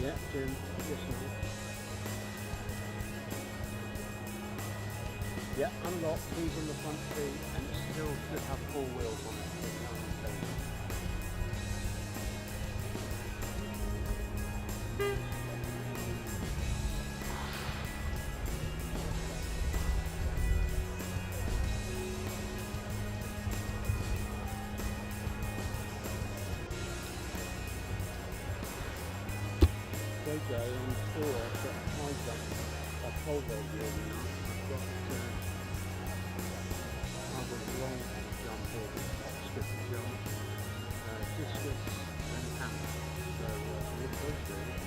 Yeah, Jim. Yes, yeah, unlock, keys on the front seat, and it still should have 4 wheels on it. JJ on tour, I've got high jump, a pole vault wheel now. I've got a long jump or skip jump, discus and hammer. So really close really.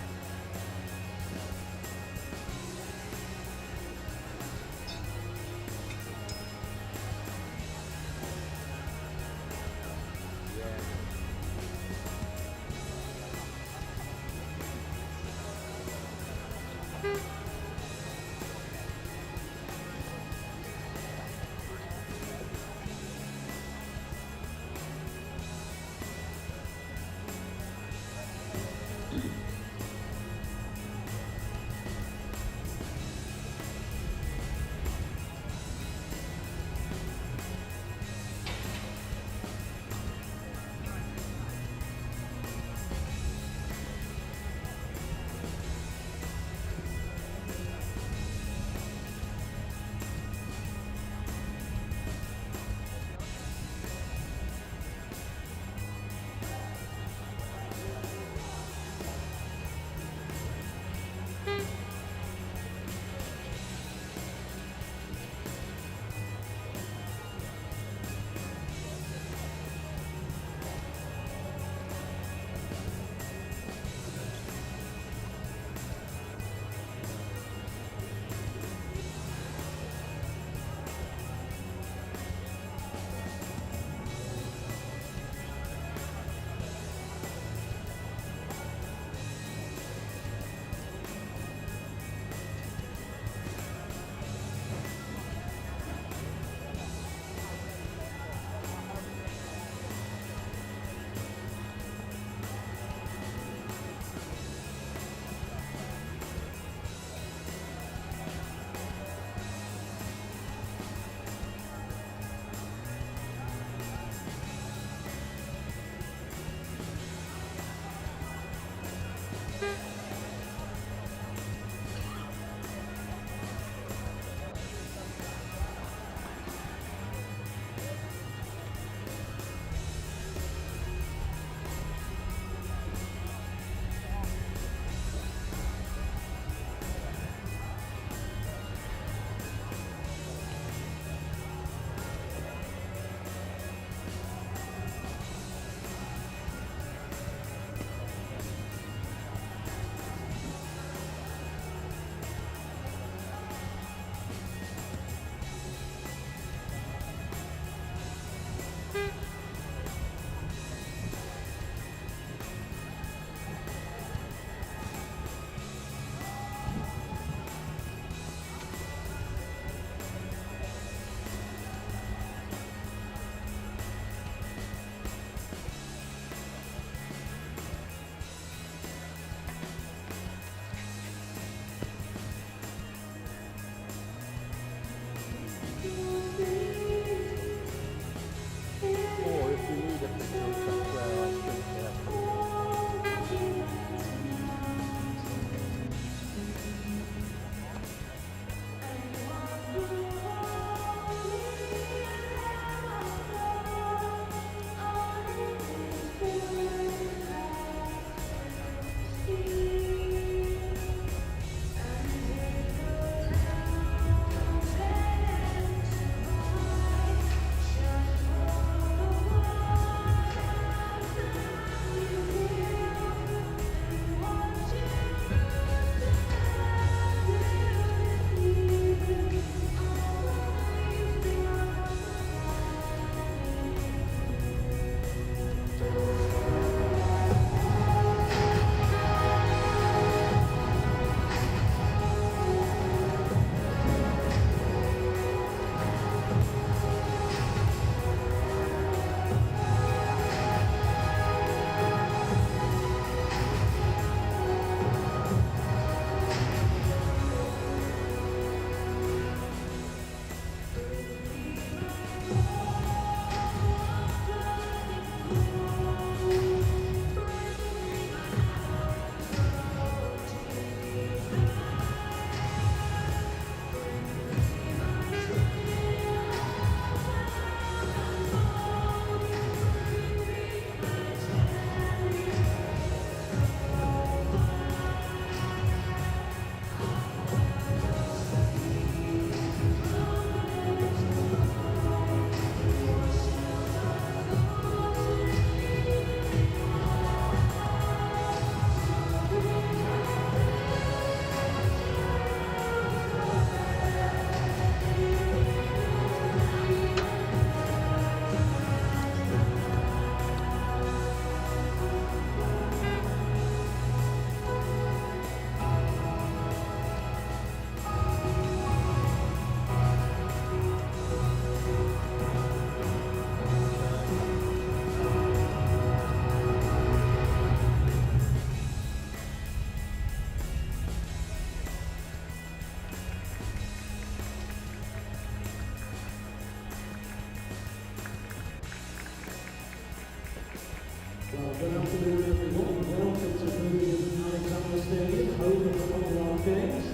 Good afternoon, everyone. Welcome to Birmingham Alexander Stadium, home of the Commonwealth Games.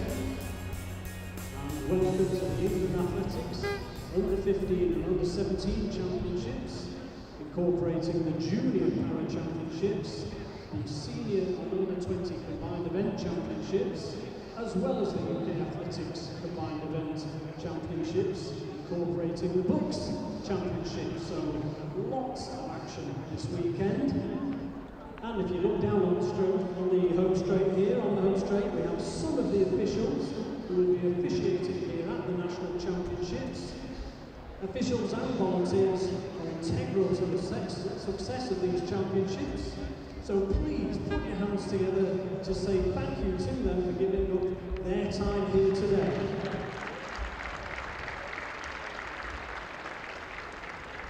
And welcome to the England Athletics Under 15 and Under 17 Championships, incorporating the Junior Para Championships, the Senior and Under 20 Combined Event Championships, as well as the UK Athletics Combined Event Championships, incorporating the Books Championship. So lots of action this weekend. And if you look down on the home straight here, on the home straight, we have some of the officials who will be officiating here at the National Championships. Officials and volunteers are integral to the success of these championships. So please put your hands together to say thank you to them for giving up their time here today.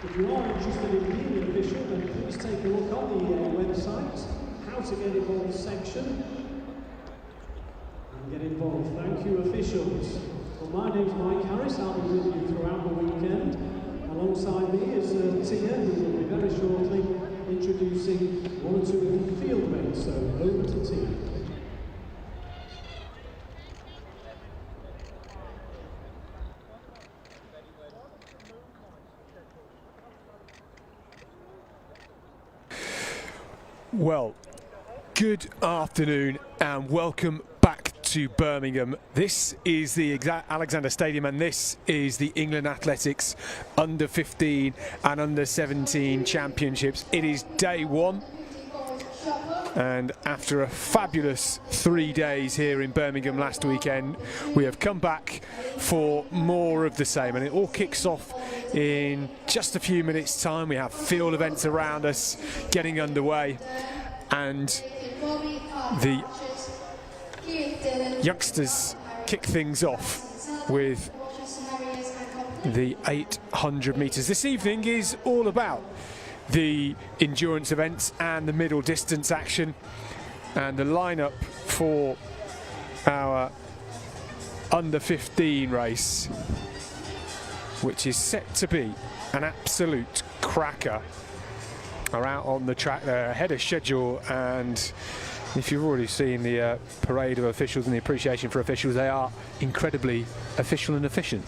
If you are interested in being an official, then please take a look on the website, How to Get Involved section, and get involved. Thank you, officials. Well, my name's Mike Harris. I'll be with you throughout the weekend. Alongside me is Tia, who will be very shortly introducing one or two of the field mates. So over to Tia. Well, good afternoon and welcome back to Birmingham. This is the Alexander Stadium and this is the England Athletics Under 15 and Under 17 Championships. It is day one, and after a fabulous 3 days here in Birmingham last weekend, we have come back for more of the same, and it all kicks off in just a few minutes' time. We have field events around us getting underway, and the youngsters kick things off with the 800 metres. This evening is all about the endurance events and the middle distance action, and the lineup for our under 15 race, which is set to be an absolute cracker, are out on the track there ahead of schedule. And if you've already seen the parade of officials and the appreciation for officials, they are incredibly official and efficient.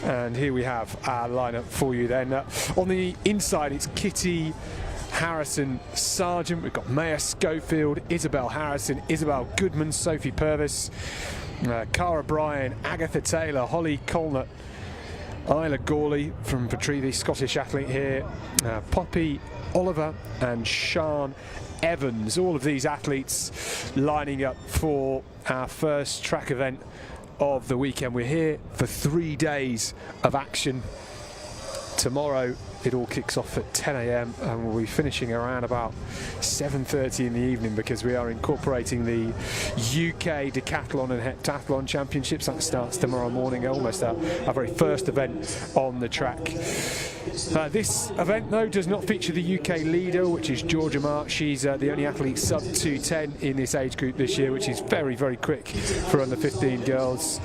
And here we have our lineup for you then. On the inside, it's Kitty Harrison Sargent. We've got Maya Schofield, Isabel Harrison, Isabel Goodman, Sophie Purvis, Cara Bryan, Agatha Taylor, Holly Colnett, Isla Gawley from Petrivi, Scottish athlete here, Poppy Oliver and Sian Evans. All of these athletes lining up for our first track event of the weekend. We're here for 3 days of action. Tomorrow it all kicks off at 10 AM and we'll be finishing around about 7:30 in the evening, because we are incorporating the UK Decathlon and Heptathlon Championships. That starts tomorrow morning, almost our very first event on the track. This event, though, does not feature the UK leader, which is Georgia March. She's the only athlete sub 2:10 in this age group this year, which is very, very quick for under 15 girls.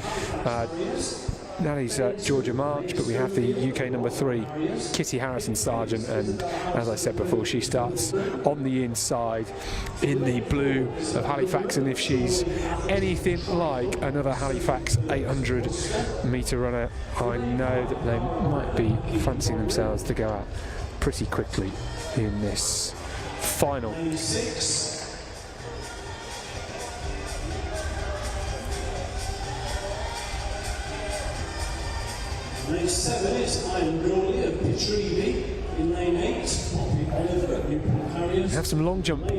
That is Georgia March, but we have the UK number 3, Kitty Harrison Sargent, and as I said before, she starts on the inside in the blue of Halifax, and if she's anything like another Halifax 800 metre runner, I know that they might be fancying themselves to go out pretty quickly in this final. Lane 7 is Isla Gawley of Petrivi. In lane 8, Poppy Oliver of Newport Harriers. We have some long jump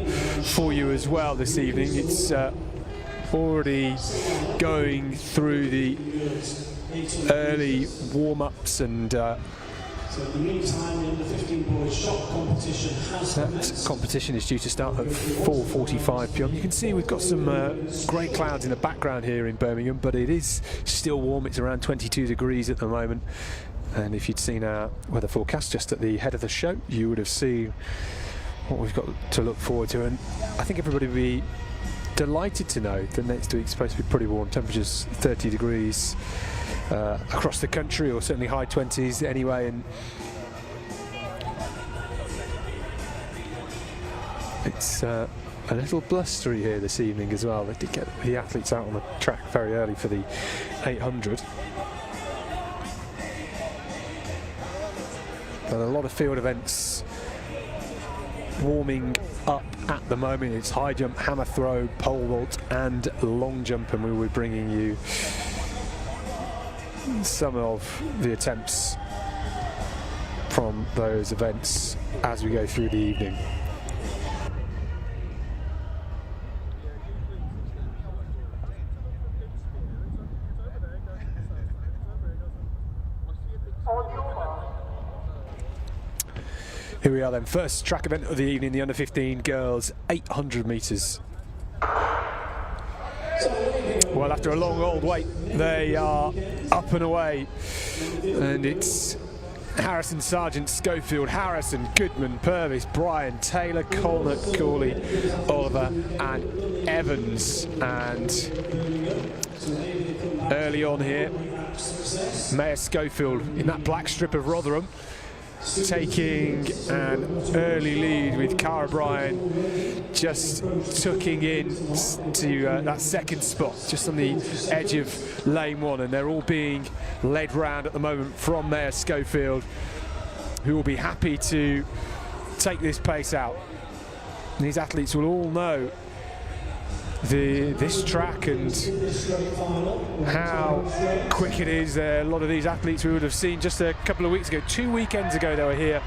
for you as well this evening. It's already going through the early warm-ups, and so in the meantime, the under 15 boys shot competition has that competition is due to start at 4:45 PM. You can see we've got some grey clouds in the background here in Birmingham, but it is still warm. It's around 22 degrees at the moment. And if you'd seen our weather forecast just at the head of the show, you would have seen what we've got to look forward to. And I think everybody would be delighted to know that next week's supposed to be pretty warm. Temperatures 30 degrees across the country, or certainly high 20s anyway. And It's a little blustery here this evening as well. They did get the athletes out on the track very early for the 800. But a lot of field events warming up at the moment. It's high jump, hammer throw, pole vault and long jump, and we will be bringing you some of the attempts from those events as we go through the evening. Here we are then, first track event of the evening, the under 15 girls 800 metres. Well, after a long old wait, they are up and away, and it's Harrison, Sargent, Schofield, Harrison, Goodman, Purvis, Bryan, Taylor, Colnett, Cooley, Oliver and Evans. And early on here, Maya Schofield in that black strip of Rotherham, taking an early lead with Cara Bryan just tucking in to that second spot, just on the edge of lane one, and they're all being led round at the moment from Maya Schofield, who will be happy to take this pace out. And these athletes will all know this track and how quick it is. A lot of these athletes we would have seen just a couple of weeks ago, 2 weekends ago, they were here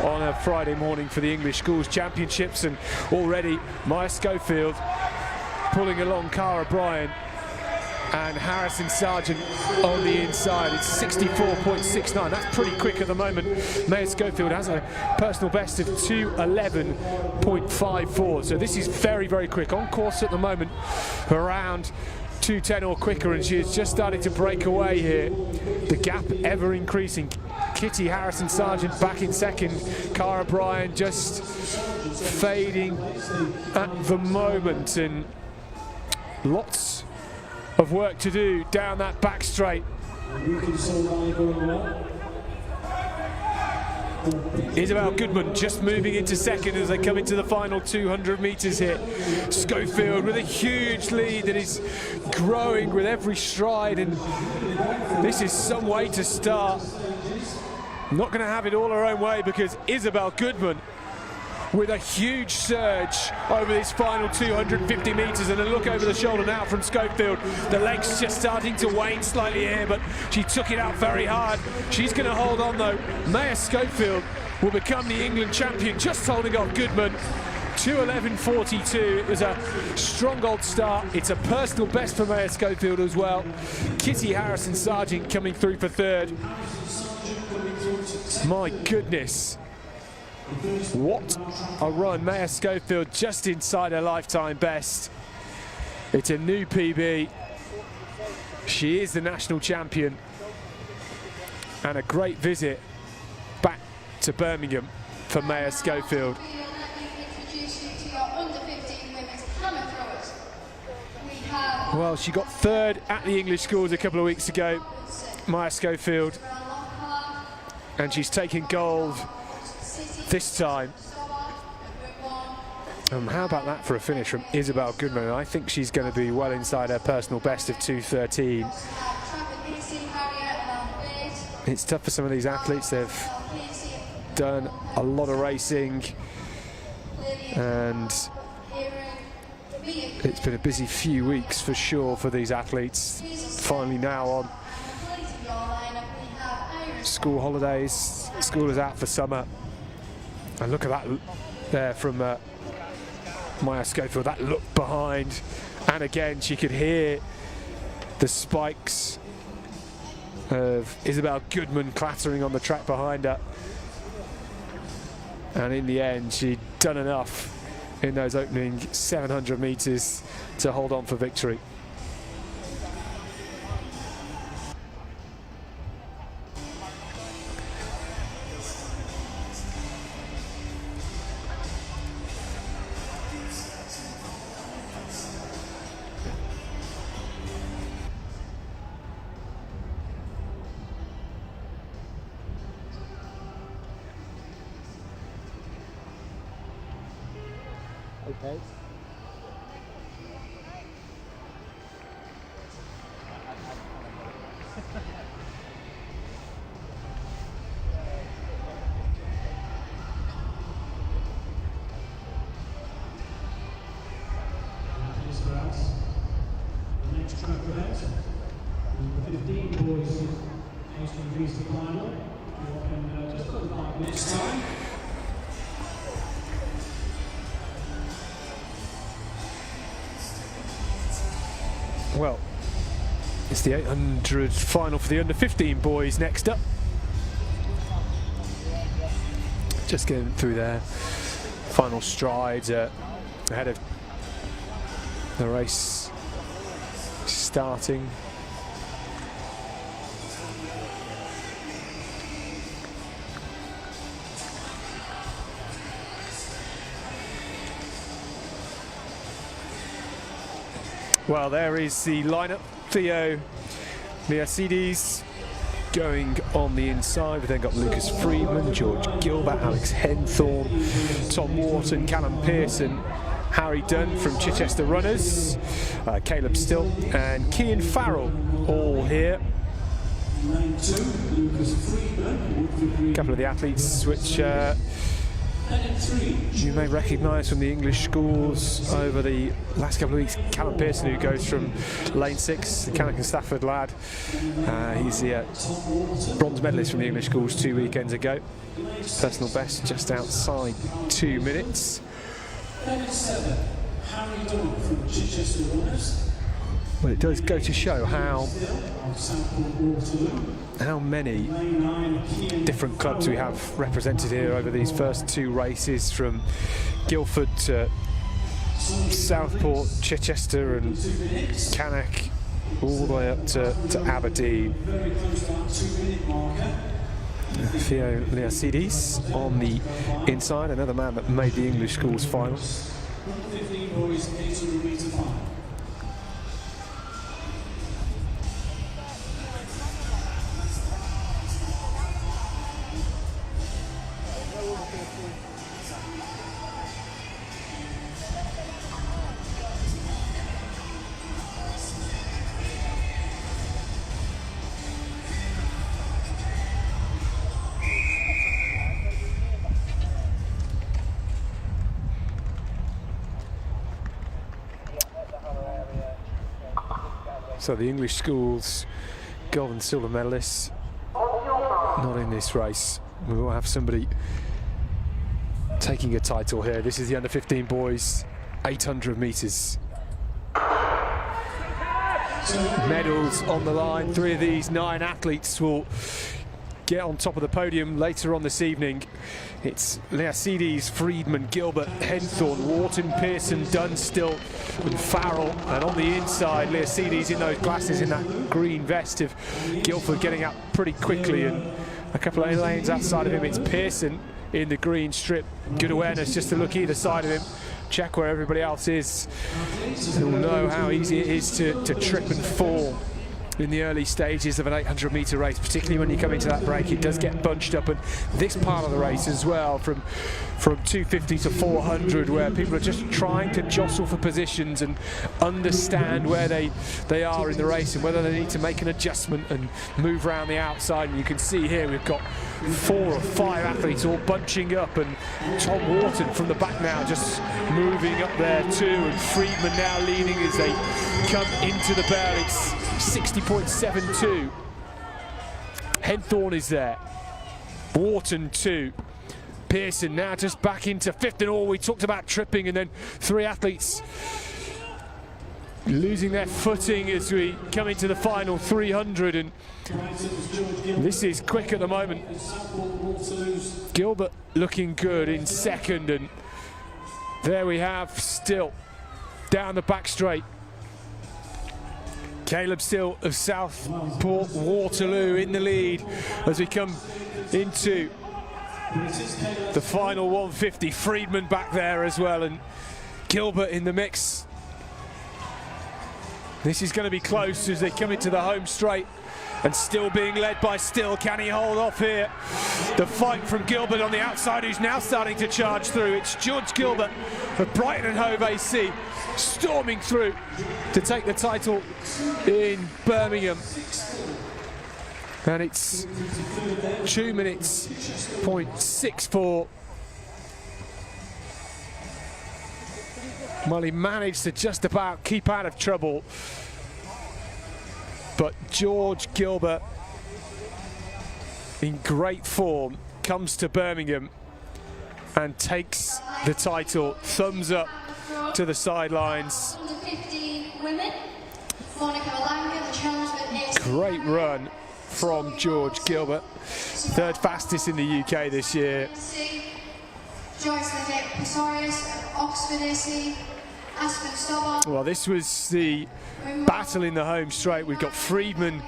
on a Friday morning for the English Schools Championships, and already Maya Schofield pulling along Cara Bryan and Harrison Sargent on the inside. It's 64.69. That's pretty quick at the moment. Maya Schofield has a personal best of 2:11.54. So this is very, very quick. On course at the moment, around 2:10 or quicker, and she is just starting to break away here. The gap ever increasing. Kitty Harrison Sargent back in second. Cara Bryan just fading at the moment, and lots of work to do down that back straight. Isabel Goodman just moving into second as they come into the final 200 metres here. Schofield with a huge lead that is growing with every stride, and this is some way to start. Not going to have it all her own way, because Isabel Goodman with a huge surge over this final 250 metres, and a look over the shoulder now from Schofield. The legs just starting to wane slightly here, but she took it out very hard. She's going to hold on though. Maya Schofield will become the England champion, just holding off Goodman. 2:11.42. It was a strong old start. It's a personal best for Maya Schofield as well. Kitty Harrison Sargent coming through for third. My goodness. What a run. Maya Schofield just inside her lifetime best. It's a new PB. She is the national champion. And a great visit back to Birmingham for Maya Schofield. Well, she got third at the English Schools a couple of weeks ago, Maya Schofield. And she's taken gold this time. How about that for a finish from Isabel Goodman? I think she's going to be well inside her personal best of 2:13. It's tough for some of these athletes. They've done a lot of racing, and it's been a busy few weeks for sure for these athletes. Finally now on school holidays, school is out for summer. And look at that there from Maya Schofield, that look behind. And again, she could hear the spikes of Isabel Goodman clattering on the track behind her. And in the end, she'd done enough in those opening 700 metres to hold on for victory. okay? The next track event, the 15 boys aims to reach the final. Just put 5 minutes time. Well, it's the 800 final for the under 15 boys next up. Just getting through their final strides ahead of the race starting. Well, there is the lineup. Theo Liacides going on the inside. We've then got Lucas Friedman, George Gilbert, Alex Henthorne, Tom Wharton, Callum Pearson, Harry Dunn from Chichester Runners, Caleb Still and Cian Farrell all here. A couple of the athletes which you may recognise from the English schools over the last couple of weeks. Callum Pearson, who goes from lane 6, the Cannock and Stafford lad. He's the bronze medalist from the English schools 2 weekends ago. Personal best just outside 2 minutes. Well, it does go to show how many different clubs we have represented here over these first 2 races, from Guildford to Southport, Chichester and Cannock, all the way up to Aberdeen. Theo Liacides on the inside, another man that made the English schools final. So the English schools gold and silver medalists not in this race. We will have somebody taking a title here. This is the under 15 boys 800 metres. Medals on the line. 3 of these 9 athletes will get on top of the podium later on this evening. It's Liacides, Friedman, Gilbert, Henthorne, Wharton, Pearson, Dunn, Still and Farrell. And on the inside, Liacides in those glasses in that green vest of Guildford getting up pretty quickly, and a couple of lanes outside of him it's Pearson in the green strip. Good awareness just to look either side of him, check where everybody else is. He'll know how easy it is to trip and fall in the early stages of an 800 metre race, particularly when you come into that break. It does get bunched up, and this part of the race as well, from 250 to 400, where people are just trying to jostle for positions and understand where they are in the race and whether they need to make an adjustment and move around the outside. And you can see here we've got 4 or 5 athletes all bunching up, and Tom Wharton from the back now just moving up there too, and Friedman now leading as they come into the bell. It's 60.72. Henthorne is there. Wharton too. Pearson now just back into 5th and all. We talked about tripping, and then 3 athletes losing their footing as we come into the final 300, and this is quick at the moment. Gilbert looking good in 2nd, and there we have Still down the back straight. Caleb Still of Southport Waterloo in the lead as we come into the final 150. Friedman back there as well, and Gilbert in the mix. This is going to be close as they come into the home straight and still being led by Still. Can he hold off here? The fight from Gilbert on the outside, who's now starting to charge through. It's George Gilbert of Brighton and Hove AC storming through to take the title in Birmingham. And it's 2 minutes, 0.64. Well, he managed to just about keep out of trouble. But George Gilbert, in great form, comes to Birmingham and takes the title. Thumbs up to the sidelines. Great run from George Gilbert. Third fastest in the UK this year. Well, this was the battle in the home straight. We've got Friedman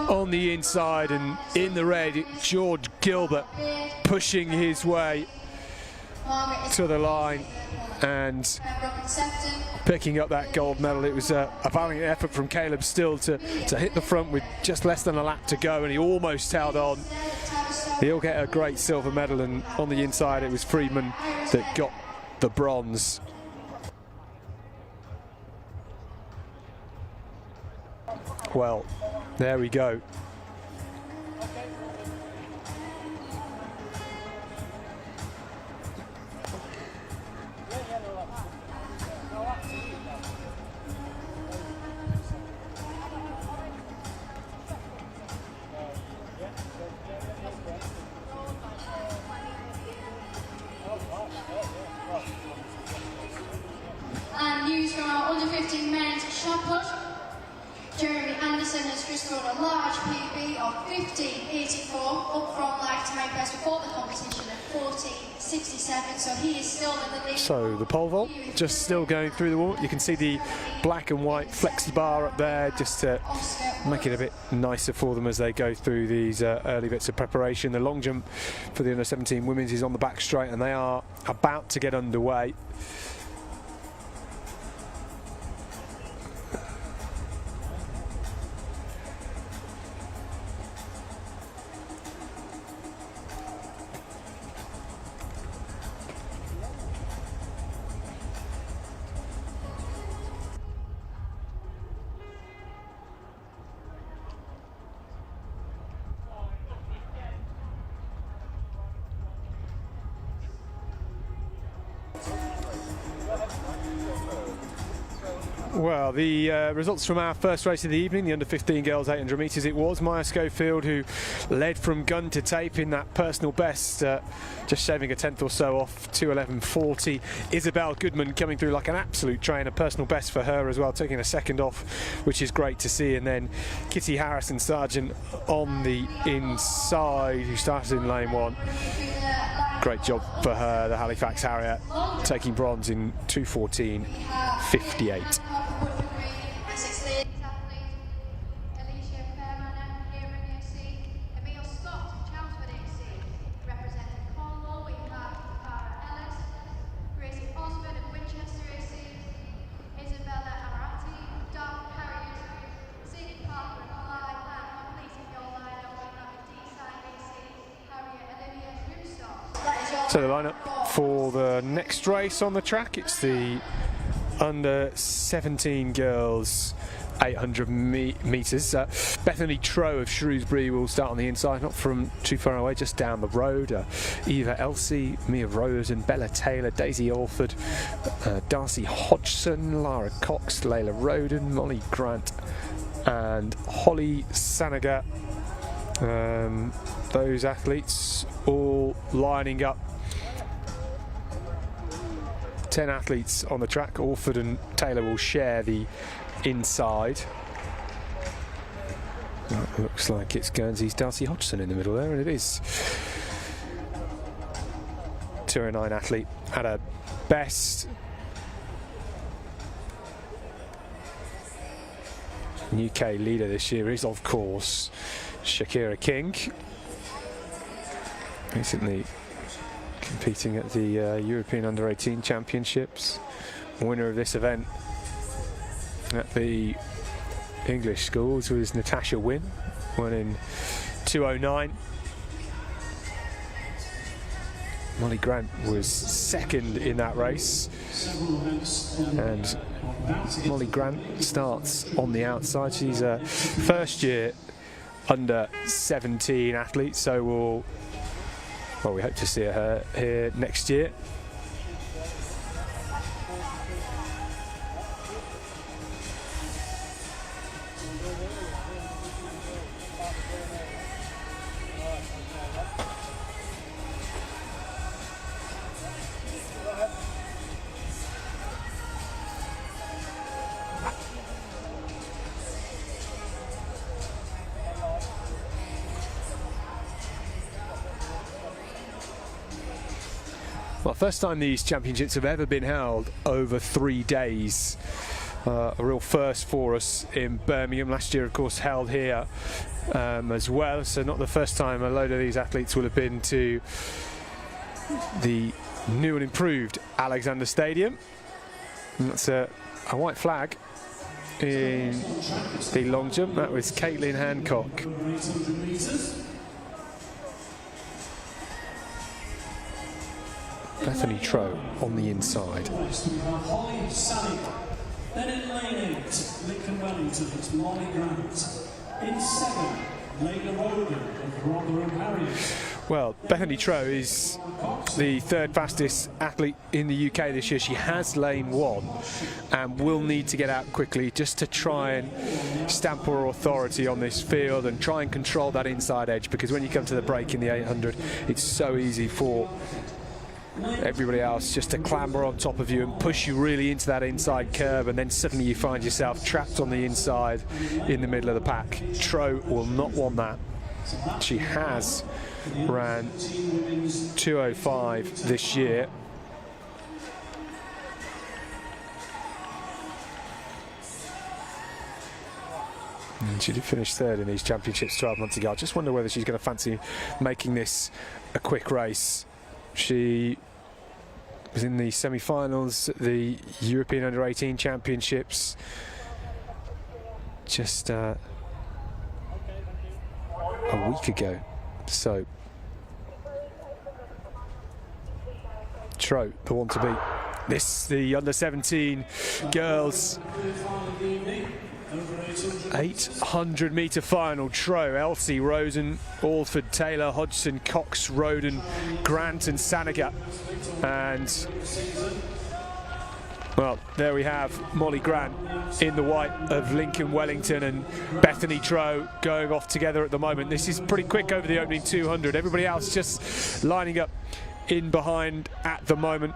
on the inside, and in the red, George Gilbert pushing his way to the line and picking up that gold medal. It was a valiant effort from Caleb Still to hit the front with just less than a lap to go, and he almost held on. He'll get a great silver medal, and on the inside it was Friedman that got the bronze. Well, there we go. And news from our under 15 men's shot put. Jeremy Anderson has just scored a large PB of 15.84, up from lifetime best before the competition at 14.67, so he is still in the lead. So the pole vault just still going through the wall. You can see the black and white flexi bar up there just to make it a bit nicer for them as they go through these early bits of preparation. The long jump for the under 17 women's is on the back straight, and they are about to get underway. Well, the results from our first race of the evening, the under 15 girls 800 metres, it was Maya Schofield who led from gun to tape in that personal best, just shaving a tenth or so off, 2:11.40. Isabel Goodman coming through like an absolute train, a personal best for her as well, taking a second off, which is great to see. And then Kitty Harrison Sargent on the inside, who started in lane one. Great job for her, the Halifax Harrier, taking bronze in 2:14.58. So the lineup for the next race on the track, it's the under 17 girls 800 metres. Bethany Troe of Shrewsbury will start on the inside, not from too far away, just down the road. Eva Elsey, Mia Rose and Bella Taylor, Daisy Alford, Darcy Hodgson, Lara Cox, Layla Roden, Molly Grant and Holly Sanaga. Those athletes all lining up. 10 athletes on the track. Alford and Taylor will share the inside. It looks like it's Guernsey's Darcy Hodgson in the middle there, and it is. 209 athlete at her best. UK leader this year is, of course, Shakira King. Recently competing at the European Under-18 Championships. Winner of this event at the English schools was Natasha Wynne. went in 2:09. Molly Grant was second in that race, and Molly Grant starts on the outside. She's a first year under 17 athlete, so we hope to see her here next year. Well, first time these championships have ever been held over 3 days. A real first for us in Birmingham. Last year, of course, held here as well. So not the first time a load of these athletes will have been to the new and improved Alexander Stadium. And that's a white flag in the long jump. That was Caitlin Hancock. Bethany Troe on the inside. Then in lane 8, Lincoln Wellington, it's Molly Grant. In 7, Layla Rogan of Rotherham Harriers. Well, Bethany Troe is the third fastest athlete in the UK this year. She has lane 1 and will need to get out quickly just to try and stamp her authority on this field and try and control that inside edge, because when you come to the break in the 800, it's so easy for everybody else just to clamber on top of you and push you really into that inside curve, and then suddenly you find yourself trapped on the inside in the middle of the pack. Troe will not want that. She has ran 2:05 this year. And she did finish third in these championships 12 months ago. I just wonder whether she's going to fancy making this a quick race. She was in the semi-finals at the European Under-18 Championships just a week ago. So Troe, the one to beat. This, the Under-17 girls 800 metre final. Troe, Elsie, Rosen, Alford, Taylor, Hodgson, Cox, Roden, Grant and Saniga. And well, there we have Molly Grant in the white of Lincoln Wellington and Bethany Troe going off together at the moment. This is pretty quick over the opening 200. Everybody else just lining up in behind at the moment,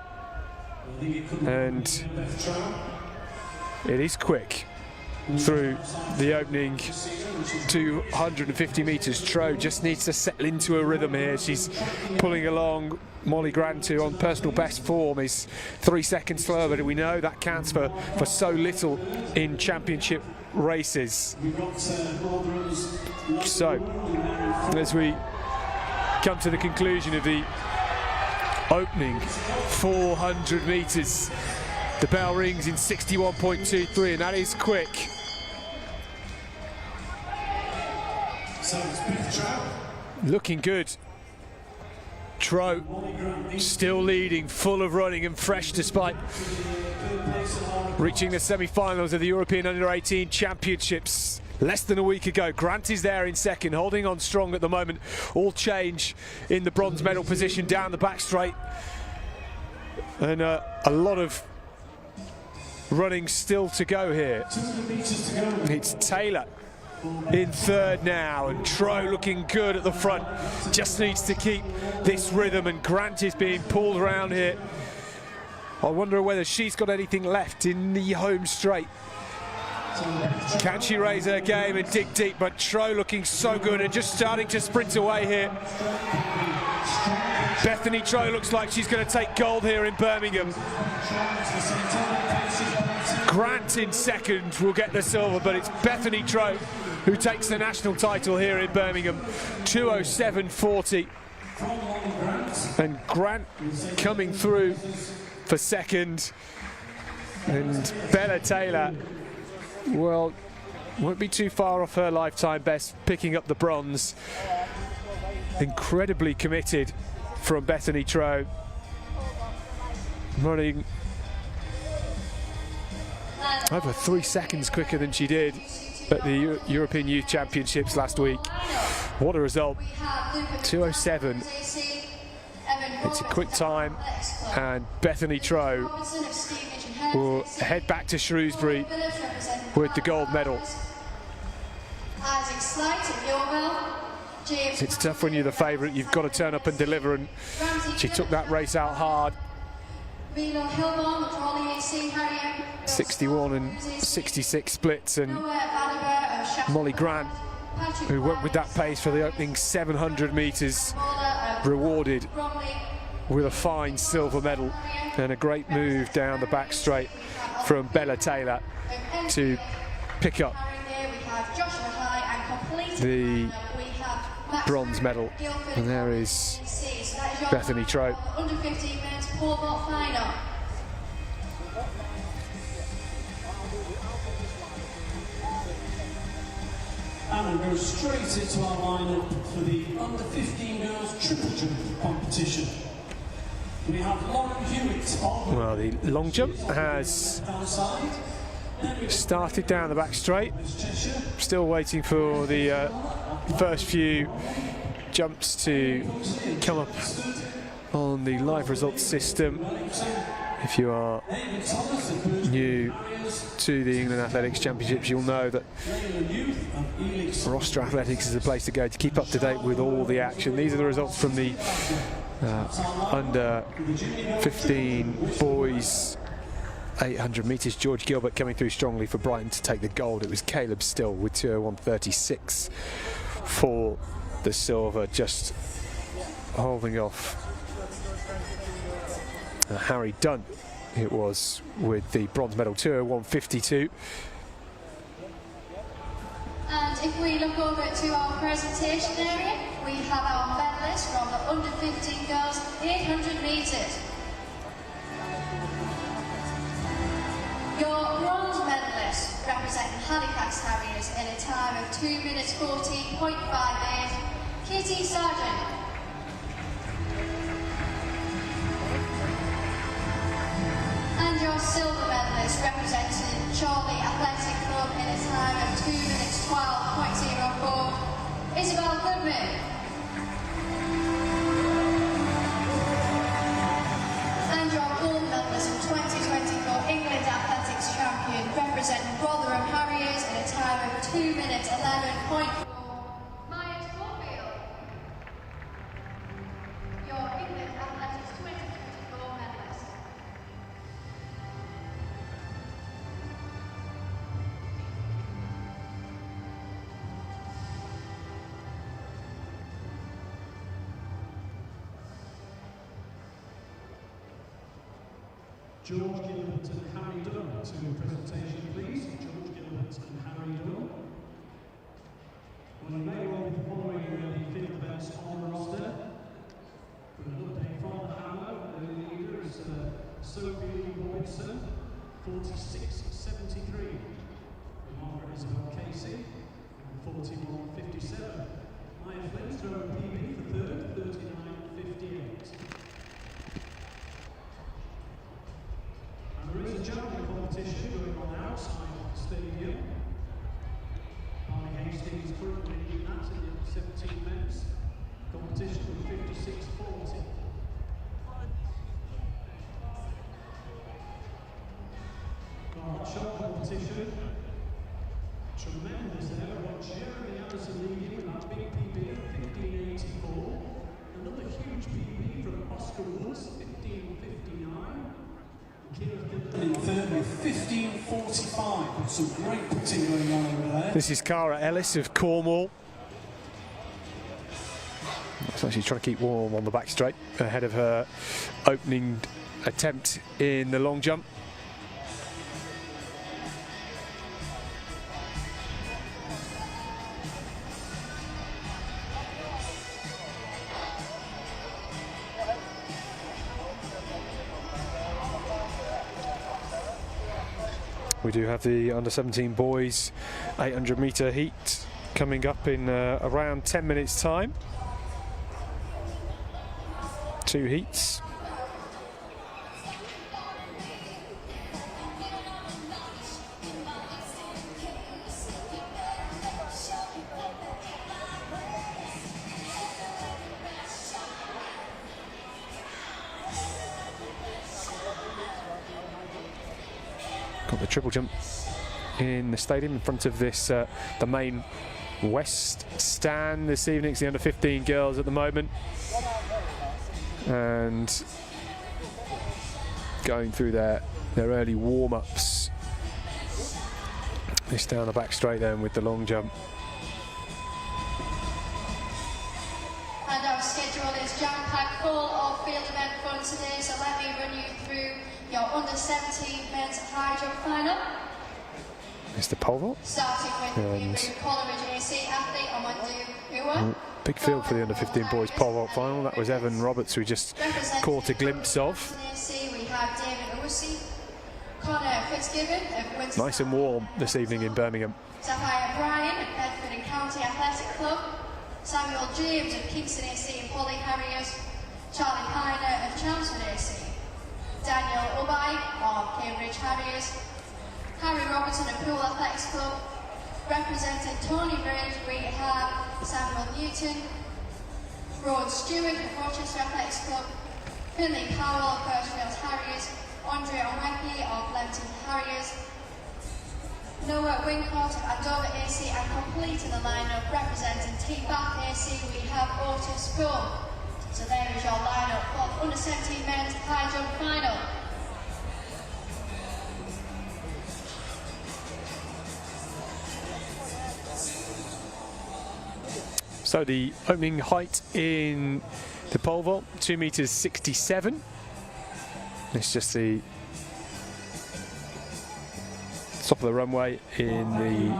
and it is quick through the opening 250 metres. Troe just needs to settle into a rhythm here. She's pulling along. Molly Grant, who on personal best form is 3 seconds slower, but we know that counts for so little in championship races. So as we come to the conclusion of the opening 400 metres, the bell rings in 61.23, and that is quick. Looking good. Troe still leading, full of running and fresh despite reaching the semi-finals of the European Under-18 Championships less than a week ago. Grant is there in second, holding on strong at the moment. All change in the bronze medal position down the back straight. And a lot of running still to go here. It's Taylor in third now, and Troe looking good at the front. Just needs to keep this rhythm, and Grant is being pulled around here. I wonder whether she's got anything left in the home straight. Can she raise her game and dig deep? But Troe looking so good and just starting to sprint away here. Bethany Troe looks like she's going to take gold here in Birmingham. Grant in second will get the silver, but it's Bethany Troe who takes the national title here in Birmingham. 2:07.40. And Grant coming through for second. And Bella Taylor, well, won't be too far off her lifetime best, picking up the bronze. Incredibly committed from Bethany Troe, running over 3 seconds quicker than she did at the European Youth Championships last week. What a result. 2:07. It's a quick time, and Bethany Troe will head back to Shrewsbury with the gold medal. It's tough when you're the favourite, you've got to turn up and deliver, and she took that race out hard. 61 and 66 splits, and Molly Grant, who went with that pace for the opening 700 metres, rewarded with a fine silver medal, and a great move down the back straight from Bella Taylor to pick up the bronze medal. And there is Bethany Troe. Under 15 minutes, pole vault final. And we'll go straight into our lineup for the under 15 girls triple jump competition. We have Lauren Hewitt on. Well, the long jump has started down the back straight. Still waiting for the first few jumps to come up on the live results system. If you are new to the England Athletics Championships, you'll know that Roster Athletics is the place to go to keep up to date with all the action. These are the results from the under 15 boys 800 metres. George Gilbert coming through strongly for Brighton to take the gold. It was Caleb Still with 2:01.36 for the silver, just holding off Harry Dunn, it was, with the bronze medal, 2:01.52. And if we look over to our presentation area, we have our medalists from the under 15 girls 800 metres. Your bronze medalist representing Halifax Harriers in a time of 2 minutes 14.58, Kitty Sargent. And your silver medalist representing Charlie Athletic Club in a time of 2 minutes 12.04, Isabel Goodman. And your gold medalist in 2024 England Athletics champion representing Rotherham Harriers in a time of 2 minutes 11.4, Maya Schofield. Your England Athletics 2024 medalist. George Gilbert and Harry Dunn to presentation, please. George Gilbert and Harry Dunn. Well, you may well be following the fifth events on the roster. For an update from Hammer, the leader is Sophie Robinson, 46.73. Margaret Isabel Casey, 41.57. Maya Flynn's throw PB for third, 39.58. There is a jumping competition going on outside the stadium. Barney Hastings currently leading that in the 17 men's competition with 56.40. Our shot competition, tremendous there. We've got Jeremy Anderson leading with that big PB of 15.84. Another huge PB from Oscar Woods, 15.59. In third with 15.45, some great putting going on over there. This is Cara Ellis of Cornwall. So she's trying to keep warm on the back straight ahead of her opening attempt in the long jump. We do have the under-17 boys 800 metre heat coming up in around 10 minutes time. 2 heats. Got the triple jump in the stadium in front of this, the main west stand this evening. It's the under-15 girls at the moment, and going through their early warm-ups. This down the back straight then with the long jump. And our schedule is jam-packed full of field event fun today, so let me run you through your under-17 men's high jump final. It's the pole vault. Starting with the Coleridge AC athlete Amandu Uwa. Big field for the under-15 boys pole vault final. That was Evan Roberts, we just caught a glimpse of. We have David Usi, Connor Fitzgibbon of Winston. Nice and warm this evening in Birmingham. Sapphire Bryan of Bedford and County Athletic Club. Samuel James of Kingston AC and Polly Harriers. Charlie Piner of Chelmsford AC. Daniel Ubai of Cambridge Harriers. Harry Robertson of Poole Athletics Club. Representing Tony Bridge, we have Samuel Newton. Rowan Stewart of Rochester Athletics Club. Finley Powell of Birchfield Harriers. Andre Onweki of Leamington Harriers. Noah Wincott of Andover AC, and completing the lineup representing Team Bath AC, we have Otis Poole. So there is your lineup for under 17 men's high jump final. So the opening height in the pole vault, 2 meters 67. It's just the top of the runway in the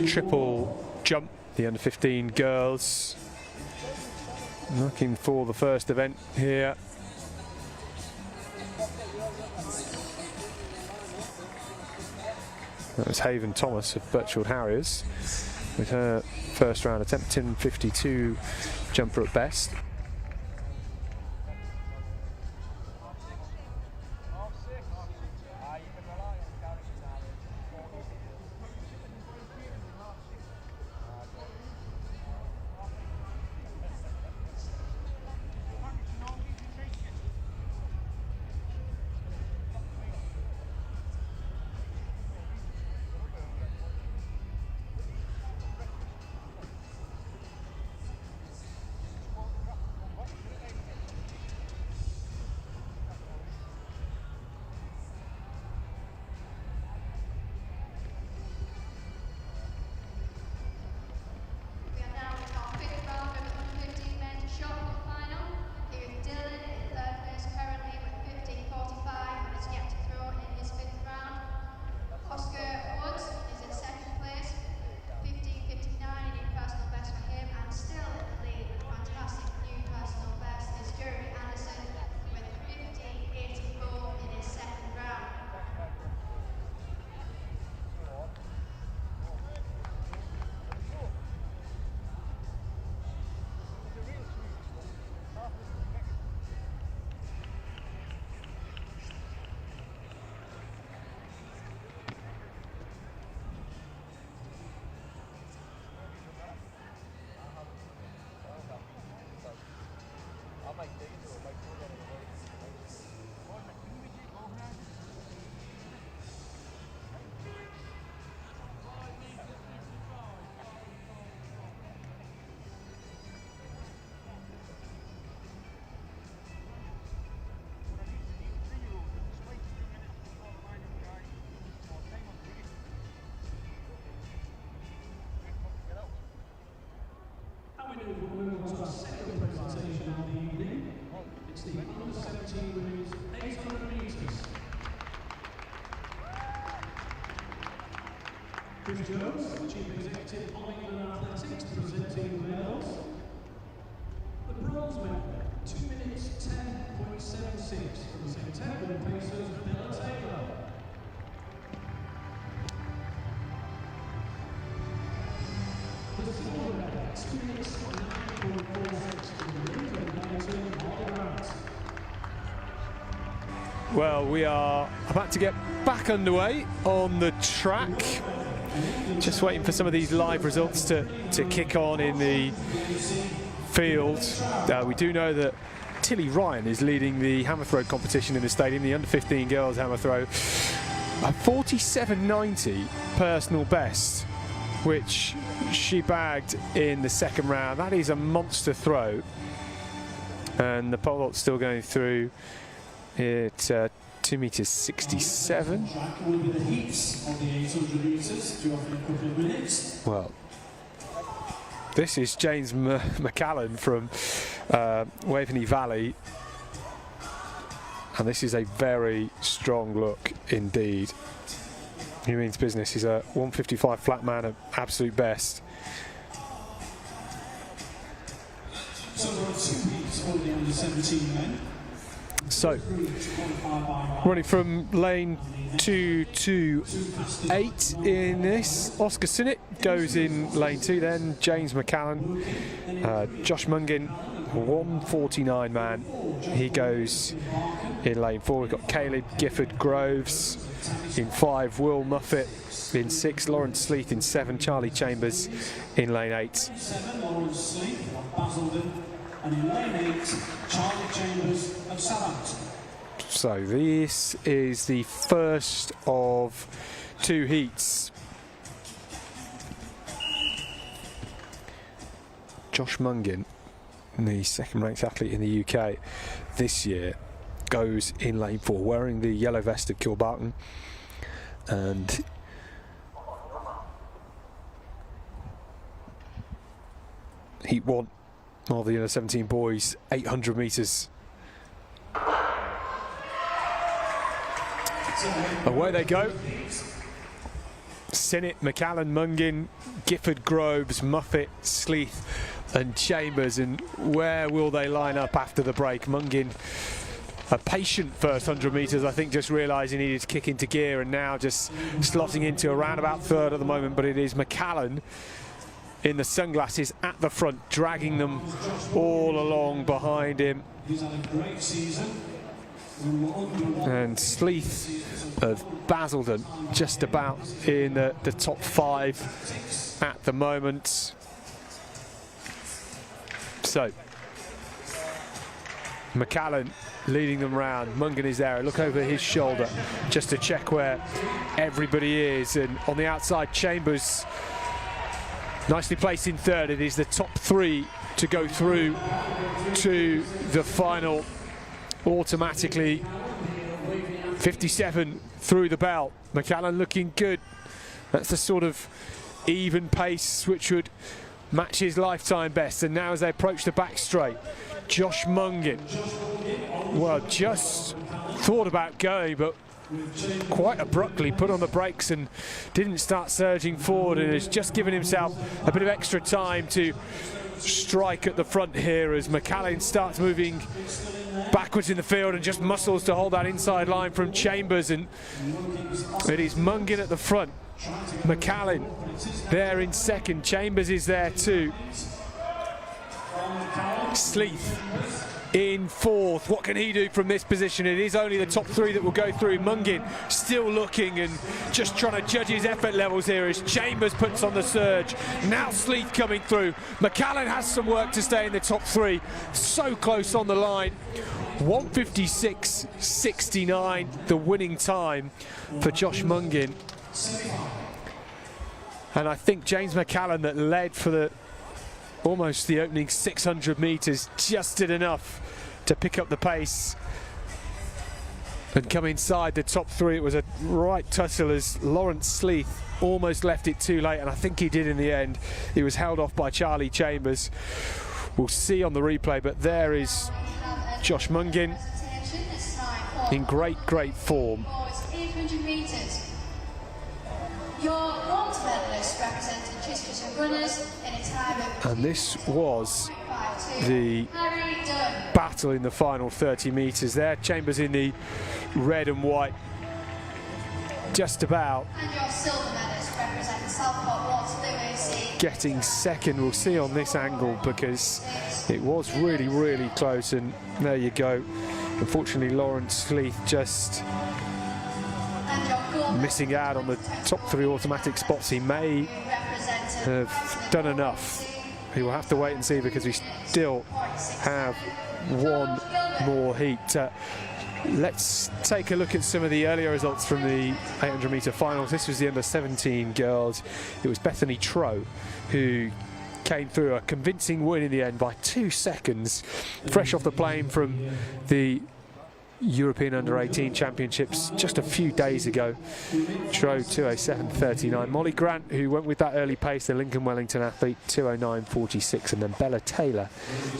triple jump, the under 15 girls. Looking for the first event here. That was Haven Thomas of Birchfield Harriers with her first round attempt, 10.52 jumper at best. Moving on to our second presentation of the evening. It's the under-17 women's 800 metres. Chris Jones, Chief Executive of England Athletics, presenting the medals. The bronze medal, 2 minutes 10.76 from the St. Edmund Pacers, Bella Taylor. well, we are about to get back underway on the track. Just waiting for some of these live results to kick on in the field. We do know that Tilly Ryan is leading the hammer throw competition in the stadium, the under-15 girls hammer throw. A 47.90 personal best, which she bagged in the second round. That is a monster throw. And the pole vault's still going through at 2 meters 67. Well, this is James McCallan from Waveney Valley, and this is a very strong look indeed. He means business. He's a 155 flat man at absolute best. So, running from lane 2 to 8 in this, Oscar Sinnott goes in lane 2, then James McCallan, Josh Mungin, 149 man, he goes in lane 4. We've got Caleb Gifford Groves in 5, Will Muffet in 6, Lawrence Sleeth in 7, Charlie Chambers in lane 8. And in lane 8, Charlie Chambers of Southampton. So this is the first of 2 heats. Josh Mungin, the second-ranked athlete in the UK this year, goes in lane 4, wearing the yellow vest of Kilbarton, and heat 1 of the U17 boys, 800 metres. Away they go. Sinnott, McCallan, Mungin, Gifford, Groves, Muffet, Sleeth and Chambers. And where will they line up after the break? Mungin, a patient first 100 metres, I think, just realising he needed to kick into gear, and now just slotting into around about third at the moment. But it is McCallan in the sunglasses at the front, dragging them all along behind him. And Sleeth of Basildon just about in the top 5 at the moment. So McCallan leading them round. Mungin is there. Look over his shoulder just to check where everybody is. And on the outside, Chambers nicely placed in third. It is the top 3 to go through to the final automatically. 57 through the belt. McCallan looking good. That's the sort of even pace which would match his lifetime best. And now as they approach the back straight, Josh Mungin, well, just thought about going, but quite abruptly put on the brakes and didn't start surging forward, and has just given himself a bit of extra time to strike at the front here as McCallan starts moving backwards in the field and just muscles to hold that inside line from Chambers. And it is Mungin at the front, McCallan there in second, Chambers is there too, Sleeth in fourth. What can he do from this position? It is only the top 3 that will go through. Mungin still looking and just trying to judge his effort levels here as Chambers puts on the surge. Now Sleeth coming through. McCallan has some work to stay in the top 3. So close on the line. 1:56.69, the winning time for Josh Mungin. And I think James McCallan, that led for almost the opening 600 metres, just did enough to pick up the pace and come inside the top 3. It was a right tussle as Lawrence Sleeth almost left it too late, and I think he did in the end. He was held off by Charlie Chambers. We'll see on the replay, but there is Josh Mungin in great form. 800 metres. Your bronze medalist representing Chichester runners in a time of... And this was the battle in the final 30 metres there. Chambers in the red and white, just about. And your silver medalist representing Southport Waterloo, getting second. We'll see on this angle because it was really close, and there you go. Unfortunately, Lawrence Leith just missing out on the top 3 automatic spots. He may have done enough. He will have to wait and see, because we still have one more heat. Let's take a look at some of the earlier results from the 800-metre finals. This was the under-17 girls. It was Bethany Troe who came through a convincing win in the end by 2 seconds, fresh off the plane from the European Under-18 Championships just a few days ago. Troe 2:07.39. Molly Grant, who went with that early pace, the Lincoln Wellington athlete, 2:09.46, and then Bella Taylor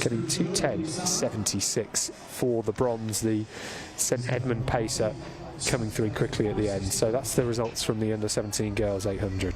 getting 2:10.76 for the bronze, the St Edmund pacer, coming through quickly at the end. So that's the results from the Under-17 girls 800.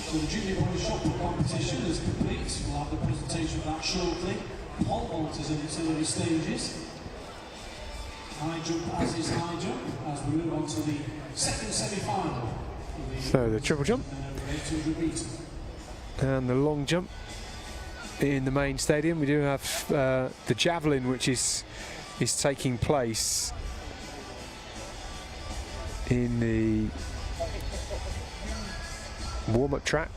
So the junior boys shot put competition is complete. We'll have the presentation of that shortly. Pole vault is in its early stages. High jump as is high jump, as we move on to the second semi-final. So the triple jump and the long jump in the main stadium. We do have the javelin, which is taking place in the warm-up track.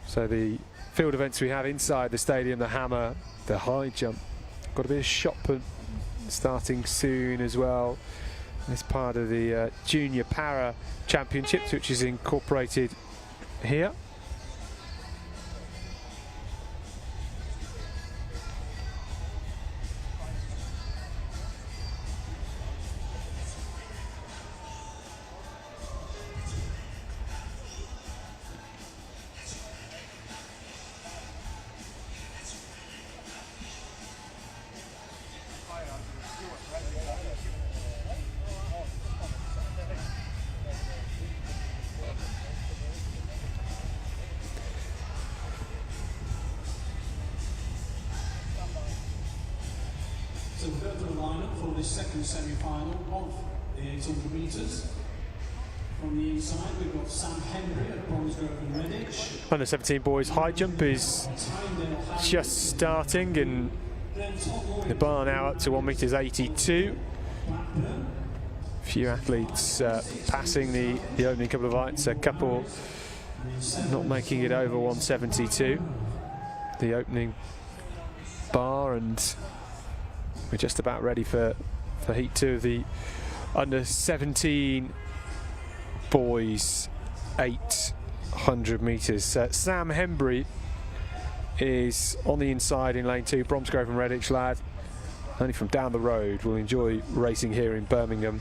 So the field events we have inside the stadium, the hammer, the high jump, got a bit of shot put starting soon as well. This part of the junior para championships, which is incorporated here. So we'll go to the lineup for this second semi-final of the 800 metres. From the inside, we've got Sam Henry at Bromsgrove and Redditch. Under 17 boys high jump is just starting, and the bar now up to 1.82 meters. A few athletes passing the opening couple of heights, a couple not making it over 172, the opening bar, and we're just about ready for heat 2 of the under 17 boys 800 metres. Sam Hembry is on the inside in lane 2, Bromsgrove and Redditch lad, only from down the road, will enjoy racing here in Birmingham.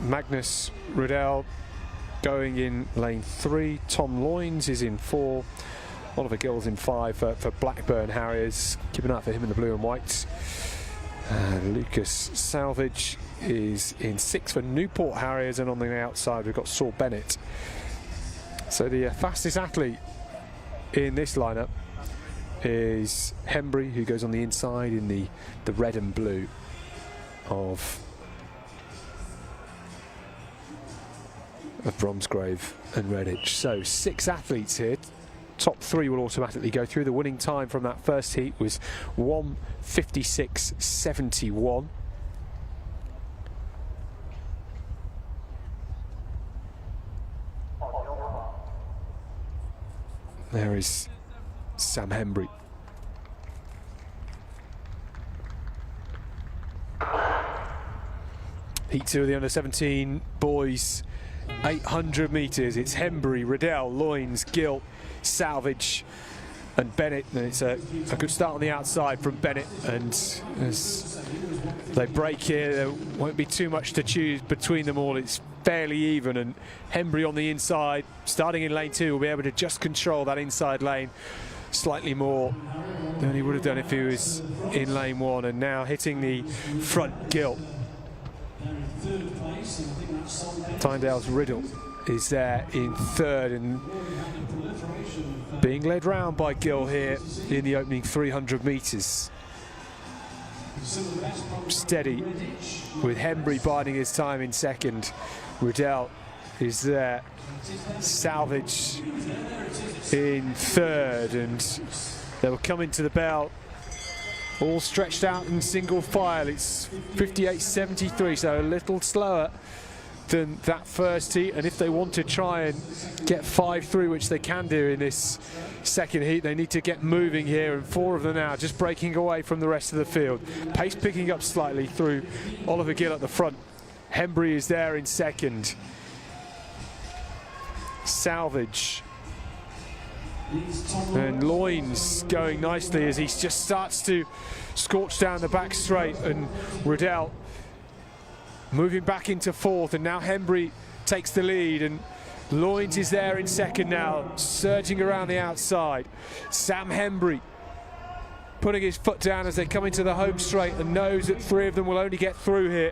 Magnus Riddell going in lane 3, Tom Loynes is in 4, Oliver Gill's in 5 for Blackburn Harriers. Keep an eye out for him in the blue and whites. Lucas Salvage is in 6 for Newport Harriers, and on the outside we've got Saul Bennett. So the fastest athlete in this lineup is Hembry, who goes on the inside in the red and blue of Bromsgrove and Redditch. So 6 athletes here. Top 3 will automatically go through. The winning time from that first heat was 1:56.71. There is Sam Hembry. Heat 2 of the under-17 boys 800 metres. It's Hembury, Riddell, Loynes, Gill, Salvage and Bennett, and it's a good start on the outside from Bennett, and as they break here there won't be too much to choose between them all. It's fairly even, and Hembury on the inside starting in lane 2 will be able to just control that inside lane slightly more than he would have done if he was in lane 1, and now hitting the front Gill. Tyndale's Riddle is there in 3rd and being led round by Gill here in the opening 300 metres. Steady with Hembury biding his time in 2nd. Riddell is there. Salvage in 3rd, and they will come into the bell all stretched out in single file. It's 58.73, so a little slower than that first heat, and if they want to try and get 5 through, which they can do in this second heat, they need to get moving here, and 4 of them now just breaking away from the rest of the field. Pace picking up slightly through Oliver Gill at the front. Hembury is there in 2nd. Salvage and Loynes going nicely as he just starts to scorch down the back straight, and Riddell moving back into 4th, and now Hembury takes the lead, and Loynes is there in 2nd now, surging around the outside. Sam Hembury putting his foot down as they come into the home straight and knows that 3 of them will only get through here.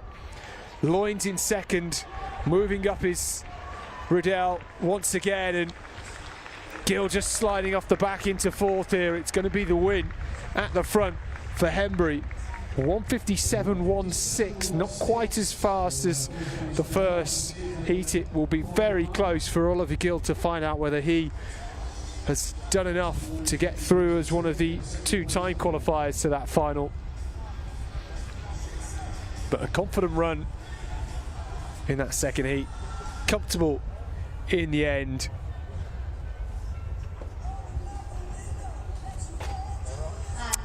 Loynes in 2nd, moving up is Riddell once again, and Gill just sliding off the back into 4th here. It's going to be the win at the front for Hembury. 157.16, not quite as fast as the first heat. It will be very close for Oliver Gill to find out whether he has done enough to get through as one of the 2 time qualifiers to that final. But a confident run in that second heat, comfortable in the end.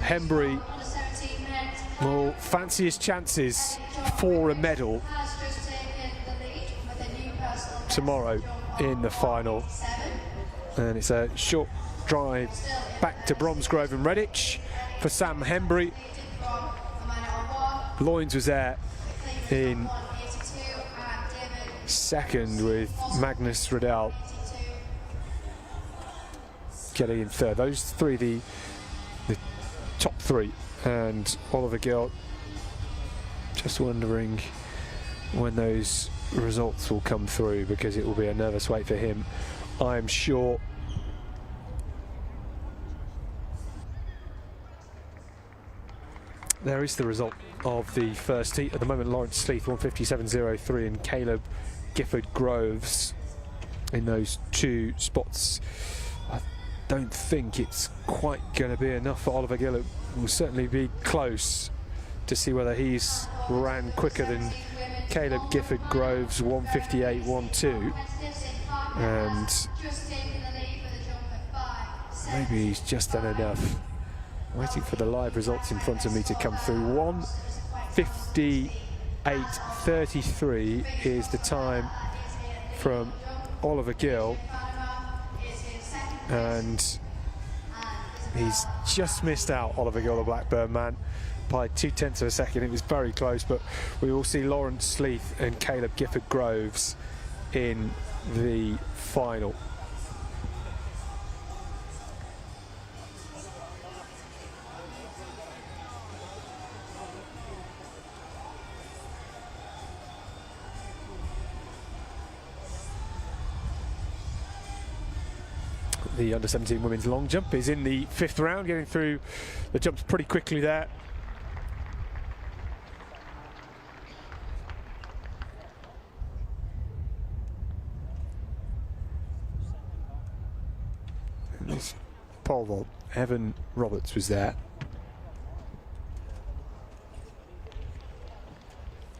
Hembury will fancy his chances for a medal tomorrow in the final. And it's a short drive back to Bromsgrove and Redditch for Sam Hembury. Loynes was there in 2nd with Magnus Riddell getting in 3rd. Those 3, the top 3, and Oliver Gill just wondering when those results will come through, because it will be a nervous wait for him, I'm sure. There is the result of the first heat. At the moment, Lawrence Sleeth 157.03 and Caleb Gifford Groves in those 2 spots. I don't think it's quite going to be enough for Oliver Gill. It will certainly be close to see whether he's ran quicker than Caleb Gifford Groves 158.12, and maybe he's just done enough. Waiting for the live results in front of me to come through. 158.33 is the time from Oliver Gill, and he's just missed out, Oliver Gill, the Blackburn man, by 0.2 of a second. It was very close, but we will see Lawrence Sleeth and Caleb Gifford Groves in the final. The under-17 women's long jump is in the 5th round, getting through the jumps pretty quickly there. And this pole vault, Evan Roberts was there.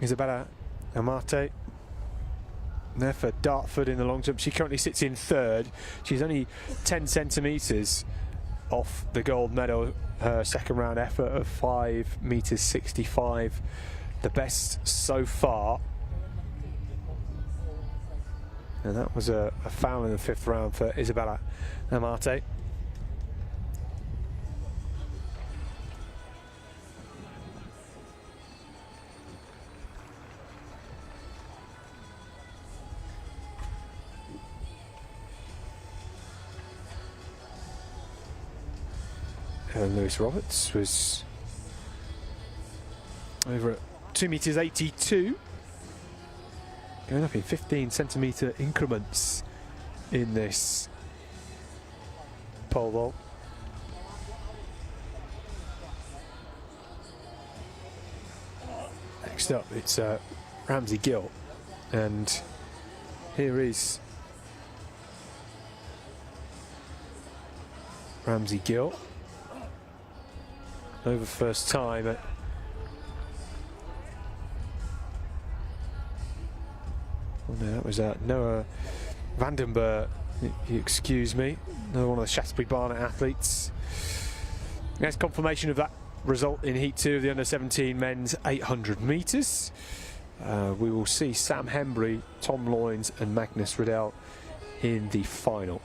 Isabella Amate there for Dartford in the long jump. She currently sits in 3rd. She's only 10 centimetres off the gold medal. Her 2nd round effort of 5 metres 65, the best so far And that was a foul in the 5th round for Isabella Amate. And Lewis Roberts was over at 2.82 meters, going up in 15-centimeter increments in this pole vault. Next up, it's Ramsey Gill, and here is Ramsey Gill. Over first time at that was Noah Vandenberg, you excuse me, another one of the Shaftesbury Barnet athletes. There's confirmation of that result in Heat 2 of the under-17 men's 800 metres. We will see Sam Hembry, Tom Loynes and Magnus Riddell in the final.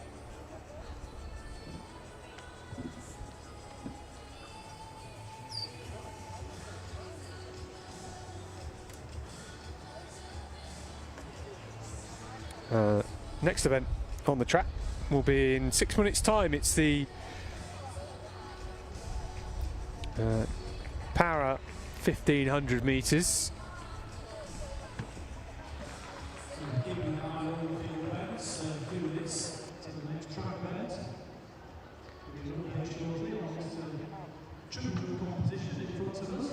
Next event on the track will be in 6 minutes' time. It's the para 1500 metres. Keeping an eye on the events, 2 minutes to the next track event. We will hear shortly on this triple competition in front of us.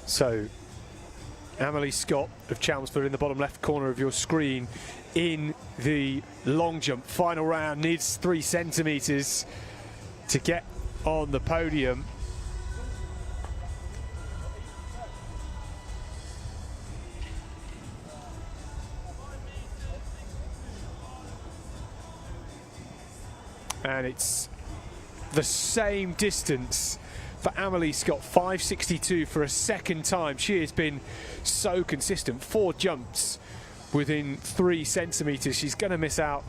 So, Amelie Scott of Chelmsford in the bottom left corner of your screen in the long jump. Final round, needs 3 centimetres to get on the podium. And it's the same distance for Amelie Scott, 5.62 for a second time. She has been so consistent. 4 jumps within 3 centimetres. She's going to miss out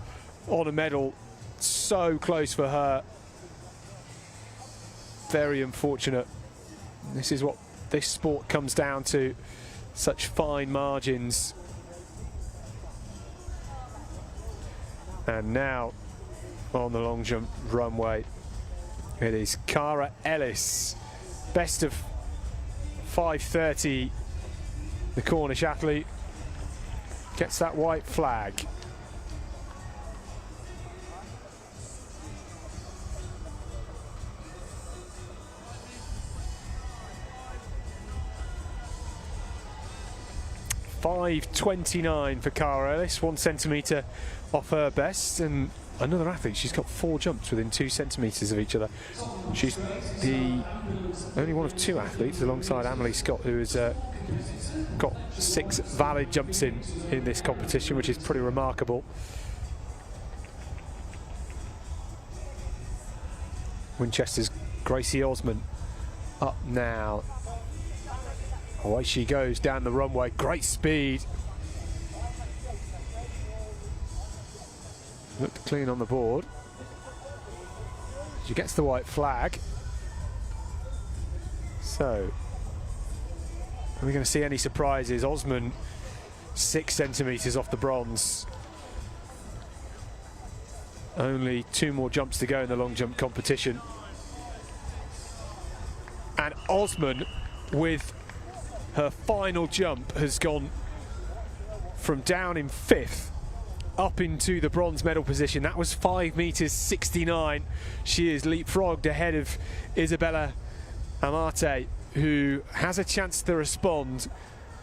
on a medal. So close for her. Very unfortunate. This is what this sport comes down to. Such fine margins. And now on the long jump runway, it is Cara Ellis, best of 5:30. The Cornish athlete gets that white flag. 5:29 for Cara Ellis, 1 centimetre off her best, and another athlete, she's got 4 jumps within 2 centimetres of each other. She's the only one of 2 athletes alongside Amelie Scott who has got 6 valid jumps in this competition, which is pretty remarkable. Winchester's Gracie Osman up now. Away she goes down the runway, great speed. Looked clean on the board. She gets the white flag. So, are we going to see any surprises? Osman 6 centimetres off the bronze. Only 2 more jumps to go in the long jump competition. And Osman, with her final jump, has gone from down in 5th up into the bronze medal position. That was 5:69. She is leapfrogged ahead of Isabella Amate, who has a chance to respond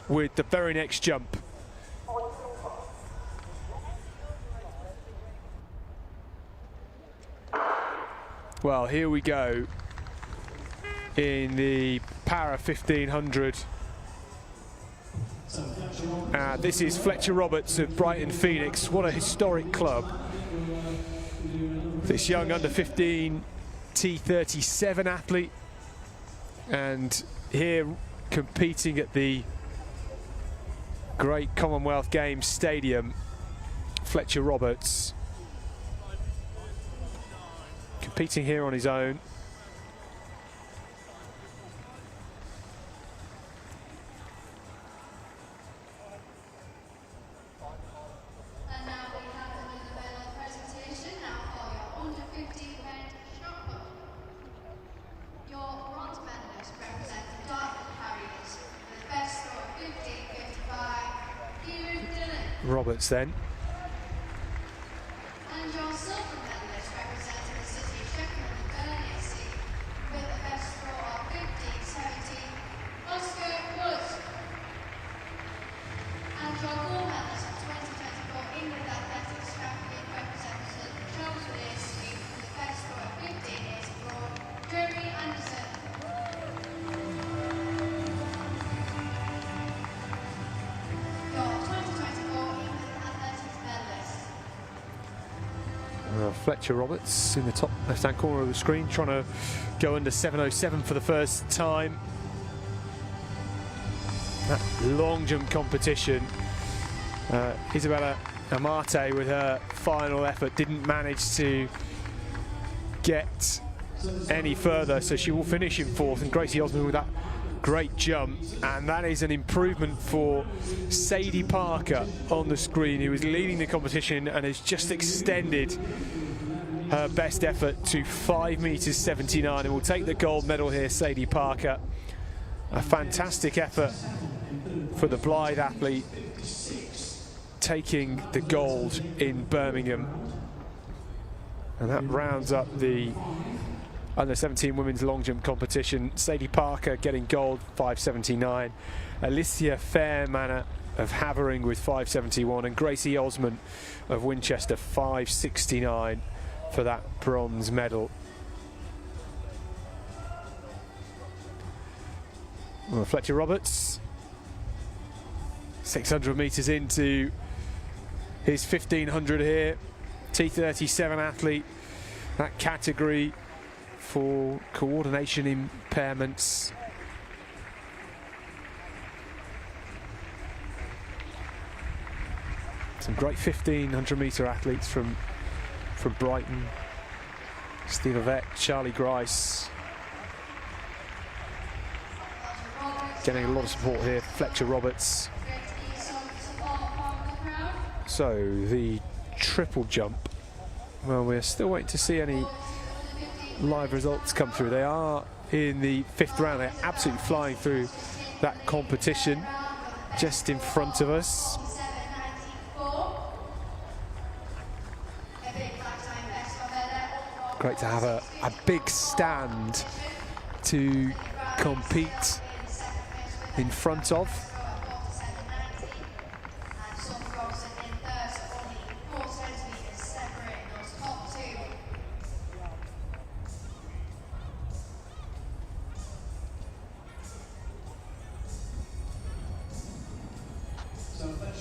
with the very next jump. Well, here we go in the para 1500. This is Fletcher Roberts of Brighton Phoenix. What a historic club. This young under 15 T37 athlete, and here competing at the great Commonwealth Games Stadium, Fletcher Roberts competing here on his own. And now we have another medal presentation now for your under 15 men shot put. Your bronze medalists represent the Dartford Harriers with the best score of 15.55. Kieran Dillon. Roberts then. And your silver medalist representing the city of Sheffield and Burnley with the best score of 15.70, Oscar Woods. And your gold medalist of 2024 England Athletics Champion representative Chelmsford Institute with the best score of 15.84, Jeremy Anderson. Your 2024 England Athletics medalist. Fletcher Roberts in the top left-hand corner of the screen, trying to go under 7:07 for the first time. That long jump competition, Isabella Amate with her final effort didn't manage to get any further, so she will finish in 4th, and Gracie Osman with that great jump, and that is an improvement for Sadie Parker on the screen, who was leading the competition and has just extended her best effort to 5:79, and will take the gold medal here. Sadie Parker, a fantastic effort for the Blythe athlete, taking the gold in Birmingham, and that rounds up the under 17 women's long jump competition. Sadie Parker getting gold, 5:79. Alicia Fairmanner of Havering with 5:71, and Gracie Osman of Winchester 5:69 for that bronze medal. Well, Fletcher Roberts, 600 metres into his 1500 here, T37 athlete, that category for coordination impairments. Some great 1500 metre athletes from Brighton. Steve Avett, Charlie Grice. Getting a lot of support here, Fletcher Roberts. So the triple jump, well, we're still waiting to see any live results come through. They are in the 5th round. They're absolutely flying through that competition just in front of us. Great to have a big stand to compete in front of.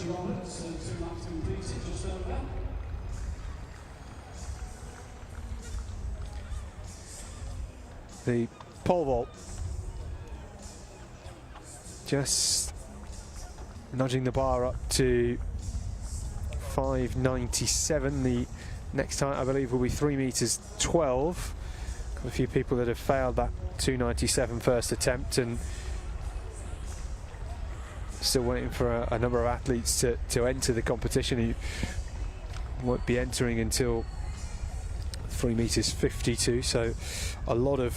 Roberts, 2 laps completed, just over. The pole vault just nudging the bar up to 5.97. The next height, I believe, will be 3 meters 12. Got a few people that have failed that 2.97 first attempt, and still waiting for a number of athletes to enter the competition. He won't be entering until 3 meters 52, so a lot of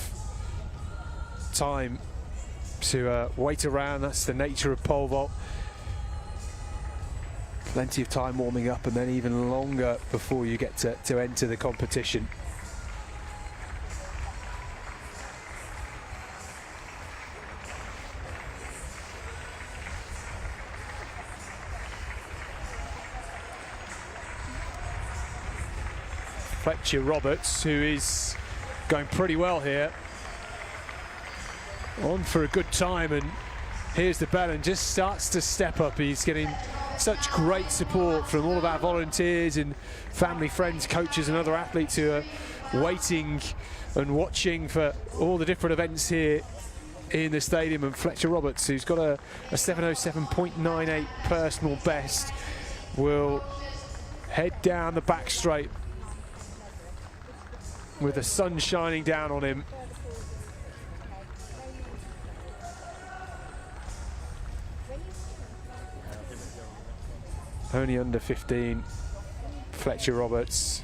time to wait around. That's the nature of pole vault. Plenty of time warming up, and then even longer before you get to enter the competition. Fletcher Roberts, who is going pretty well here, on for a good time, and here's the bell, and just starts to step up. He's getting such great support from all of our volunteers and family, friends, coaches and other athletes who are waiting and watching for all the different events here in the stadium. And Fletcher Roberts, who's got a 7:07.98 personal best, will head down the back straight with the sun shining down on him. Only under 15, Fletcher Roberts.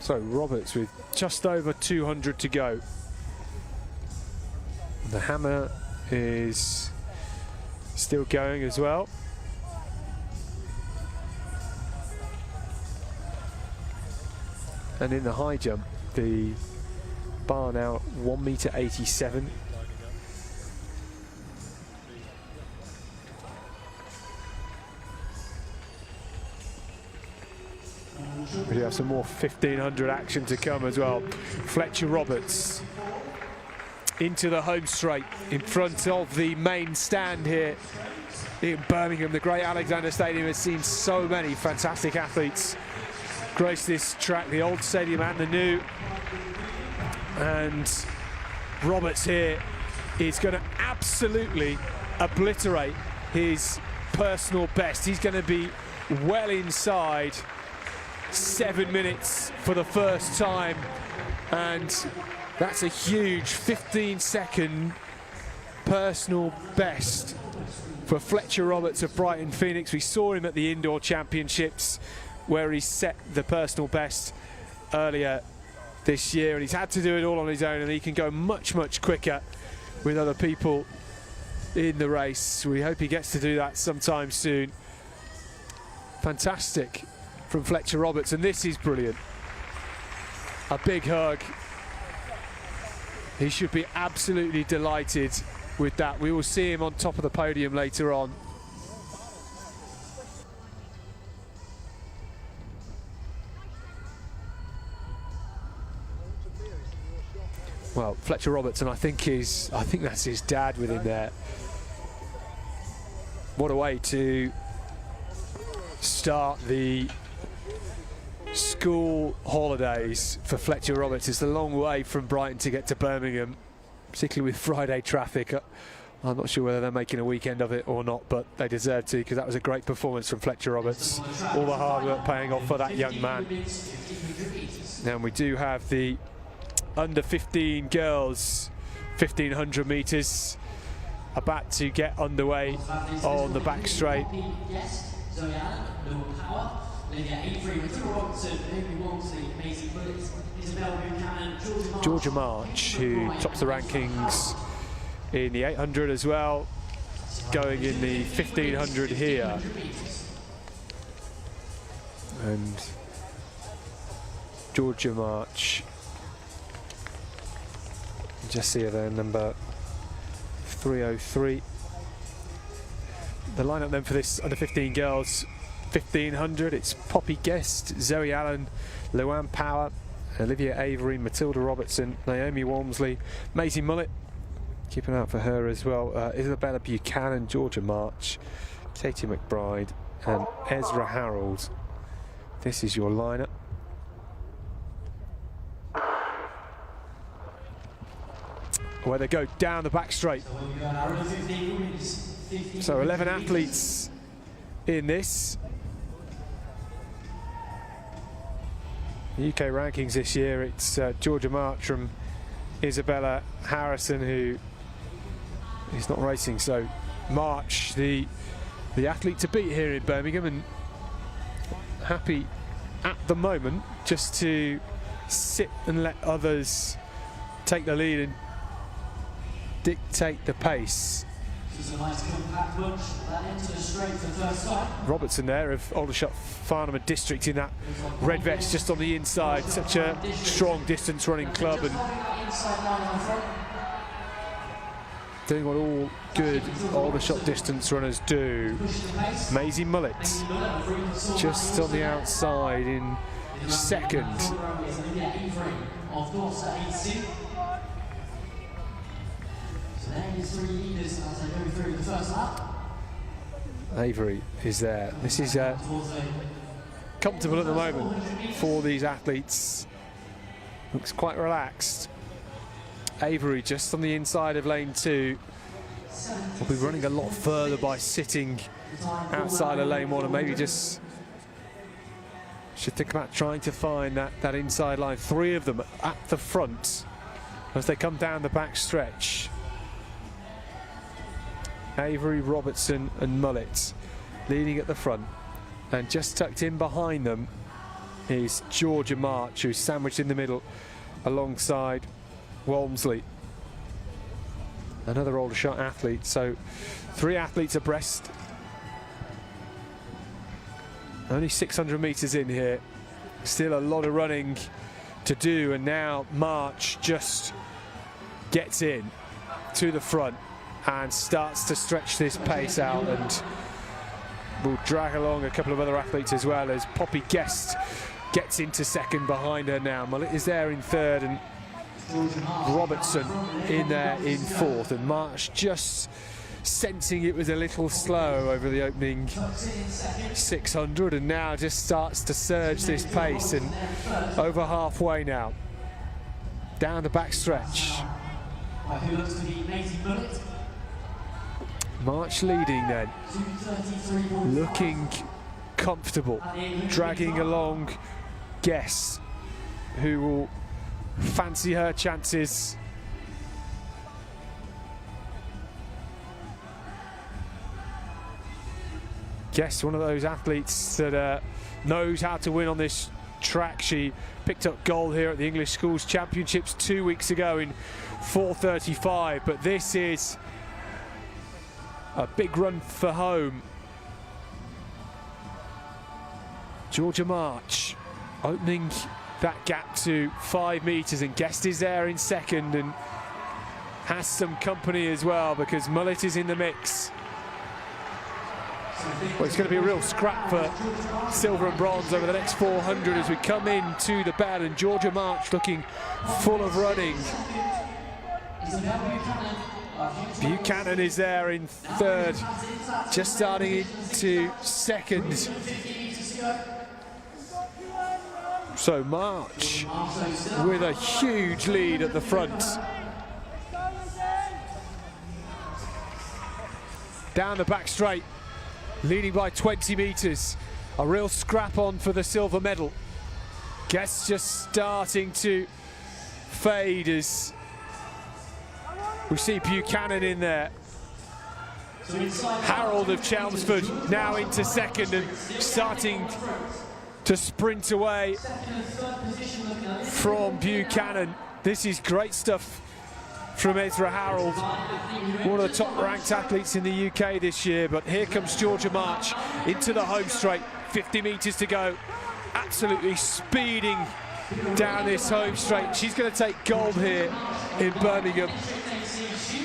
So Roberts with just over 200 to go. The hammer is still going as well. And in the high jump, the bar now 1.87 meters. We do have some more 1500 action to come as well. Fletcher Roberts into the home straight in front of the main stand here in Birmingham. The great Alexander Stadium has seen so many fantastic athletes grace this track, the old stadium and the new. And Roberts here is going to absolutely obliterate his personal best. He's going to be well inside 7 minutes for the first time, and that's a huge 15-second personal best for Fletcher Roberts of Brighton Phoenix. We saw him at the Indoor Championships where he set the personal best earlier this year, and he's had to do it all on his own, and he can go much, much quicker with other people in the race. We hope he gets to do that sometime soon. Fantastic from Fletcher Roberts, and this is brilliant. A big hug. He should be absolutely delighted with that. We will see him on top of the podium later on. Well, Fletcher Roberts, and I think that's his dad with him there. What a way to start the school holidays for Fletcher Roberts. It's a long way from Brighton to get to Birmingham, particularly with Friday traffic. I'm not sure whether they're making a weekend of it or not, but they deserve to, because that was a great performance from Fletcher Roberts. All the hard work paying off for that young man. Now we do have the under 15 girls 1500 meters about to get underway on the back straight. Georgia March, who tops the rankings in the 800 as well, going in the 1500 here. And Georgia March, just see her there, number 303. The lineup then for this under 15 girls 1500, it's Poppy Guest, Zoe Allen, Luann Power, Olivia Avery, Matilda Robertson, Naomi Walmsley, Maisie Mullet, keep an eye out for her as well, Isabella Buchanan, Georgia March, Katie McBride and Ezra Harold. This is your lineup. Where they go down the back straight. So 11 athletes in this. The UK rankings this year, it's Georgia Marcham, Isabella Harrison, who is not racing. So March, the athlete to beat here in Birmingham, and happy at the moment just to sit and let others take the lead and dictate the pace. This is a nice compact bunch, that into the straight for the first time. Robertson there of Aldershot Farnham District in that red vest just on the inside. Such a strong distance running club and doing what all good Aldershot distance runners do. Maisie Mullet just on the outside in second. Avery is there. This is comfortable at the moment for these athletes. Looks quite relaxed. Avery just on the inside of lane 2. Will be running a lot further by sitting outside of lane 1, and maybe just should think about trying to find that inside line. 3 of them at the front as they come down the back stretch. Avery, Robertson and Mullet leading at the front, and just tucked in behind them is Georgia March, who's sandwiched in the middle alongside Walmsley, another Aldershot athlete. So 3 athletes abreast, only 600 metres in here, still a lot of running to do, and now March just gets in to the front and starts to stretch this pace out, and will drag along a couple of other athletes as well, as Poppy Guest gets into second behind her now. Mullet is there in third, and Robertson in there in fourth, and March just sensing it was a little slow over the opening 600, and now just starts to surge this pace, and over halfway now down the back stretch. Who looks to be Maisie Mullet. March leading then, looking comfortable, dragging along Guess, who will fancy her chances. Guess one of those athletes that knows how to win on this track. She picked up gold here at the English Schools Championships 2 weeks ago in 4:35, but this is a big run for home. Georgia March opening that gap to 5 metres, and Guest is there in second and has some company as well, because Mullet is in the mix. Well, it's going to be a real scrap for silver and bronze over the next 400 as we come into the bell, and Georgia March looking full of running. Buchanan is there in third, just starting into second. So March with a huge lead at the front. Down the back straight, leading by 20 metres. A real scrap on for the silver medal. Guess just starting to fade as we see Buchanan in there. Harold of Chelmsford now into second and starting to sprint away from Buchanan. This is great stuff from Ezra Harold, one of the top ranked athletes in the UK this year. But here comes Georgia March into the home straight, 50 metres to go, absolutely speeding down this home straight. She's going to take gold here in Birmingham.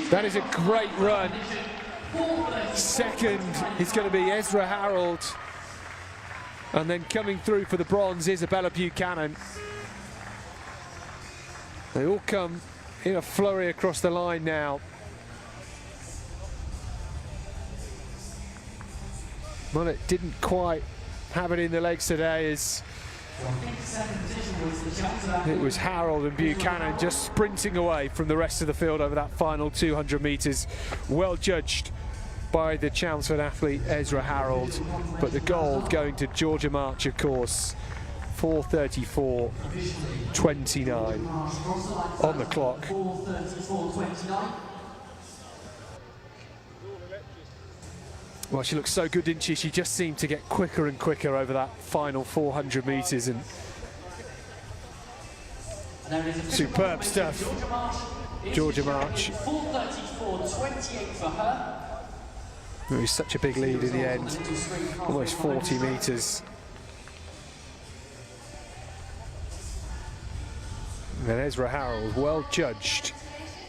That is a great run. Second is going to be Ezra Harold, and then coming through for the bronze, Isabella Buchanan. They all come in a flurry across the line now. Mullet didn't quite have it in the legs today, as it was Harold and Buchanan just sprinting away from the rest of the field over that final 200 metres. Well judged by the Chelmsford athlete Ezra Harold, but the gold going to Georgia March, of course. 4:34.29 on the clock. Well, she looked so good, didn't she? She just seemed to get quicker and quicker over that final 400 metres, and superb stuff. Georgia March. 4:34.28 for her. It was such a big lead in the end, almost 40 metres. And Ezra Harold, well judged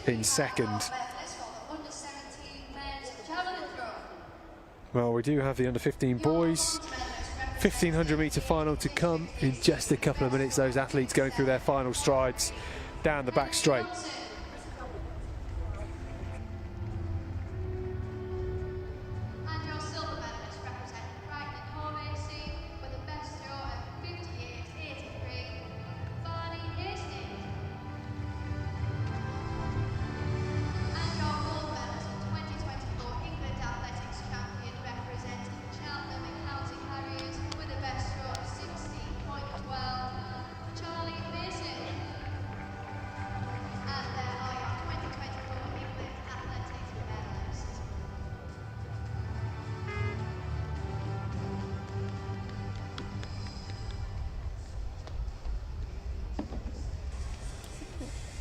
in second. Well, we do have the under-15 boys. 1500 metre final to come in just a couple of minutes. Those athletes going through their final strides down the back straight.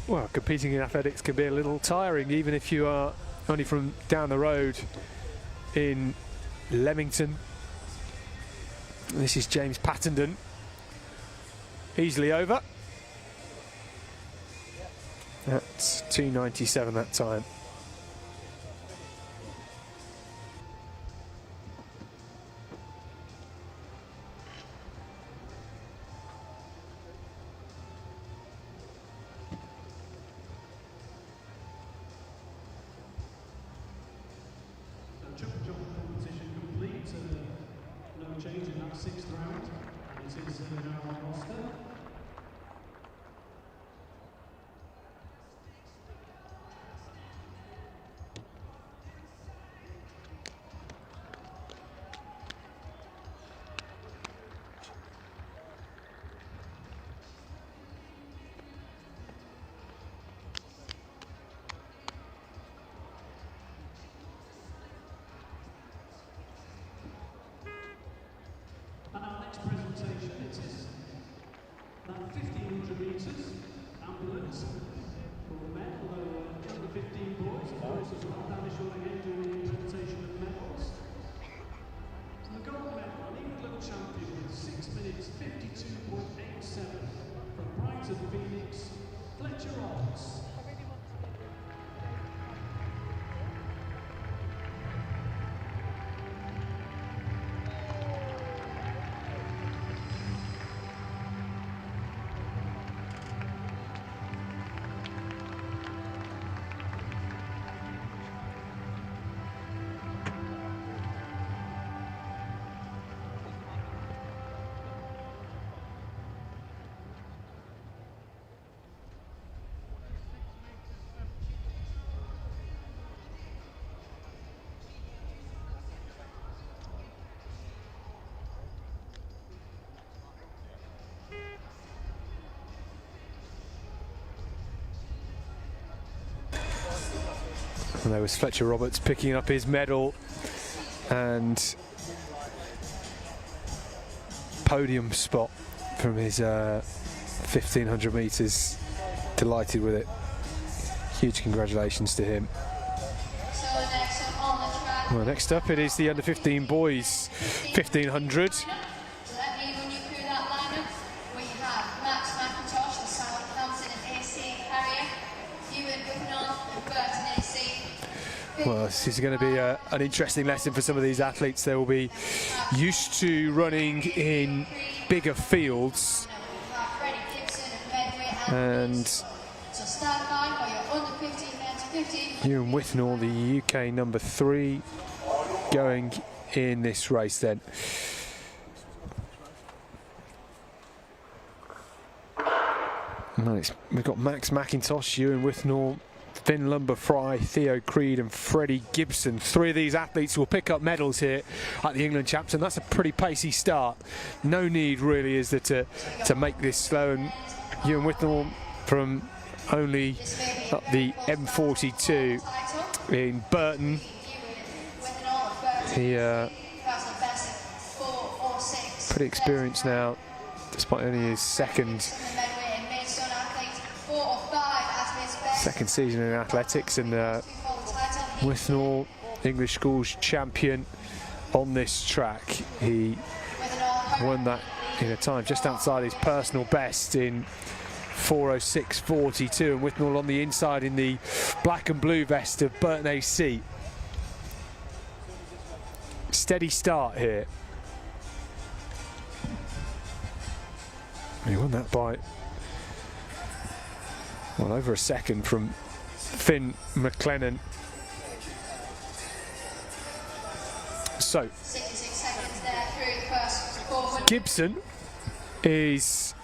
Well, competing in athletics can be a little tiring, even if you are only from down the road in Leamington. This is James Pattenden, easily over. That's 2:97 that time. Presentation, it is that 1500 metres ambulance for the men, although under 15 boys, of course, as well. Danny Shorthagen doing the presentation of medals. So the gold medal, an England champion with 6 minutes 52.87 from Brighton Phoenix, Fletcher Roberts. And there was Fletcher Roberts picking up his medal and podium spot from his 1500 metres. Delighted with it. Huge congratulations to him. Well, next up it is the under 15 boys 1500. Well, this is going to be an interesting lesson for some of these athletes. They will be used to running in bigger fields, and So stand by for your under 15 men's 15. Ewan Withnall, the UK number 3, going in this race then. Nice. We've got Max McIntosh, Ewan Withnall, Finn Lumber-Fry, Theo Creed and Freddie Gibson. 3 of these athletes will pick up medals here at the England Champs, and that's a pretty pacey start. No need really is there to make this slow, and Ewan Withnall from only up the M42 in Burton. He pretty experienced now, despite only his second season in athletics, and Withnall, English schools champion on this track. He won that in a time just outside his personal best in 4:06.42, and Withnall on the inside in the black and blue vest of Burton AC. Steady start here. He won that by, well, over a second from Finn McLennan. So, Gibson is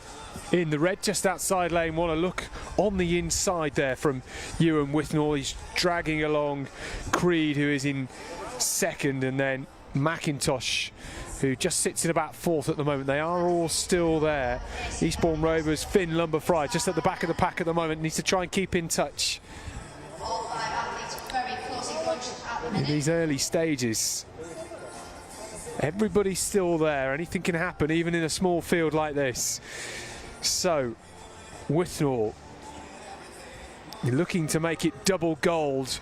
in the red just outside lane 1. A look on the inside there from Ewan Withnall. He's dragging along Creed, who is in second, and then McIntosh, who just sits in about 4th at the moment. They are all still there. Eastbourne Rovers, Finn Lumber-Fry, just at the back of the pack at the moment, needs to try and keep in touch in these early stages. Everybody's still there. Anything can happen, even in a small field like this. So, Withnall looking to make it double gold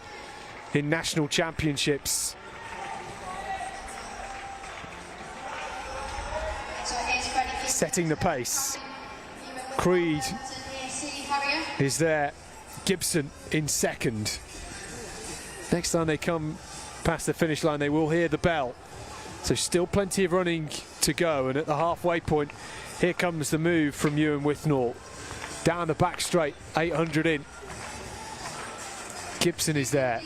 in national championships. Setting the pace. Creed is there. Gibson in second. Next time they come past the finish line, they will hear the bell. So still plenty of running to go, and at the halfway point, here comes the move from Ewan Withnall. Down the back straight, 800 in. Gibson is there.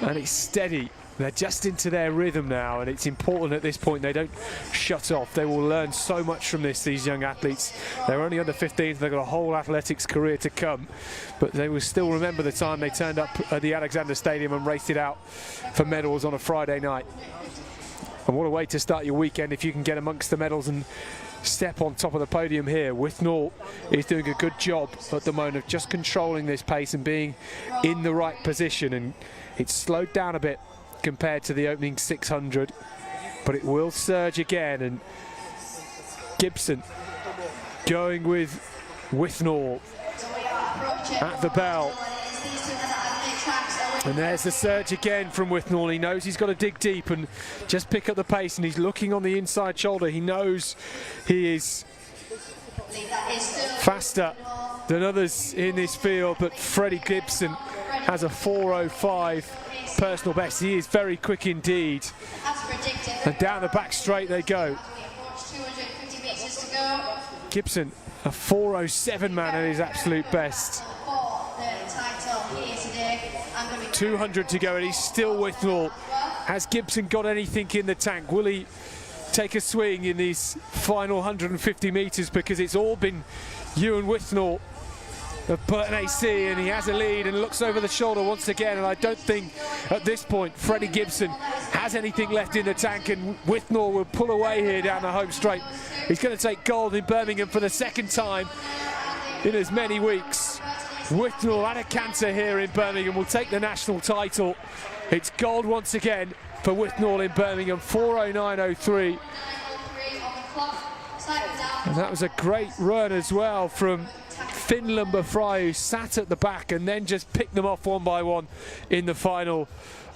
And it's steady. They're just into their rhythm now, and it's important at this point they don't shut off. They will learn so much from this, these young athletes. They're only under 15s, they've got a whole athletics career to come, but they will still remember the time they turned up at the Alexander Stadium and raced it out for medals on a Friday night. And what a way to start your weekend if you can get amongst the medals and step on top of the podium here. Withnall is doing a good job at the moment of just controlling this pace and being in the right position, and it's slowed down a bit compared to the opening 600, but it will surge again. And Gibson going with Withnall at the bell, and there's the surge again from Withnall. He knows he's got to dig deep and just pick up the pace, and he's looking on the inside shoulder. He knows he is faster than others in this field, but Freddie Gibson has a 4:05 personal best. He is very quick indeed. And down the back straight they go. Gibson, a 4:07 man at his absolute best. 200 to go, and he's still Withnall. Has Gibson got anything in the tank? Will he take a swing in these final 150 metres? Because it's all been Ewan Withnall of Burton AC, and he has a lead and looks over the shoulder once again, and I don't think at this point Freddie Gibson has anything left in the tank, and Withnall will pull away here down the home straight. He's going to take gold in Birmingham for the second time in as many weeks. Withnall had a canter here in Birmingham, will take the national title. It's gold once again for Withnall in Birmingham, 4:09.03. And that was a great run as well from Finn Lumber-Fry, who sat at the back and then just picked them off one by one in the final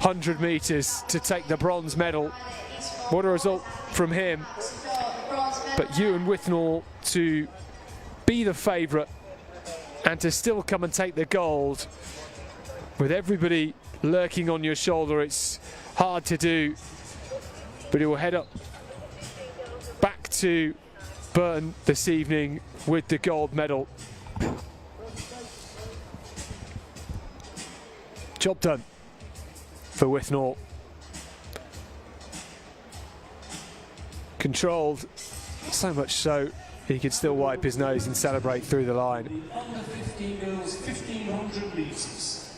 100 metres to take the bronze medal. What a result from him. But Ewan Withnall to be the favourite and to still come and take the gold. With everybody lurking on your shoulder, it's hard to do. But he will head up back to Burton this evening with the gold medal. Job done for Withnall. Controlled, so much so he could still wipe his nose and celebrate through the line. The under 15 girls 1500 metres.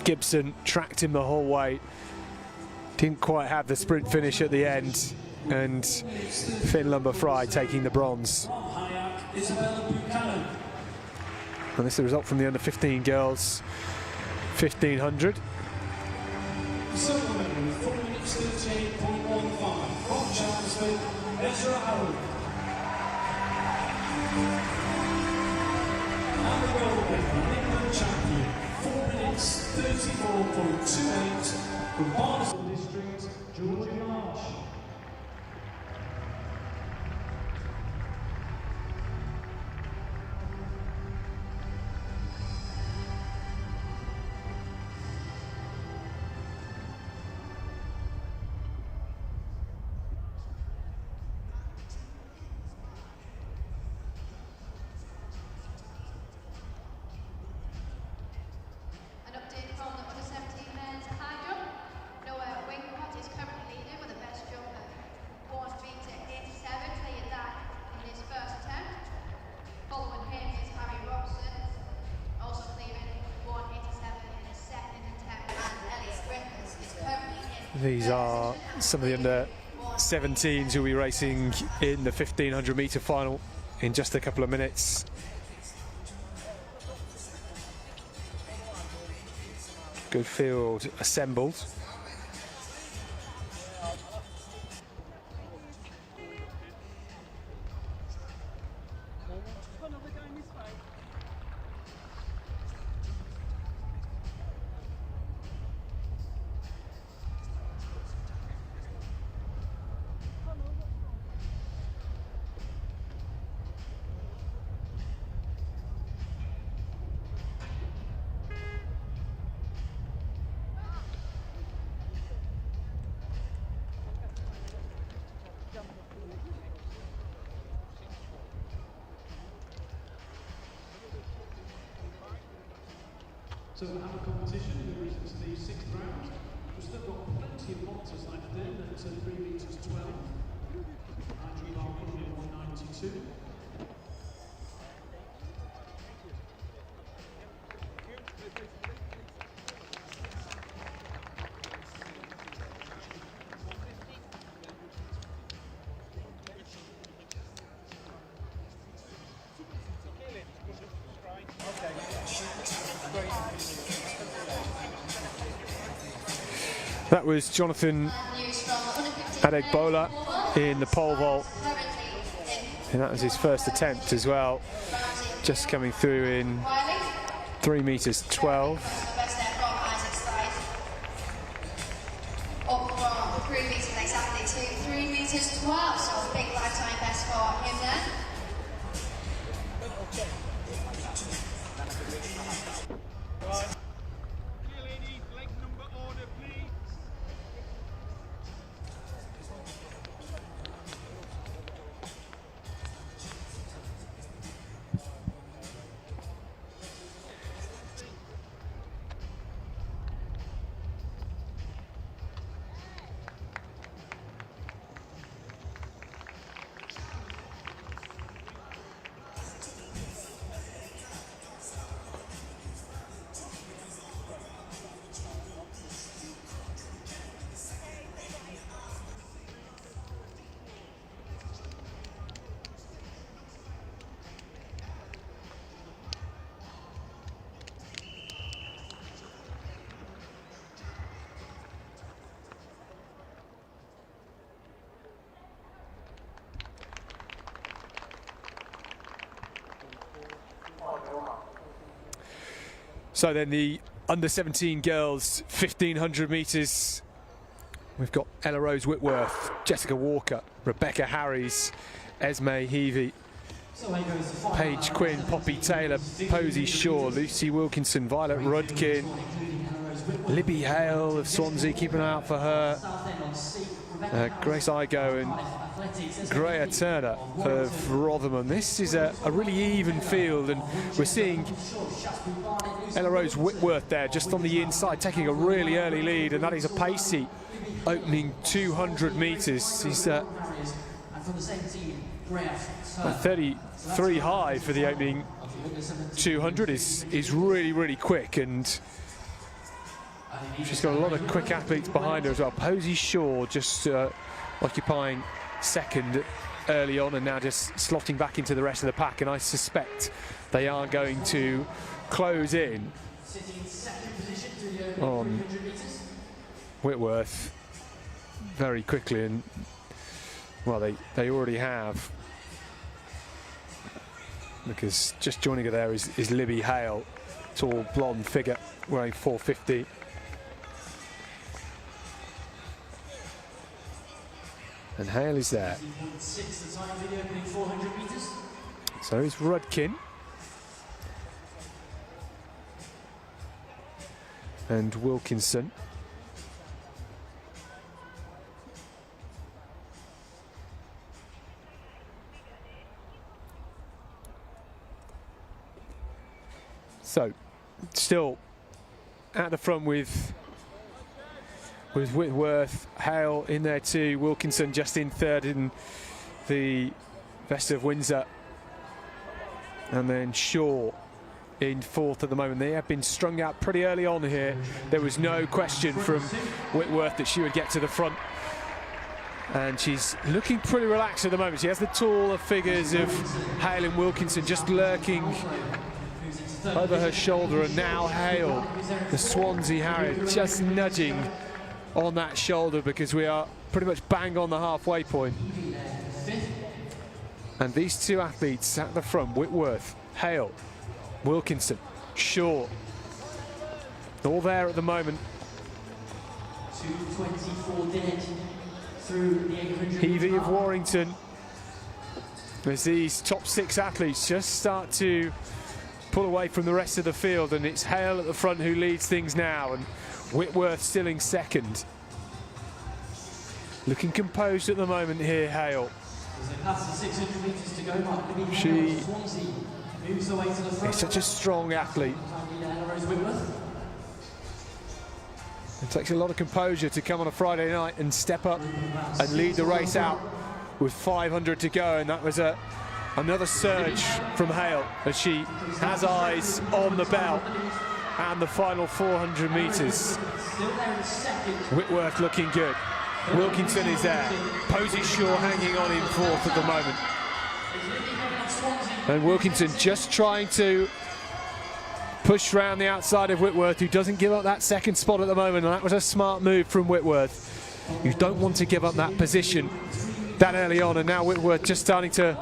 Gibson tracked him the whole way. Didn't quite have the sprint finish at the end, and Finn Lumber-Fry taking the bronze. And this is the result from the under 15 girls 1500. Silver medal with 4 minutes 38.15 from Chelmsford, Ezra Howard. And the gold medal, England champion, 4 minutes 34.28 from Barnsley District, Georgia Marsh. An update from the under 17 men's high jump. Noah Wingcott is currently leading with the best jumper. 1 metre 87, cleared that in his first attempt. Following him is Harry Robson, also clearing 187 in his second attempt. And Elliot Griffiths is currently in. These are some of the under 17s who'll be racing in the 1500 metre final in just a couple of minutes. Good field assembled. So we'll have a competition in the 6th round. We've still got plenty of monsters left in at 3 metres 12. Andrew Barker in 192. That was Jonathan Adegbola in the pole vault, and that was his first attempt as well, just coming through in 3 metres 12. Up from 3 metres exactly to 3 metres 12, so a big lifetime best for him there. So then the under 17 girls 1500 metres. We've got Ella Rose Whitworth, Jessica Walker, Rebecca Harries, Esme Heavey, Paige Quinn, Poppy Taylor, Posey Shaw, Lucy Wilkinson, Violet Rudkin, Libby Hale of Swansea, keeping an eye out for her. Grace Igo and Greya Turner of Rotherham. This is a really even field, and we're seeing Ella Rose Whitworth there just on the inside taking a really early lead, and that is a pacey opening 200 metres. He's 33 high for the opening 200 is really quick, and she's got a lot of quick athletes behind her as well. Posey Shaw just occupying second early on, and now just slotting back into the rest of the pack, and I suspect they are going to close in on Whitworth very quickly, and well, they already have, because just joining her there is Libby Hale, tall blonde figure wearing 450. And Hale is there. So is Rudkin. And Wilkinson. So, still at the front with Whitworth, Hale in there too, Wilkinson just in third in the Vesta of Windsor, and then Shaw in fourth at the moment. They have been strung out pretty early on here. There was no question from Whitworth that she would get to the front, and she's looking pretty relaxed at the moment. She has the taller figures of Hale and Wilkinson just lurking over her shoulder, and now Hale, the Swansea Harrier, just nudging on that shoulder, because we are pretty much bang on the halfway point. And these two athletes at the front, Whitworth, Hale, Wilkinson, Shaw, all there at the moment. 2:24 dead through the 800. Heavey of Warrington, as these top six athletes just start to pull away from the rest of the field, and it's Hale at the front who leads things now, and Whitworth still in second. Looking composed at the moment here, Hale. She is such a strong athlete. It takes a lot of composure to come on a Friday night and step up and lead the race out with 500 to go, and that was another surge from Hale as she has eyes on the bell and the final 400 metres. Whitworth looking good. Wilkinson is there. Posey Shaw hanging on in fourth at the moment. And Wilkinson just trying to push round the outside of Whitworth, who doesn't give up that second spot at the moment, and that was a smart move from Whitworth. You don't want to give up that position that early on, and now Whitworth just starting to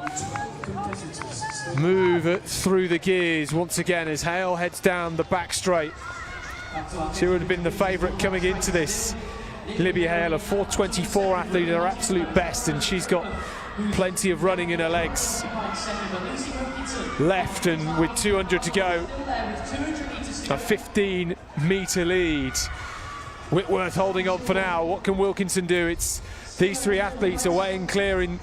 move through the gears once again as Hale heads down the back straight. She would have been the favourite coming into this. Libby Hale, a 4:24 athlete at her absolute best, and she's got plenty of running in her legs left, and with 200 to go, a 15-metre lead. Whitworth holding on for now. What can Wilkinson do? It's these three athletes away and clear in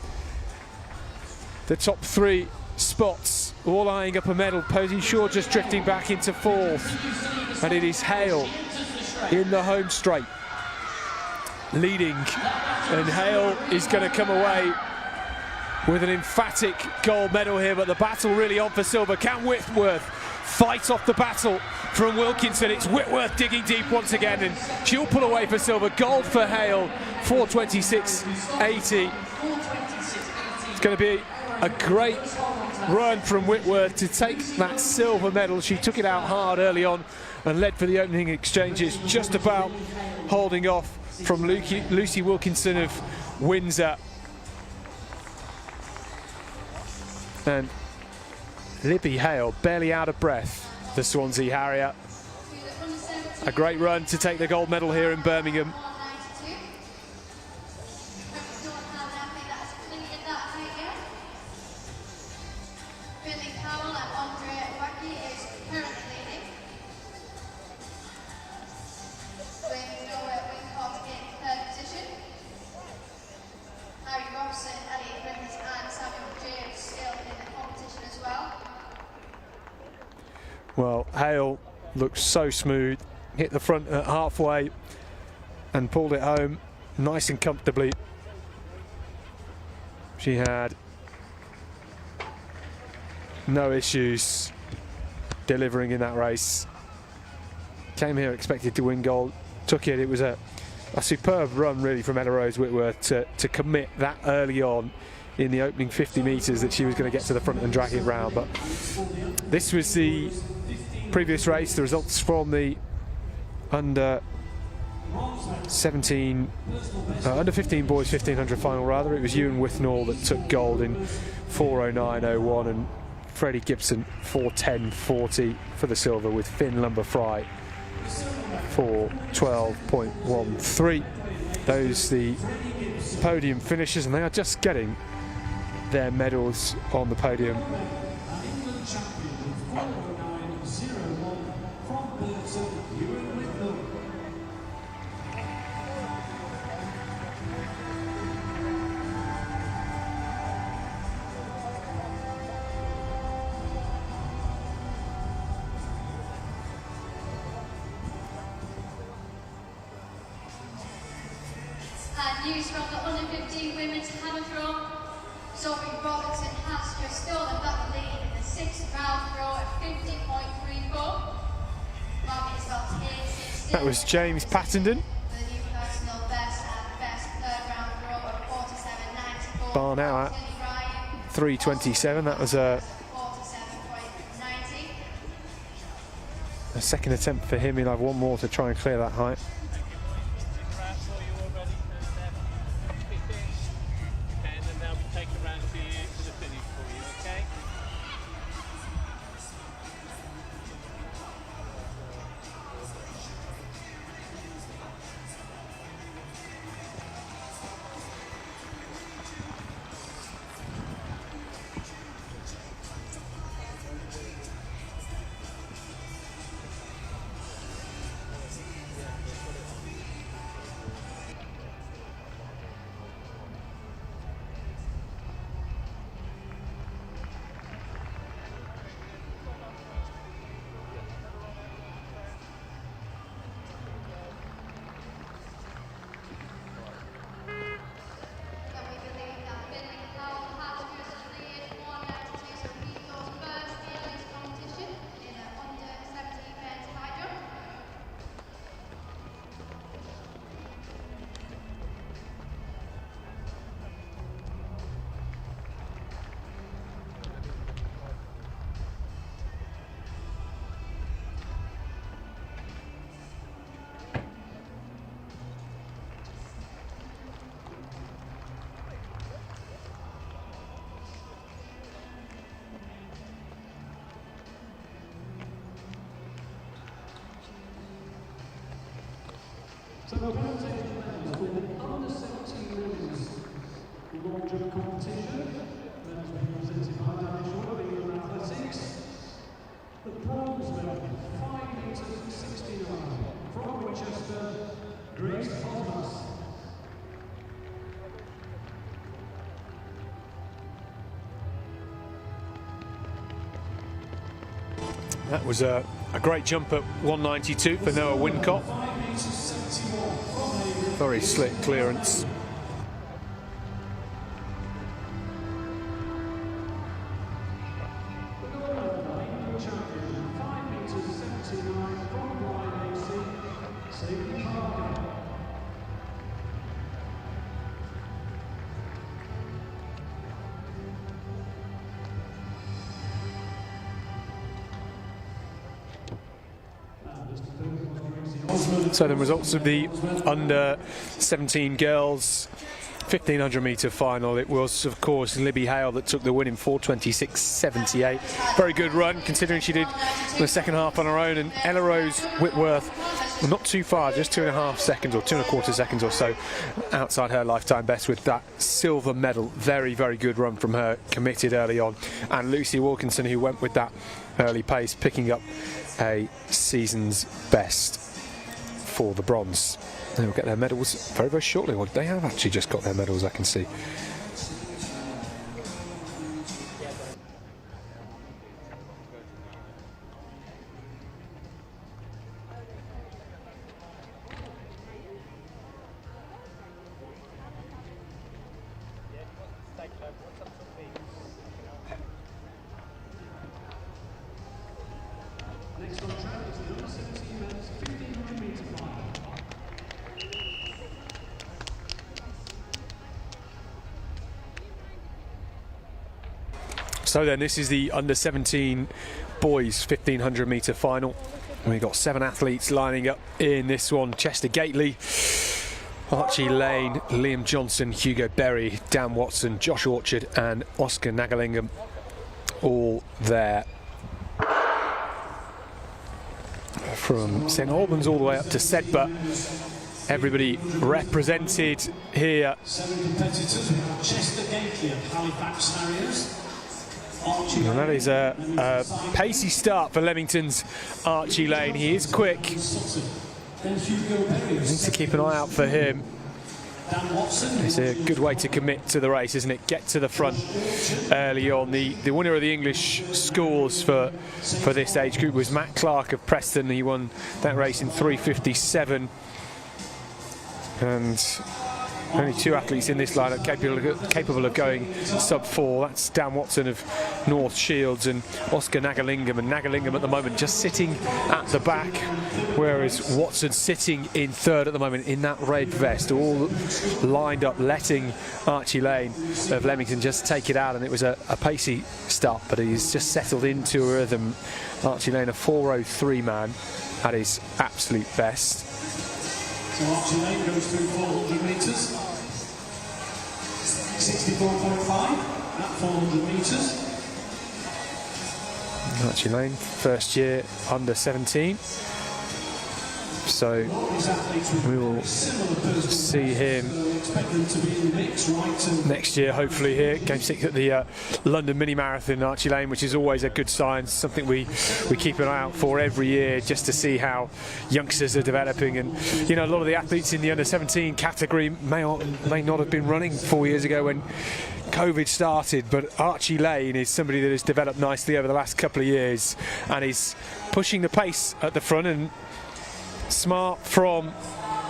the top three spots, all eyeing up a medal. Posey Shaw just drifting back into fourth, and it is Hale in the home straight leading, and Hale is going to come away with an emphatic gold medal here, but the battle really on for silver. Can Whitworth fight off the battle from Wilkinson? It's Whitworth digging deep once again, and she'll pull away for silver. Gold for Hale, 4:26.80. It's going to be a great run from Whitworth to take that silver medal. She took it out hard early on and led for the opening exchanges, just about holding off from Lucy Wilkinson of Windsor. And Libby Hale barely out of breath, the Swansea Harrier. A great run to take the gold medal here in Birmingham. Well, Hale looked so smooth, hit the front at halfway and pulled it home nice and comfortably. She had no issues delivering in that race. Came here expected to win gold, took it. It was a superb run really from Ella Rose Whitworth to commit that early on in the opening 50 metres that she was going to get to the front and drag it round. But this was the previous race, the results from the under 15 boys 1500 final rather. It was Ewan Withnall that took gold in 4:09.01 and Freddie Gibson 4:10.40 for the silver, with Finn Lumber-Fry for 12.13. Those the podium finishers, and they are just getting their medals on the podium. And news from the under 15 women's hammer throw. Sophie Robertson has just stolen back the lead in the 6th round throw at 50.34. That was James Pattenden. Bar now at 3:27. That was a second attempt for him. He'll have one more to try and clear that height. So the presentation ends with the under 17 women's long jump competition. That has been presented by Division 1 of England Athletics. The bronze medal, 5 metres 69, from Winchester, Grace Thomas. That was a great jump at 192 for Noah Wincott. Very slick clearance. So the results of the under 17 girls 1500 metre final, it was of course Libby Hale that took the win in 4:26.78. Very good run considering she did the second half on her own, and Ella Rose Whitworth, well, not too far, just 2.5 seconds or 2.25 seconds or so outside her lifetime best with that silver medal. Very, very good run from her, committed early on. And Lucy Wilkinson, who went with that early pace, picking up a season's best for the bronze. They will get their medals very, very shortly. Well, they have actually just got their medals, I can see. So then this is the under-17 boys 1500 metre final. We've got 7 athletes lining up in this one. Chester Gately, Archie Lane, Liam Johnson, Hugo Berry, Dan Watson, Josh Orchard and Oscar Nagalingham all there. From St Albans all the way up to Sedbergh, everybody represented here. 7 competitors. We have Chester Gately of Halifax Harriers. And that is a pacey start for Leamington's Archie Lane. He is quick. Need to keep an eye out for him. It's a good way to commit to the race, isn't it? Get to the front early on. The winner of the English schools for this age group was Matt Clark of Preston. He won that race in 3:57. And only 2 athletes in this lineup capable of going sub-4. That's Dan Watson of North Shields and Oscar Nagalingham. And Nagalingham at the moment just sitting at the back, whereas Watson sitting in 3rd at the moment in that red vest, all lined up, letting Archie Lane of Leamington just take it out. And it was a pacey start, but he's just settled into a rhythm. Archie Lane, a 4:03 man at his absolute best. So Archie Lane goes through 400 metres. 64.5 at 400 metres. Archie Lane, first year under 17. So we will see him next year, hopefully here. Game 6 at the London Mini Marathon, Archie Lane, which is always a good sign, something we keep an eye out for every year, just to see how youngsters are developing. And you know, a lot of the athletes in the under 17 category may not have been running 4 years ago when COVID started, but Archie Lane is somebody that has developed nicely over the last couple of years and is pushing the pace at the front. And smart from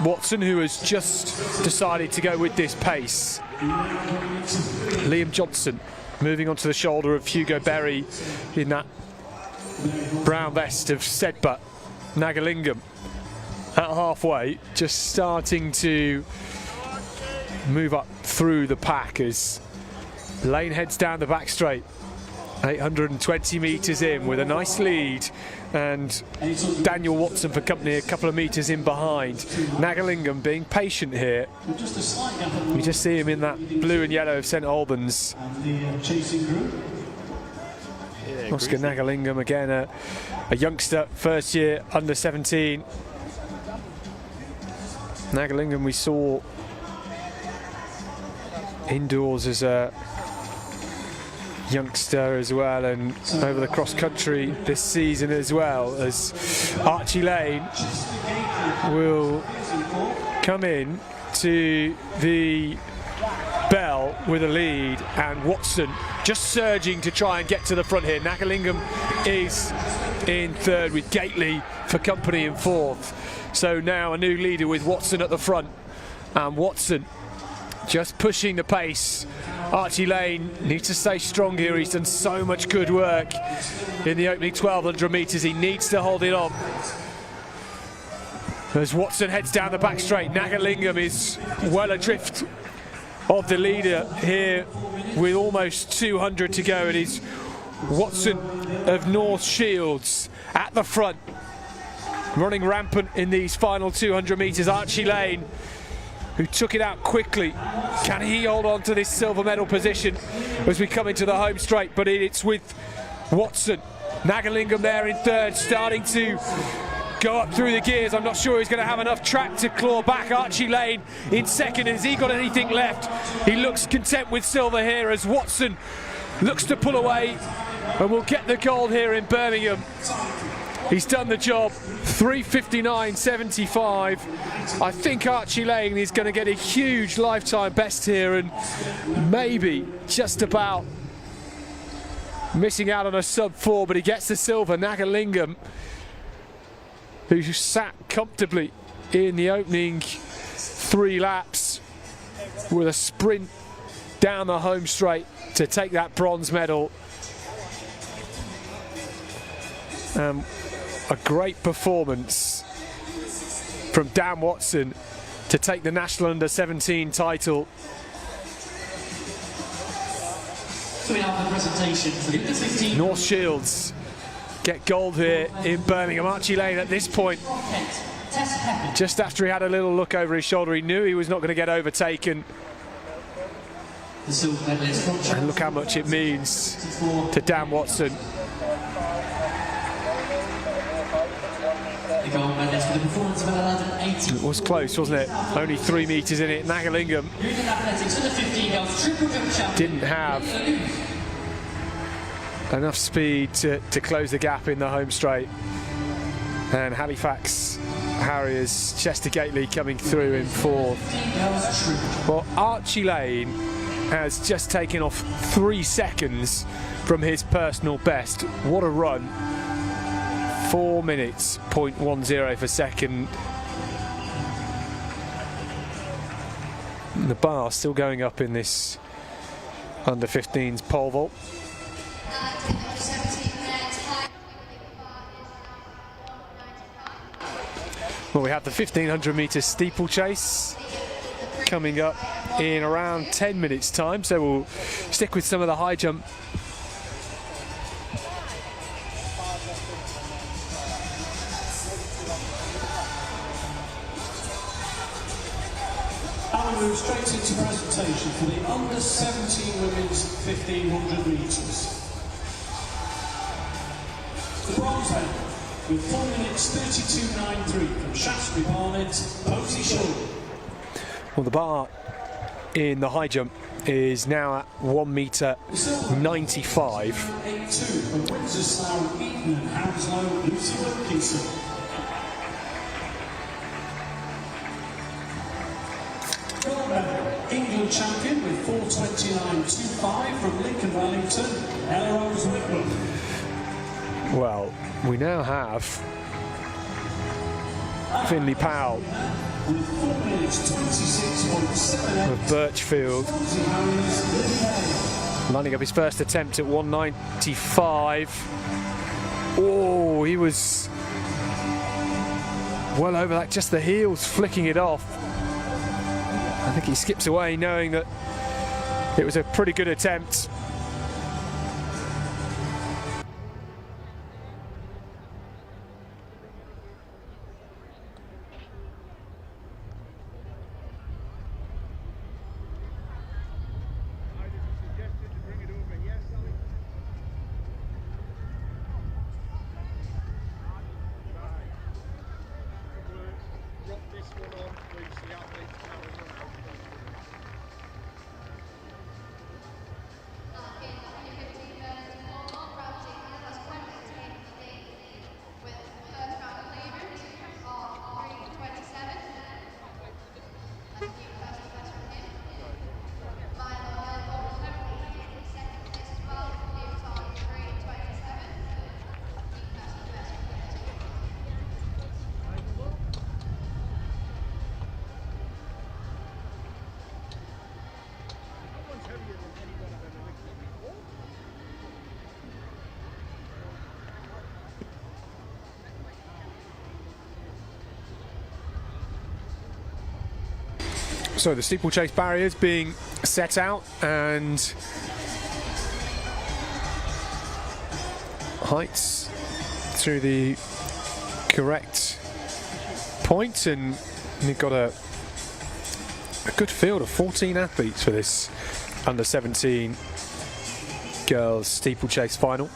Watson, who has just decided to go with this pace. Liam Johnson moving onto the shoulder of Hugo Berry in that brown vest of Sedbergh. Nagalingham at halfway, just starting to move up through the pack as Lane heads down the back straight. 820 metres in with a nice lead, and Daniel Watson for company a couple of metres in behind. Nagalingham being patient here. You just see him in that blue and yellow of St Albans. Oscar Nagalingham again, a youngster, first year under 17. Nagalingham we saw indoors as a youngster as well, and over the cross country this season as well, as Archie Lane will come in to the bell with a lead, and Watson just surging to try and get to the front here. Nagalingham is in 3rd with Gately for company in 4th. So now a new leader with Watson at the front, and Watson just pushing the pace. Archie Lane needs to stay strong here. He's done so much good work in the opening 1200 metres. He needs to hold it on. As Watson heads down the back straight, Nagalingham is well adrift of the leader here with almost 200 to go. It is Watson of North Shields at the front, running rampant in these final 200 metres. Archie Lane, who took it out quickly. Can he hold on to this silver medal position as we come into the home straight? But it's with Watson. Nagalingham there in 3rd, starting to go up through the gears. I'm not sure he's going to have enough track to claw back. Archie Lane in 2nd. Has he got anything left? He looks content with silver here as Watson looks to pull away and will get the gold here in Birmingham. He's done the job. 3:59.75. I think Archie Lane is going to get a huge lifetime best here, and maybe just about missing out on a sub-4, but he gets the silver. Nagalingham, who sat comfortably in the opening 3 laps with a sprint down the home straight to take that bronze medal. A great performance from Dan Watson to take the National Under 17 title. So we now have the presentation for the under 15. North Shields get gold here in Birmingham. Archie Lane at this point, just after he had a little look over his shoulder, he knew he was not going to get overtaken. The silver medalist from And look how much it means to Dan Watson. The gold medalist for the performance of 11.80. It was close, wasn't it? Only 3 metres in it. Nagalingham Moving athletics under 15 girls triple jump champion. didn't have enough speed to close the gap in the home straight. And Halifax Harriers, Chester Gately coming through in fourth. Well, Archie Lane has just taken off 3 seconds from his personal best. What a run. 4 minutes, 0.10 for second. And the bar still going up in this under 15s pole vault. Well, we have the 1500 metre steeplechase coming up in around 10 minutes time, so we'll stick with some of the high jump. Now we move straight into presentation for the under 17 women's 1500 metres. The bronze medal with 4 minutes 32.93 from Shaftesbury Barnet, Posey Shaw. Well, the bar in the high jump is now at 1 metre 95. 8.2 from Windsor, Slough, Eton and Hounslow, Lucy Wilkinson. Gold medal, England champion with 4:29.25 from Lincoln Wellington, Ella Rose Whitman. Well, we now have Finley Powell With 4 minutes 26.78 of Birchfield lining up his first attempt at 195. Oh, he was well over that, just the heels flicking it off. I think he skips away knowing that it was a pretty good attempt. So the steeplechase barriers being set out and heights through the correct point, and we've got a good field of 14 athletes for this under 17 girls steeplechase final.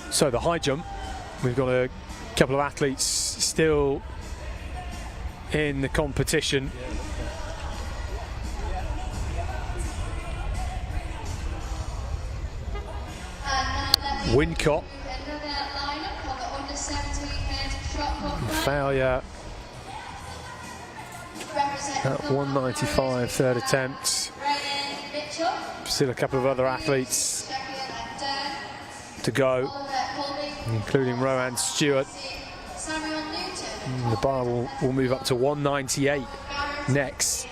So the high jump, we've got a couple of athletes still in the competition. Wincott, failure at 195, third attempt. Still a couple of other athletes to go, including Rowan Stewart. The bar will move up to 198 next.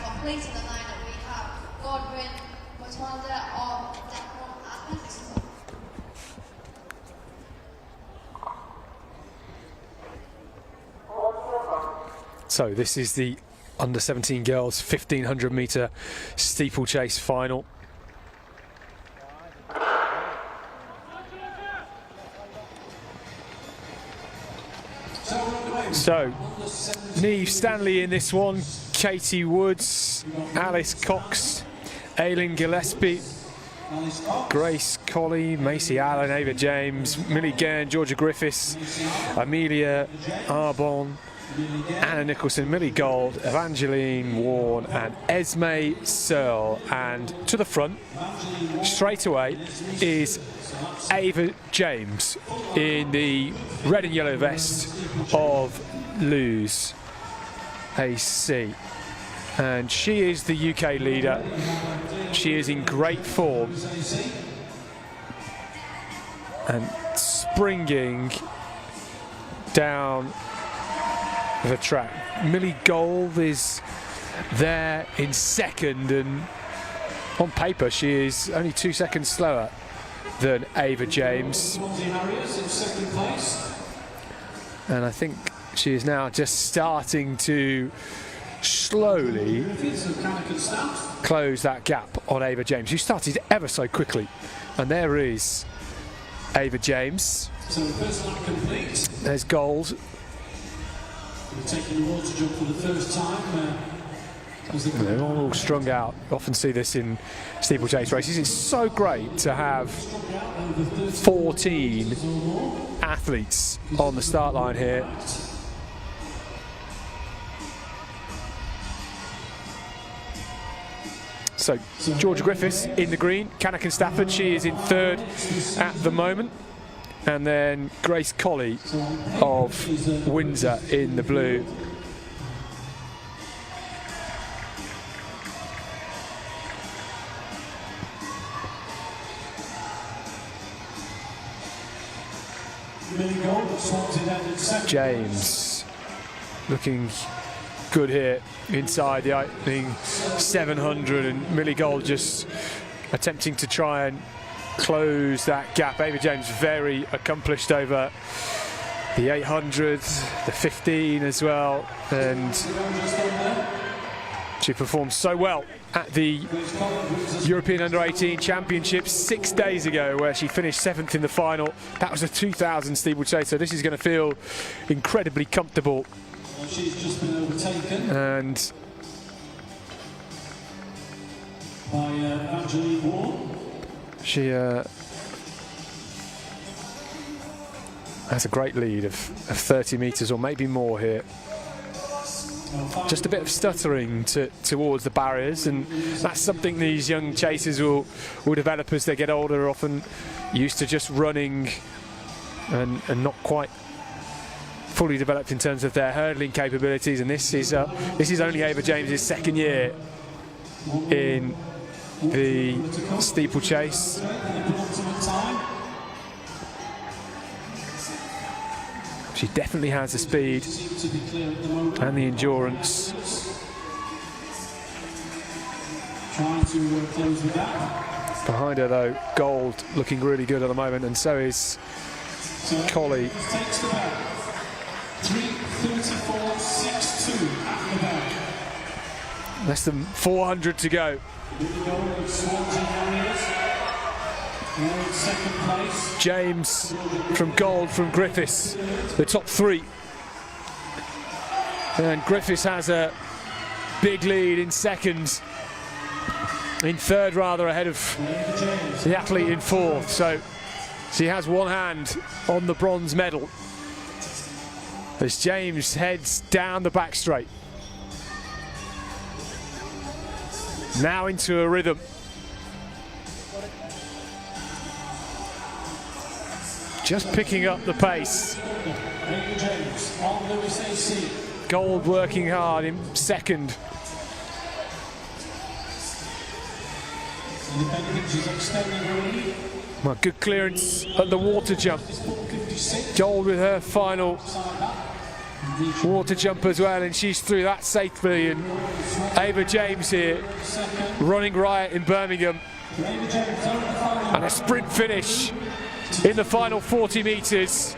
Completing the lineup, we have Godwin, Mutwanda, or Declan Athletics. So this is the under-17 girls 1500 metre steeplechase final. So Neve Stanley in this one, Katie Woods, Alice Cox, Aileen Gillespie, Grace Colley, Macy Allen, Ava James, Millie Gern, Georgia Griffiths, Amelia Arbon, Anna Nicholson, Millie Gold, Evangeline Warren and Esme Searle. And to the front, straight away, is Ava James in the red and yellow vest of Lewes AC. And she is the UK leader. She is in great form and springing down the track. Millie Gold is there in second, and on paper she is only 2 seconds slower than Ava James. And I think she is now just starting to slowly close that gap on Ava James, who started ever so quickly. And there is Ava James. There's Gold. Taking the water jump for the first time. They're all strung out. Often see this in steeplechase races. It's so great to have 14 athletes on the start line here. So Georgia Griffiths in the green, Canakin Stafford, she is in third at the moment. And then Grace Colley of Windsor in the blue. James looking good here inside the opening 700, and Millie Gold just attempting to try and close that gap. Ava James very accomplished over the 800, the 15 as well, and she performed so well at the European Under-18 Championships 6 days ago, where she finished 7th in the final. That was a 2000 steeplechase, so this is going to feel incredibly comfortable. She's just been overtaken. And by Evangeline Warren. She has a great lead of 30 metres or maybe more here. Just a bit of stuttering towards the barriers, and that's something these young chasers will develop as they get older. They're often used to just running and not quite fully developed in terms of their hurdling capabilities, and this is only Ava James's second year in the steeplechase. She definitely has the speed and the endurance. Behind her though, Gold looking really good at the moment, and so is Collie. Less than 400 to go. James from Gold from Griffiths, the top three. And Griffiths has a big lead in second. In third, rather, ahead of the athlete in fourth. So she has one hand on the bronze medal as James heads down the back straight. Now into a rhythm. Just picking up the pace. Gold working hard in second. Well, good clearance at the water jump. Gold with her final water jump as well, and she's through that safely. And Ava James here running riot in Birmingham, and a sprint finish in the final 40 metres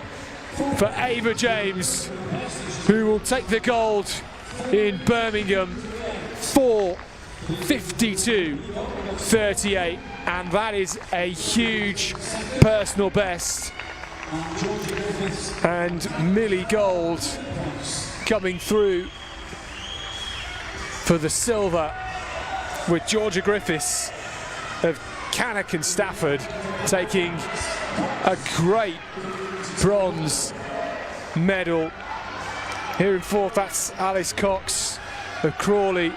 for Ava James, who will take the gold in Birmingham 4:52.38, and that is a huge personal best. And Millie Gold coming through for the silver, with Georgia Griffiths of Cannock and Stafford taking a great bronze medal. Here in fourth, that's Alice Cox of Crawley.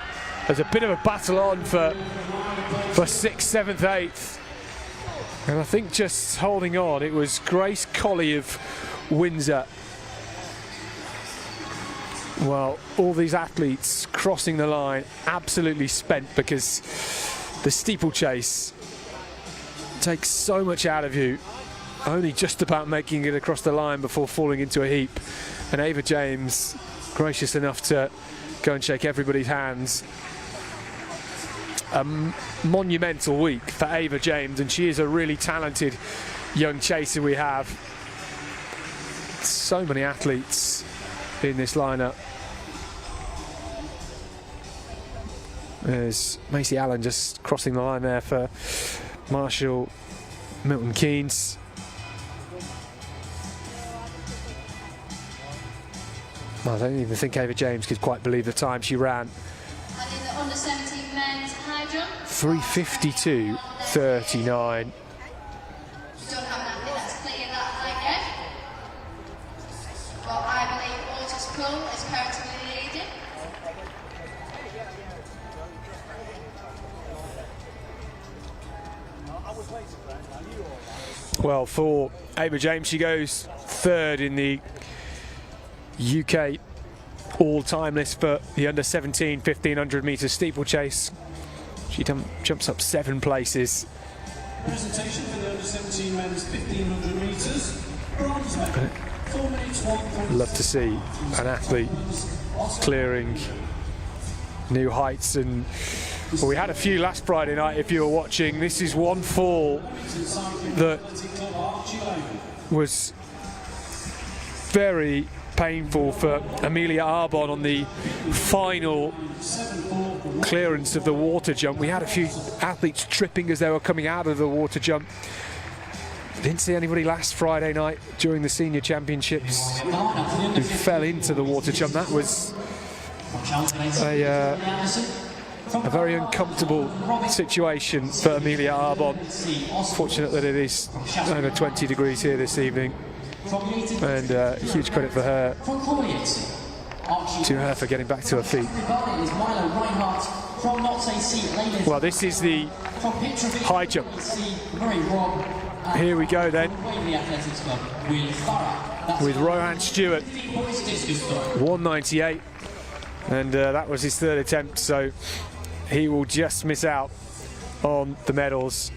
There's a bit of a battle on for 6th, 7th, 8th. And I think just holding on, it was Grace Colley of Windsor. Well, all these athletes crossing the line absolutely spent, because the steeplechase takes so much out of you, only just about making it across the line before falling into a heap. And Ava James, gracious enough to go and shake everybody's hands. A monumental week for Ava James, and she is a really talented young chaser we have. So many athletes in this lineup. There's Macy Allen just crossing the line there for Marshall Milton Keynes. I don't even think Ava James could quite believe the time she ran. And in the under 17 men's high jump, 3:52.39. don't have an athlete that's cleared that high edge. But I believe Otis Cole is currently leading. Well, for Ava James, she goes third in the UK all-time list for the under 17 1500 metre steeplechase. She jumps up 7 places. Presentation for the under 17 men's 1500 metres. Bronze medal. 4 minutes 1. Love to see an athlete clearing new heights, and well, we had a few last Friday night if you were watching. This is one fall that was very painful for Amelia Arbon on the final clearance of the water jump. We had a few athletes tripping as they were coming out of the water jump. Didn't see anybody last Friday night during the senior championships who fell into the water jump. That was a very uncomfortable situation for Amelia Arbon. Fortunate that it is over 20 degrees here this evening, and huge credit for her, for getting back to her feet. Well, this is the high jump. Here we go then. with Rohan Stewart, 198, and that was his third attempt, so he will just miss out on the medals.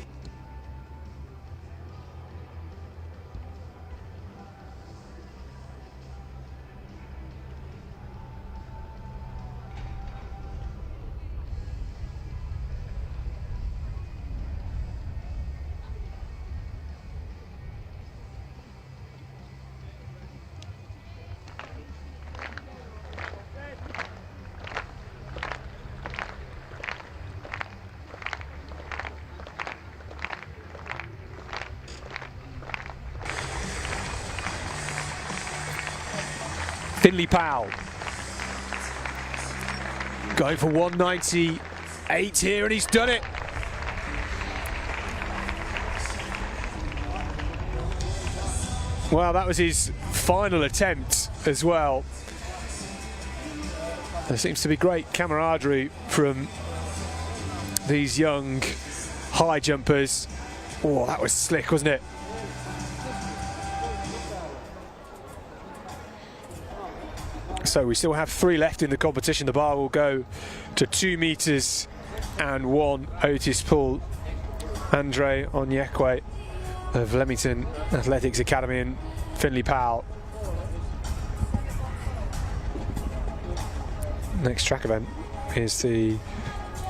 Finley Powell going for 198 here, and he's done it. Well, that was his final attempt as well. There seems to be great camaraderie from these young high jumpers. Oh, that was slick, wasn't it? So we still have 3 left in the competition. The bar will go to 2 meters and 1. Otis Poole, Andre Onyekwe of Leamington Athletics Academy, and Finley Powell. Next track event is the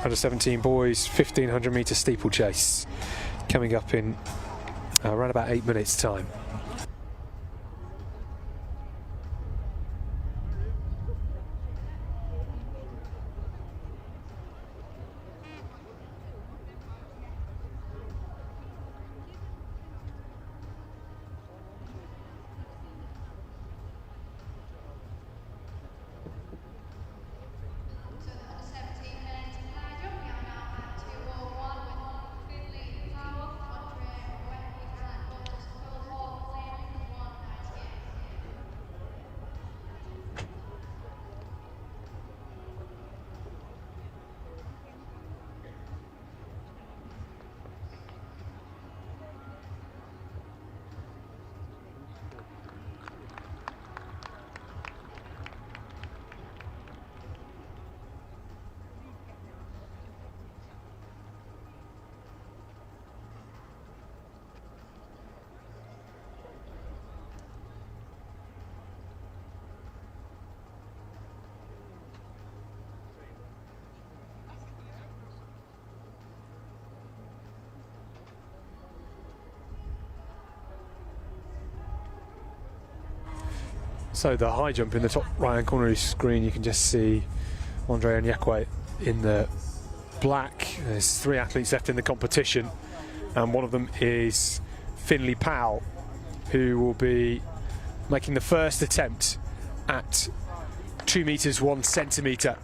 under-17 boys 1500 meter steeplechase, coming up in around about 8 minutes time. So the high jump in the top right hand corner of the screen, you can just see Andre Onyekwe in the black. There's 3 athletes left in the competition, and one of them is Finley Powell, who will be making the first attempt at 2 meters 1 centimeter.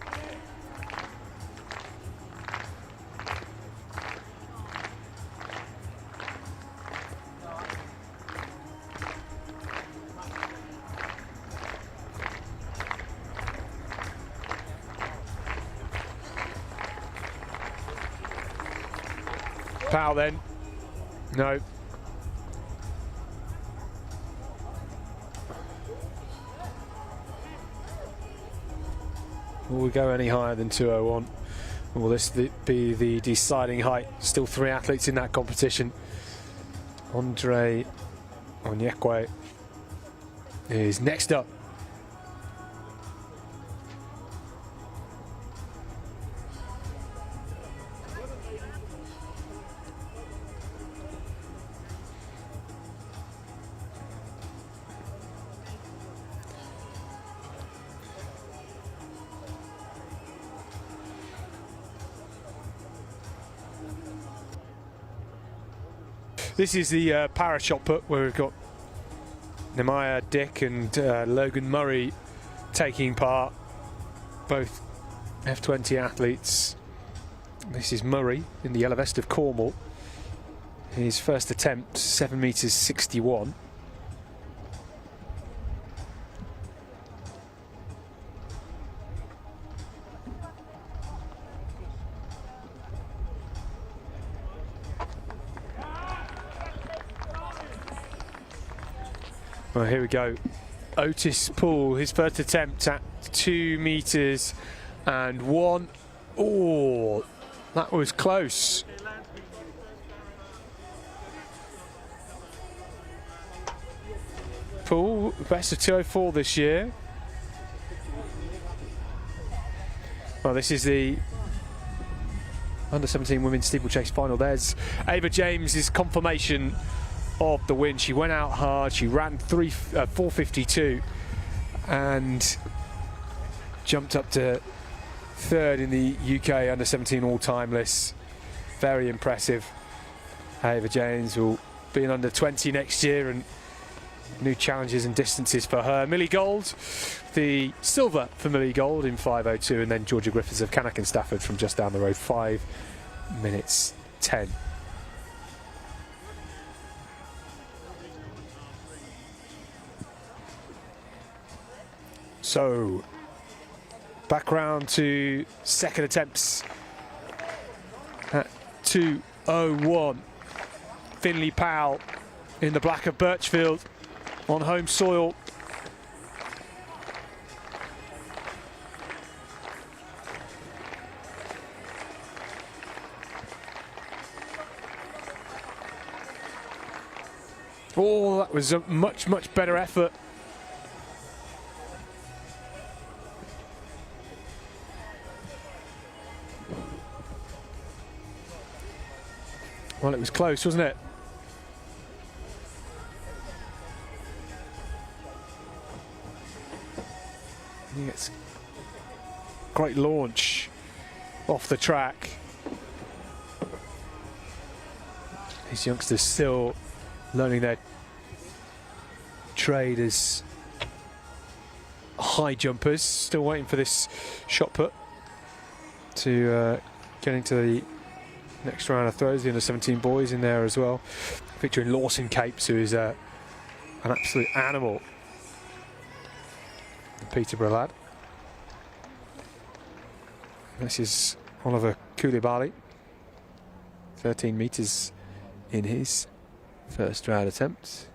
Powell then, no. Will we go any higher than 201? Will this be the deciding height? Still 3 athletes in that competition. Andre Onyekwe is next up. This is the para shot put, where we've got Nehemiah Dick and Logan Murray taking part, both F20 athletes. This is Murray in the yellow vest of Cornwall. His first attempt, 7 meters 61. Well, here we go. Otis Poole, his first attempt at 2 meters and 1. Oh, that was close. Poole, best of 2:04 this year. Well, this is the under-17 women's steeplechase final. There's Ava James's confirmation of the win. She went out hard. She ran 4:52 and jumped up to 3rd in the UK under-17 all-time list. Very impressive. Ava James will be in under-20 next year, and new challenges and distances for her. Millie Gold, the silver for Millie Gold in 5:02, and then Georgia Griffiths of Cannock and Stafford from just down the road, 5 minutes 10. So, back round to second attempts at 2:01. Finley Powell in the black of Birchfield on home soil. Oh, that was a much, much better effort. Well, it was close, wasn't it? He gets great launch off the track. These youngsters still learning their trade as high jumpers, still waiting for this shot put to get into the next round of throws. The under-17 boys in there as well, featuring Lawson Capes, who is an absolute animal. The Peterborough lad. This is Oliver Koulibaly, 13 metres in his first round attempt.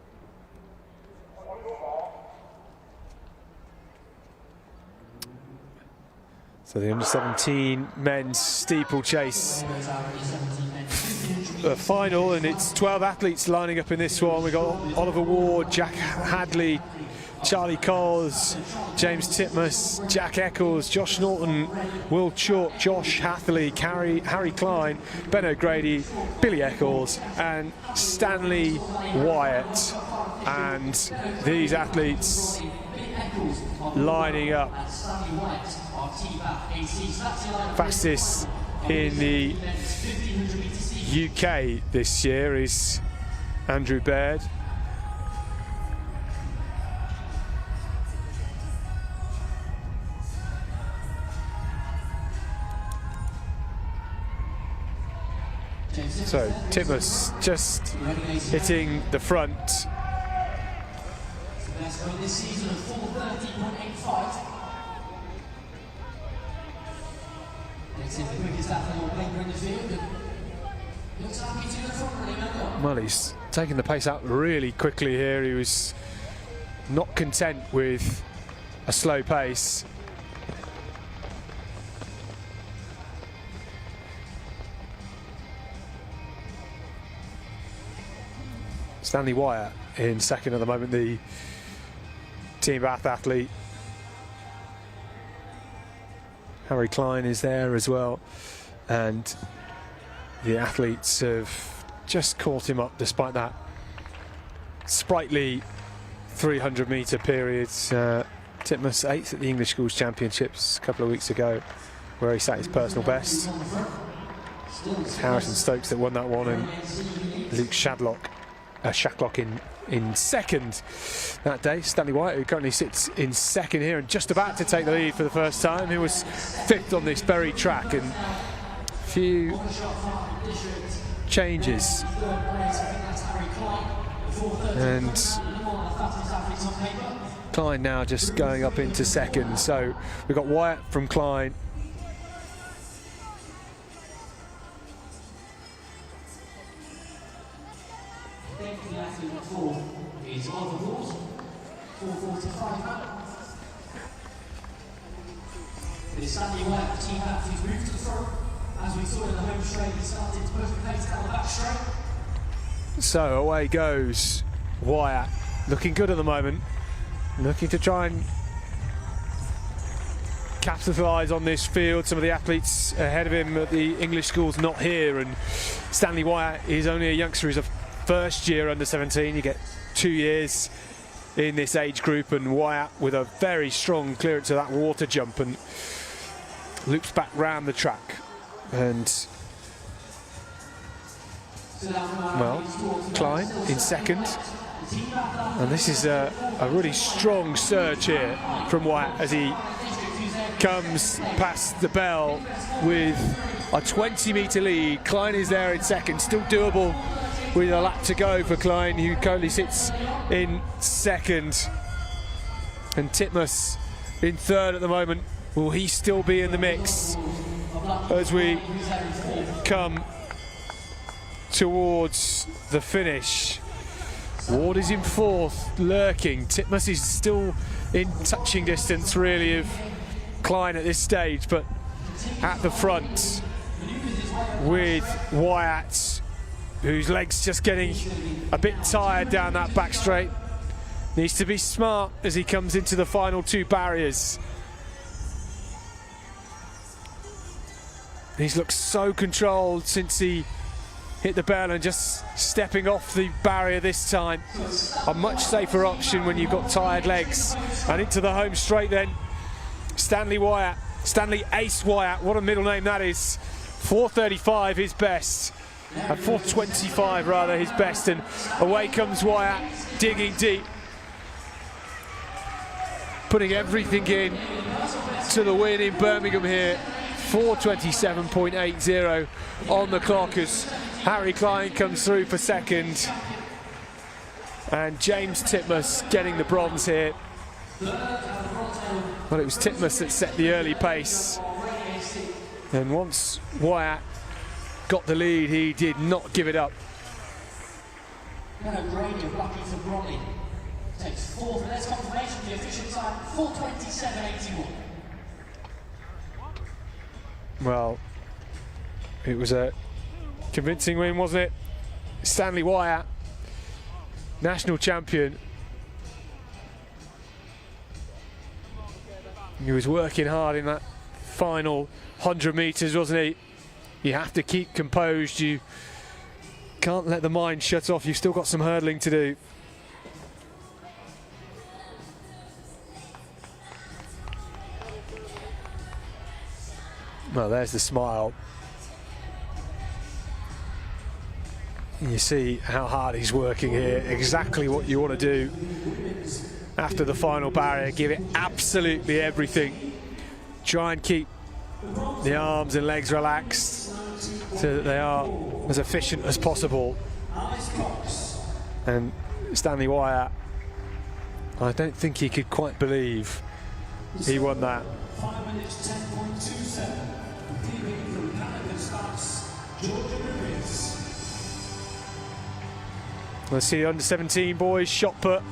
So the under-17 men's steeplechase final, and it's 12 athletes lining up in this one. We've got Oliver Ward, Jack Hadley, Charlie Coles, James Titmus, Jack Eccles, Josh Norton, Will Chalk, Josh Hatherley, Harry Klein, Ben O'Grady, Billy Eccles and Stanley Wyatt. And these athletes lining up. Fastest in the UK this year is Andrew Baird. So Titmus just hitting the front. Well, he's taking the pace out really quickly here. He was not content with a slow pace. Stanley Wyatt in second at the moment, the Team Bath athlete. Harry Klein is there as well, and the athletes have just caught him up despite that sprightly 300-metre period. Titmus 8th at the English Schools Championships a couple of weeks ago, where he set his personal best. It's Harrison Stokes that won that one, and Luke Shacklock in second that day. Stanley Wyatt, who currently sits in second here and just about to take the lead for the first time, who was 5th on this very track, and a few changes. And Klein now just going up into second. So we've got Wyatt from Klein. 4:45. It is Stanley White, the team back, who's moved to the front. As we saw in the home straight, he started to push the pace down the back straight. So away goes Wyatt, looking good at the moment, looking to try and capitalise on this field. Some of the athletes ahead of him at the English school's not here, and Stanley Wyatt is only a youngster. He's a first year under 17. You get 2 years in this age group, and Wyatt with a very strong clearance of that water jump and loops back round the track. And well, Klein in second, and this is a really strong surge here from Wyatt as he comes past the bell with a 20-metre lead. Klein is there in second, still doable with a lap to go for Klein, who currently sits in second, and Titmus in third at the moment. Will he still be in the mix as we come towards the finish? Ward is in fourth, lurking. Titmus is still in touching distance really of Klein at this stage, but at the front with Wyatt, whose legs just getting a bit tired down that back straight. Needs to be smart as he comes into the final two barriers. He's looked so controlled since he hit the bell, and just stepping off the barrier this time. A much safer option when you've got tired legs. And into the home straight then, Stanley Wyatt, Stanley Ace Wyatt, what a middle name that is. 4:35 his best, and 4:25 rather his best, and away comes Wyatt, digging deep, putting everything in to the win in Birmingham here. 4:27.80 on the clock as Harry Klein comes through for second, and James Titmus getting the bronze here. Well, it was Titmus that set the early pace, and once Wyatt got the lead, he did not give it up. Takes fourth, and there's confirmation of the official time, 4:27.81. Well, it was a convincing win, wasn't it? Stanley Wyatt, national champion. He was working hard in that final 100 metres, wasn't he? You have to keep composed. You can't let the mind shut off. You've still got some hurdling to do. Well, there's the smile. You see how hard he's working here. Exactly what you want to do after the final barrier. Give it absolutely everything. Try and keep the arms and legs relaxed so that they are as efficient as possible. And Stanley Wyatt, I don't think he could quite believe he won that. 5 minutes 10.27. PB from Canada starts Georgia Lewis. Let's see the under-17 boys shot put. Our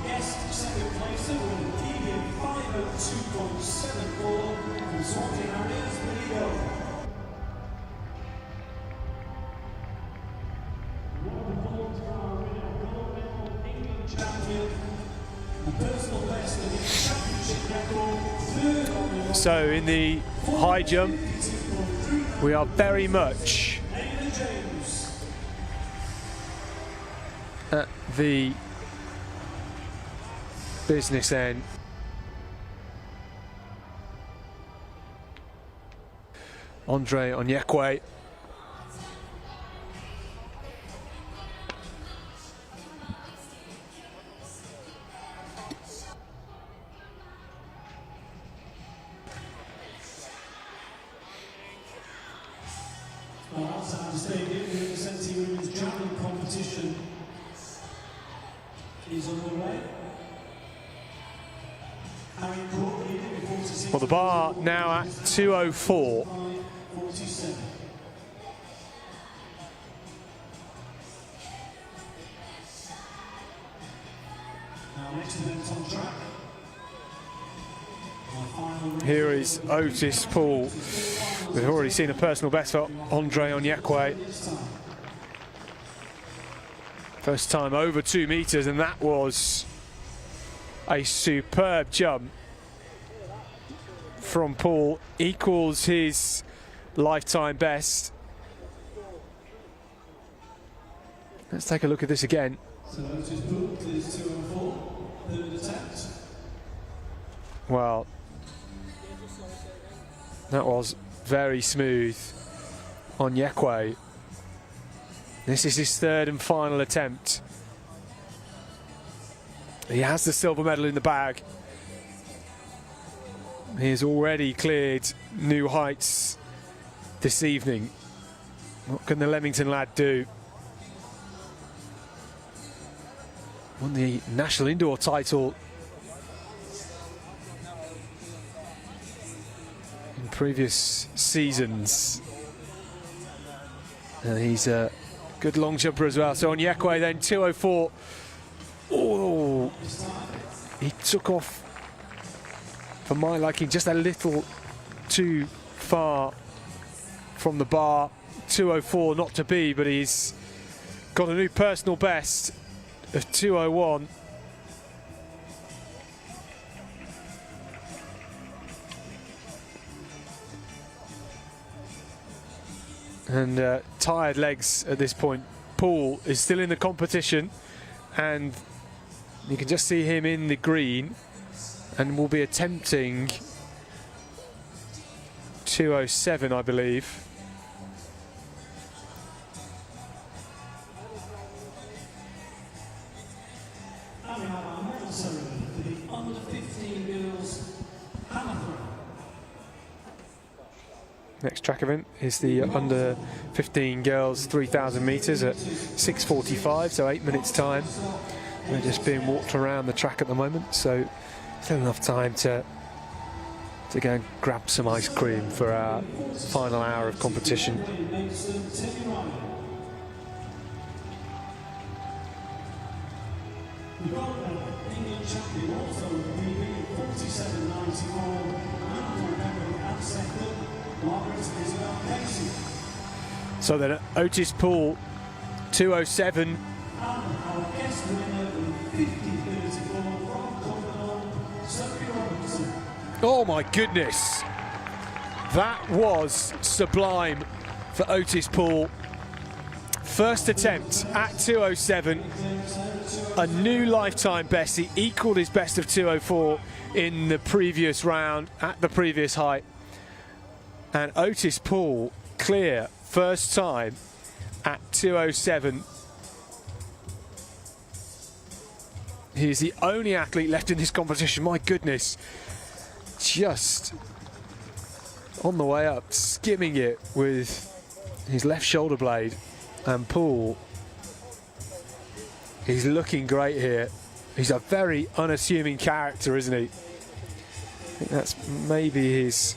guest second placer with a PB of 5:02.74 from Swansea Harriers, Billy Go. So in the high jump, we are very much at the business end. Andre Onyekwe. Well, outside the stadium, the U17 Women's Javelin competition is underway. Well, the bar now at 2:04. 47. Now next event on track. Here is Otis Poole. We've already seen a personal best for Andre Onyekwe. First time over 2 meters, and that was a superb jump from Poole. Equals his lifetime best. Let's take a look at this again. So Otis Poole is 204, third attempt. Well, that was very smooth on Onyekwe. This is his third and final attempt. He has the silver medal in the bag. He has already cleared new heights this evening. What can the Leamington lad do? Won the national indoor title in previous seasons. And he's a good long jumper as well. So Onyekwe then 204. Oh, he took off, for my liking, just a little too far from the bar. 204 not to be, but he's got a new personal best of 201. And tired legs at this point. Poole is still in the competition, and you can just see him in the green, and will be attempting 207, I believe. And we have our medal ceremony for the under 15 girls hammer throw. Next track event is the under 15 girls 3,000 metres at 6:45, so 8 minutes time. They're just being walked around the track at the moment, so still enough time to go and grab some ice cream for our final hour of competition. We've got England champion also PB 47.94 and second, Margaret Isabel Casey. So then Otis Poole 207. And our guest winner in 50.34 from Cumberland, Sophie Robinson. Oh my goodness, that was sublime for Otis Poole. First attempt at 207, a new lifetime best. He equalled his best of 204 in the previous round at the previous height. And Otis Poole clear first time at 207. He is the only athlete left in this competition. My goodness, just on the way up, skimming it with his left shoulder blade. And Poole, he's looking great here. He's a very unassuming character, isn't he? I think that's maybe his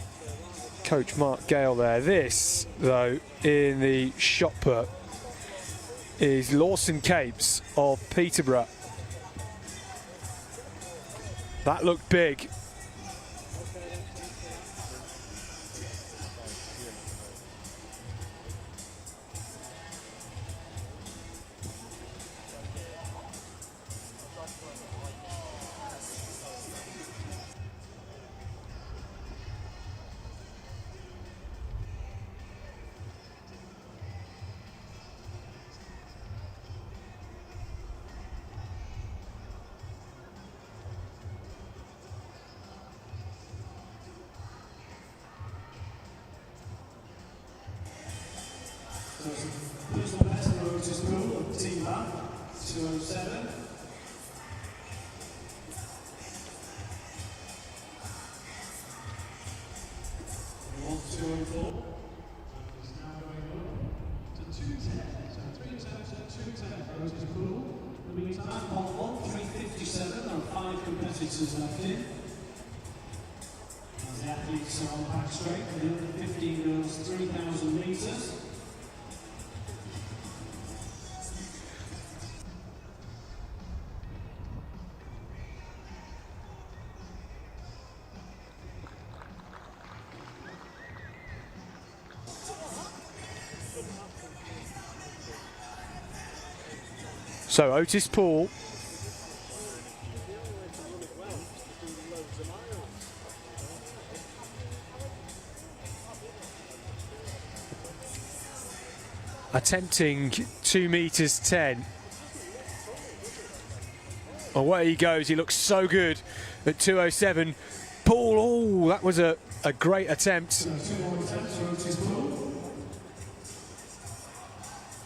coach, Mark Gale, there. This, though, in the shot put, is Lawson Capes of Peterborough. That looked big. Personal best for Otis Poole of Team Bath, 207. We want 204. He's now going up to 210. So 3 attempts at 210 for Otis Poole. In the meantime, on 3:57, there are 5 competitors left in. As the athletes are on the back straight for the under 15 girls 3,000 metres. So Otis Poole attempting 2 meters 10. Away he goes. He looks so good at 2:07. Poole, oh, that was a great attempt.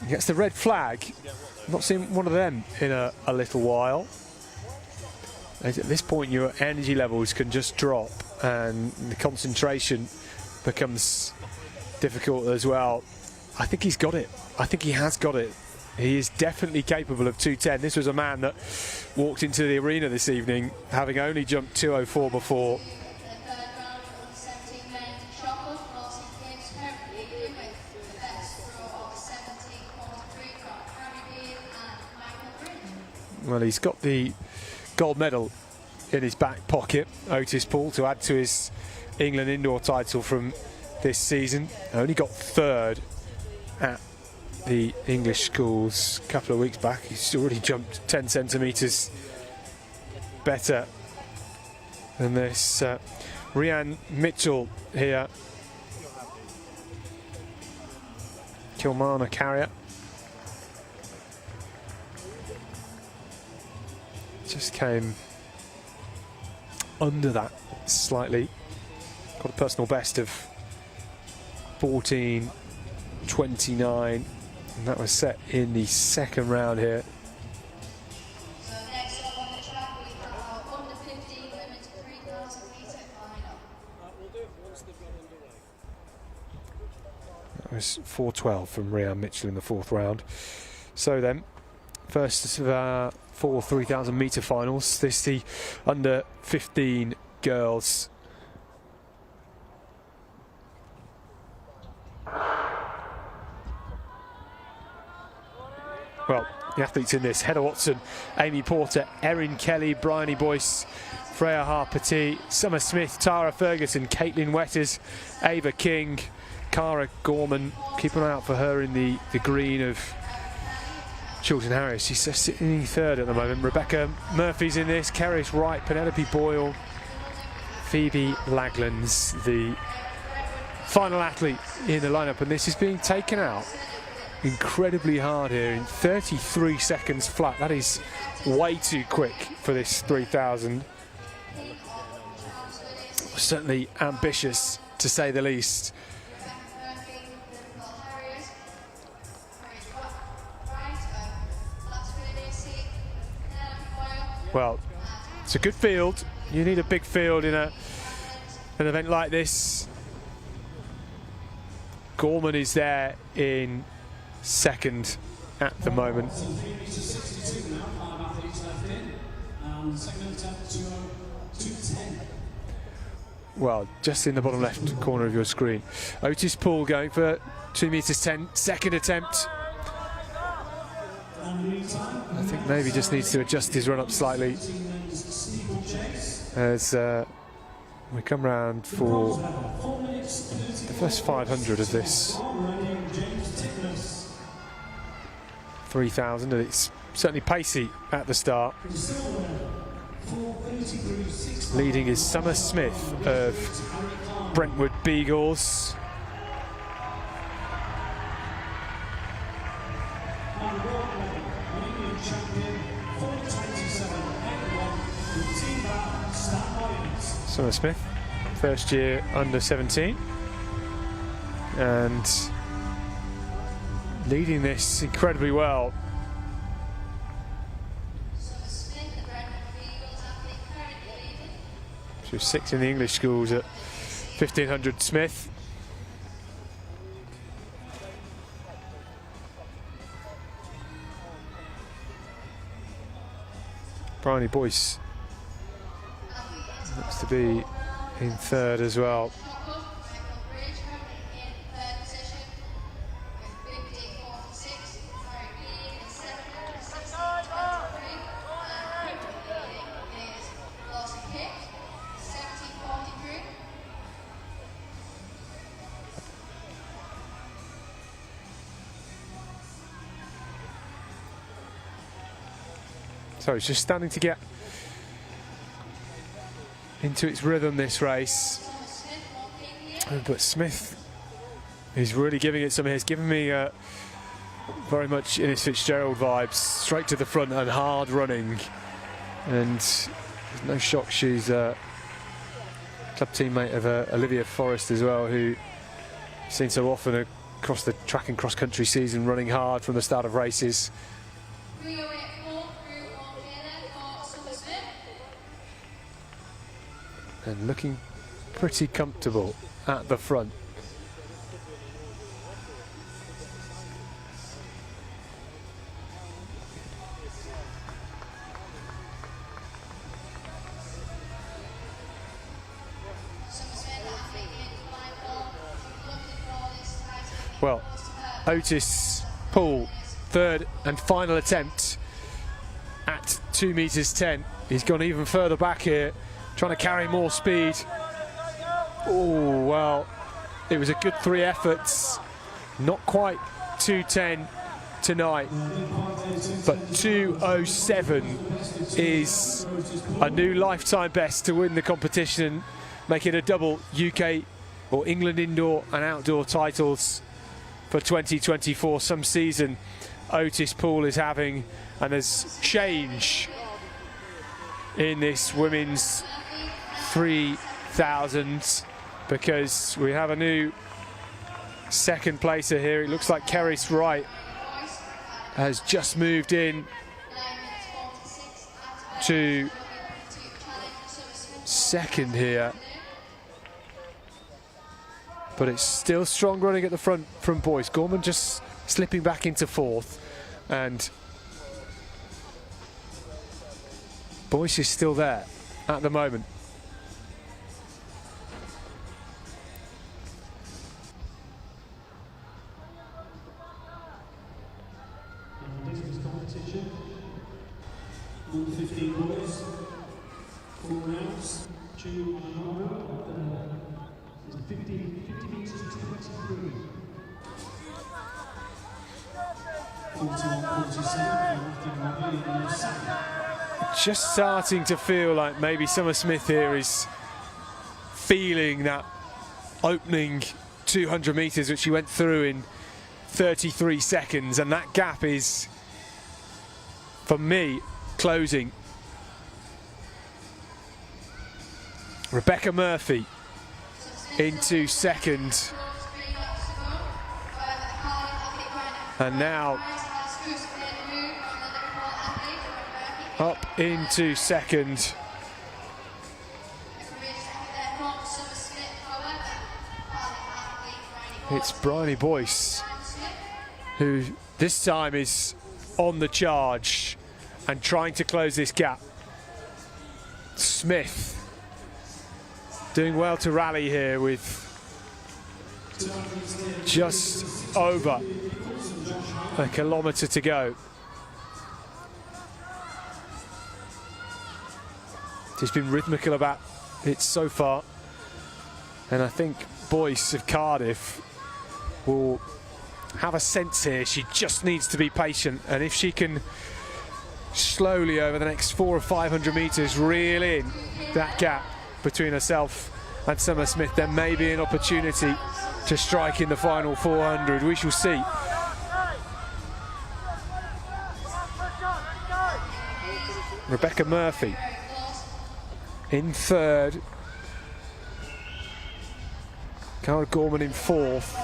He gets the red flag. Not seen one of them in a little while. At this point, your energy levels can just drop and the concentration becomes difficult as well. I think he's got it. I think he has got it. He is definitely capable of 2:10. This was a man that walked into the arena this evening having only jumped 2:04 before. Well, he's got the gold medal in his back pocket, Otis Poole, to add to his England indoor title from this season. Only got third at the English schools a couple of weeks back. He's already jumped 10 centimetres better than this. Rhian Mitchell here, Kilmarnock carrier. Just came under that slightly. Got a personal best of 14:29, and that was set in the second round here. So next up on the track we have our under 15 women's 3,000 metre final. That was 4:12 from Rhian Mitchell in the fourth round. So then, first of our 4 3,000 metre finals. This the under 15 girls. Well, the athletes in this: Heather Watson, Amy Porter, Erin Kelly, Bryony Boyce, Freya Harpati, Summer Smith, Tara Ferguson, Caitlin Wetters, Ava King, Cara Gorman. Keep an eye out for her in the green of Chilton Harris. She's sitting third at the moment. Rebecca Murphy's in this, Keris Wright, Penelope Boyle, Phoebe Laglands, the final athlete in the lineup, and this is being taken out incredibly hard here in 33 seconds flat. That is way too quick for this 3,000. Certainly ambitious, to say the least. Well, it's a good field. You need a big field in an event like this. Gorman is there in second at the moment. Well, just in the bottom left corner of your screen. Otis Poole going for 2 meters 10, second attempt. I think maybe just needs to adjust his run up slightly as we come round for the first 500 of this 3,000, and it's certainly pacey at the start. Leading is Summer Smith of Brentwood Beagles. Summer Smith, first year under 17, and leading this incredibly well. She was 6th in the English schools at 1,500 Smith. Bryony Boyce looks to be in third as well. So it's just starting to get into its rhythm, this race. But Smith is really giving it some here. He's giving me very much Innes Fitzgerald vibes, straight to the front and hard running. And there's no shock she's a club teammate of Olivia Forrest as well, who you've seen so often across the track and cross country season, running hard from the start of races. And looking pretty comfortable at the front. Well, Otis Poole, third and final attempt at 2 meters 10. He's gone even further back here, trying to carry more speed. Oh, well, it was a good 3 efforts. Not quite 2:10 tonight, but 2:07 is a new lifetime best to win the competition, make it a double UK or England indoor and outdoor titles for 2024. Some season Otis Poole is having, and there's change in this women's 3000 because we have a new second placer here. It looks like Keris Wright has just moved in to second here, but it's still strong running at the front from Boyce. Gorman just slipping back into fourth, and Boyce is still there at the moment. U15 boys, 4 rounds, 2 on an order, 50 metres to 23. 41-47, just starting to feel like maybe Summer Smith here is feeling that opening 200 metres which she went through in 33 seconds, and that gap is, for me, closing. Rebecca Murphy into second, and now up into second. It's Bryony Boyce, who this time is on the charge and trying to close this gap. Smith doing well to rally here with just over a kilometre to go. She's been rhythmical about it so far, and I think Boyce of Cardiff will have a sense here. She just needs to be patient, and if she can slowly over the next 400 or 500 metres reel in that gap between herself and Summer Smith, there may be an opportunity to strike in the final 400. We shall see. Rebecca Murphy in third, Cara Gorman in fourth,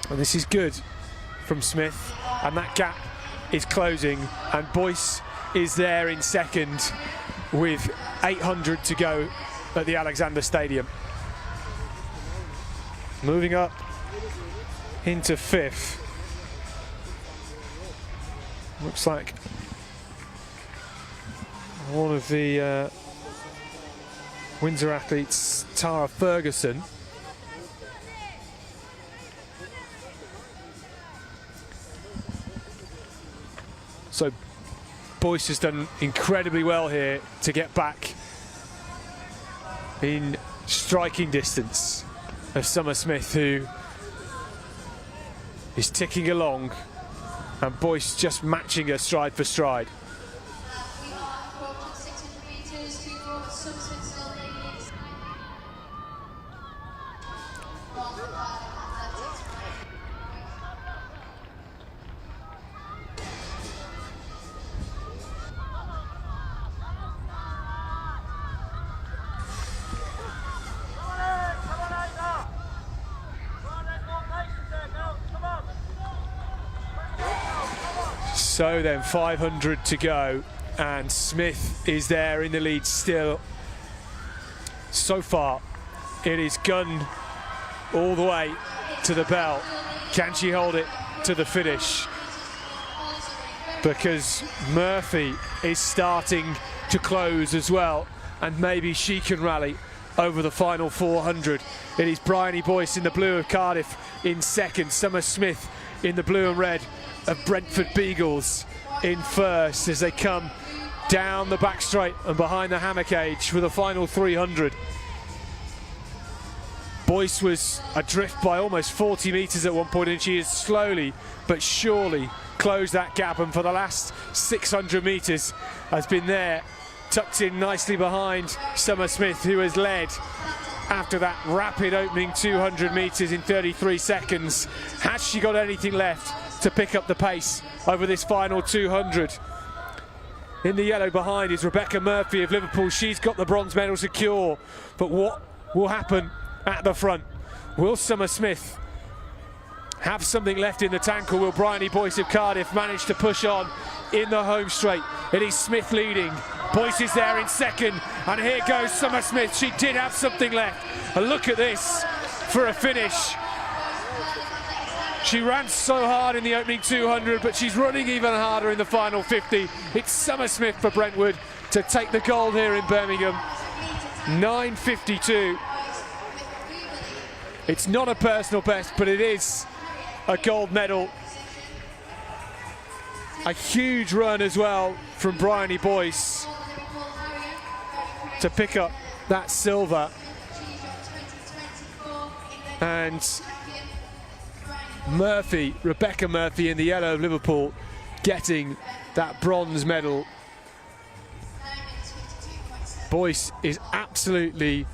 and this is good from Smith, and that gap is closing, and Boyce is there in second with 800 to go at the Alexander Stadium. Moving up into fifth, looks like one of the Windsor athletes, Tara Ferguson. So Boyce has done incredibly well here to get back in striking distance of Summer Smith, who is ticking along and Boyce just matching her stride for stride. We are approaching 600 metres to go. Summersmith still leads. From the athletics. So then 500 to go, and Smith is there in the lead still. So far, it is gun all the way to the bell. Can she hold it to the finish? Because Murphy is starting to close as well, and maybe she can rally over the final 400. It is Bryony Boyce in the blue of Cardiff in second, Summer Smith in the blue and red of Brentford Beagles in first as they come down the back straight and behind the hammer cage for the final 300. Boyce was adrift by almost 40 metres at one point, and she has slowly but surely closed that gap, and for the last 600 metres has been there, tucked in nicely behind Summer Smith, who has led after that rapid opening 200 metres in 33 seconds. Has she got anything left to pick up the pace over this final 200? In the yellow behind is Rebecca Murphy of Liverpool. She's got the bronze medal secure, but what will happen at the front? Will Summer Smith have something left in the tank, or will Bryony Boyce of Cardiff manage to push on in the home straight? It is Smith leading. Boyce is there in second, and here goes Summer Smith. She did have something left, and look at this for a finish. She ran so hard in the opening 200, but she's running even harder in the final 50. It's Summer Smith for Brentwood to take the gold here in Birmingham. 9:52. It's not a personal best, but it is a gold medal. A huge run as well from Bryony Boyce to pick up that silver. And Murphy, Rebecca Murphy in the yellow of Liverpool, getting that bronze medal. Boyce is absolutely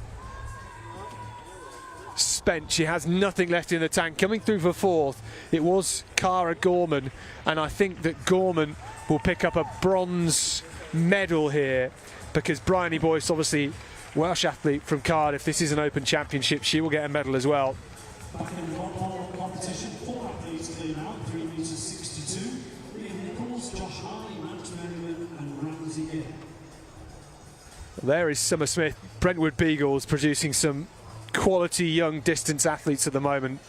spent. She has nothing left in the tank. Coming through for fourth, it was Cara Gorman, and I think that Gorman will pick up a bronze medal here, because Bryony Boyce, obviously Welsh athlete from Cardiff, this is an Open Championship, she will get a medal as well. Back in the competition, 4 athletes came out, 3 metres 62. Liam Nichols, Josh Harley, Max Merriman and Ramsey Gill. There is Summer Smith, Brentwood Beagles, producing some quality young distance athletes at the moment.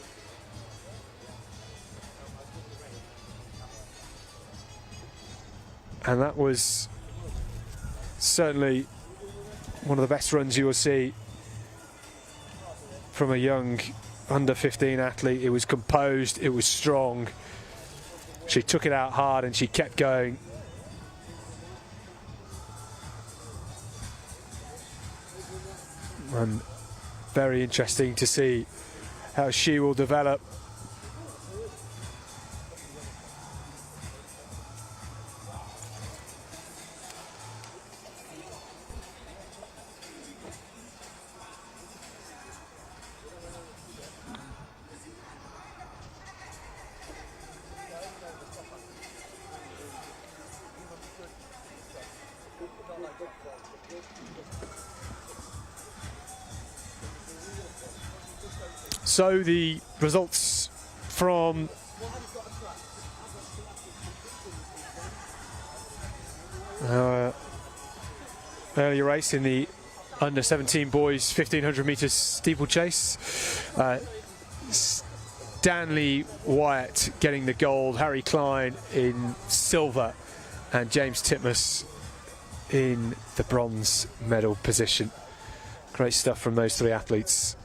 And that was certainly one of the best runs you will see from a young under 15 athlete. It was composed, it was strong. She took it out hard and she kept going. And very interesting to see how she will develop. So the results from earlier race in the under 17 boys 1500 metres steeplechase. Stanley Wyatt getting the gold, Harry Klein in silver, and James Titmus in the bronze medal position. Great stuff from those 3 athletes.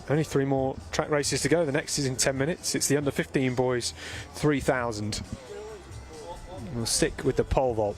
Only 3 more track races to go. The next is in 10 minutes. It's the under 15 boys 3000. We'll stick with the pole vault.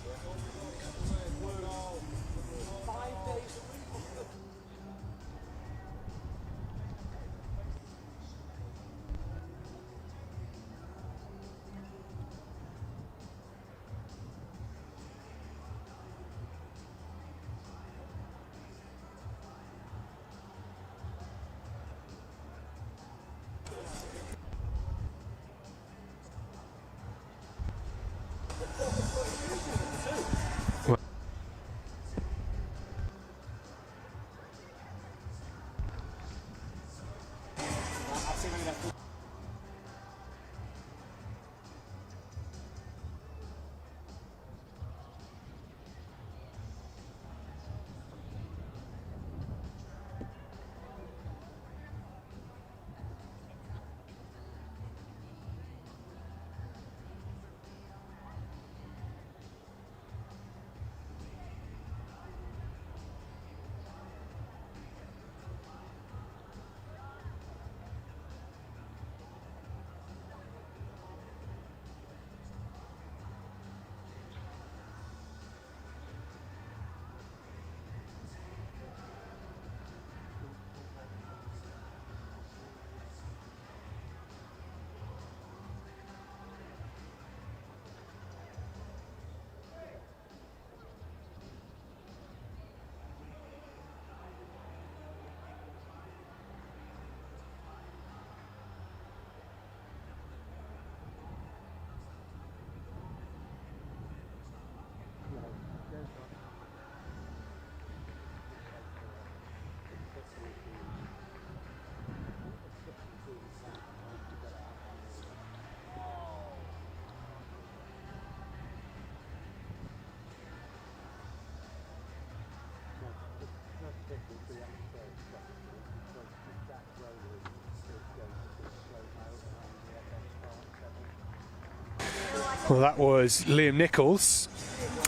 Well, that was Liam Nichols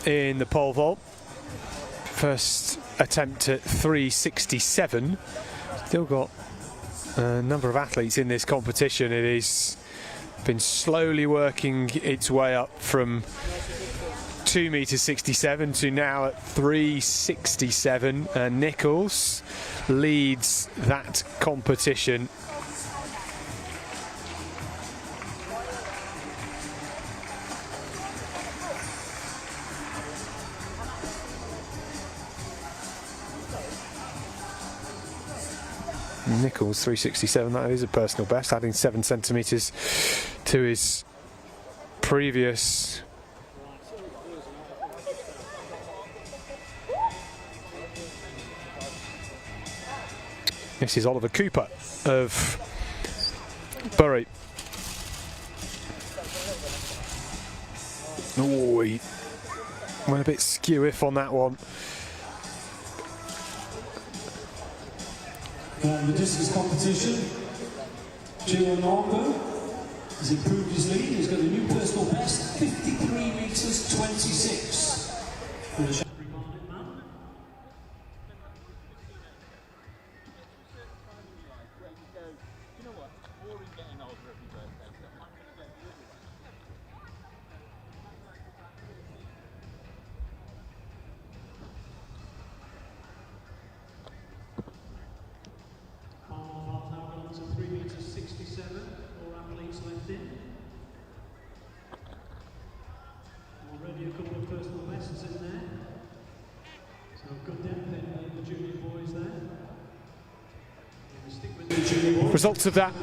in the pole vault. First attempt at 367. Still got a number of athletes in this competition. It has been slowly working its way up from 2 meters 67 to now at 367. Nichols leads that competition. Nichols 367, that is a personal best, adding 7 centimetres to his previous. This is Oliver Cooper of Bury. Oh, he went a bit skew-if on that one. The distance competition, Gio Longo has improved his lead. He's got a new personal best, 53 meters 26. For the already a couple of personal bests in there. So good depth in the junior boys there. Stick with the junior boys. Results of that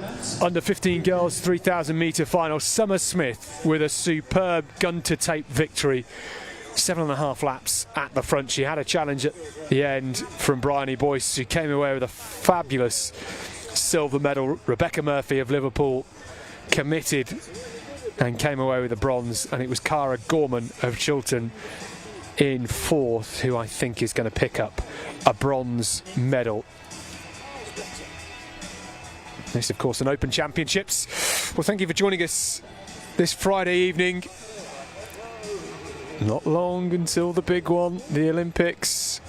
under 15 girls 3,000 metre final. Summer Smith with a superb gun to tape victory. 7.5 laps at the front. She had a challenge at the end from Bryony Boyce, who came away with a fabulous silver medal. Rebecca Murphy of Liverpool committed and came away with a bronze, and it was Cara Gorman of Chiltern in 4th, who I think is going to pick up a bronze medal. This, of course, an Open Championships. Well, thank you for joining us this Friday evening. Not long until the big one, the Olympics,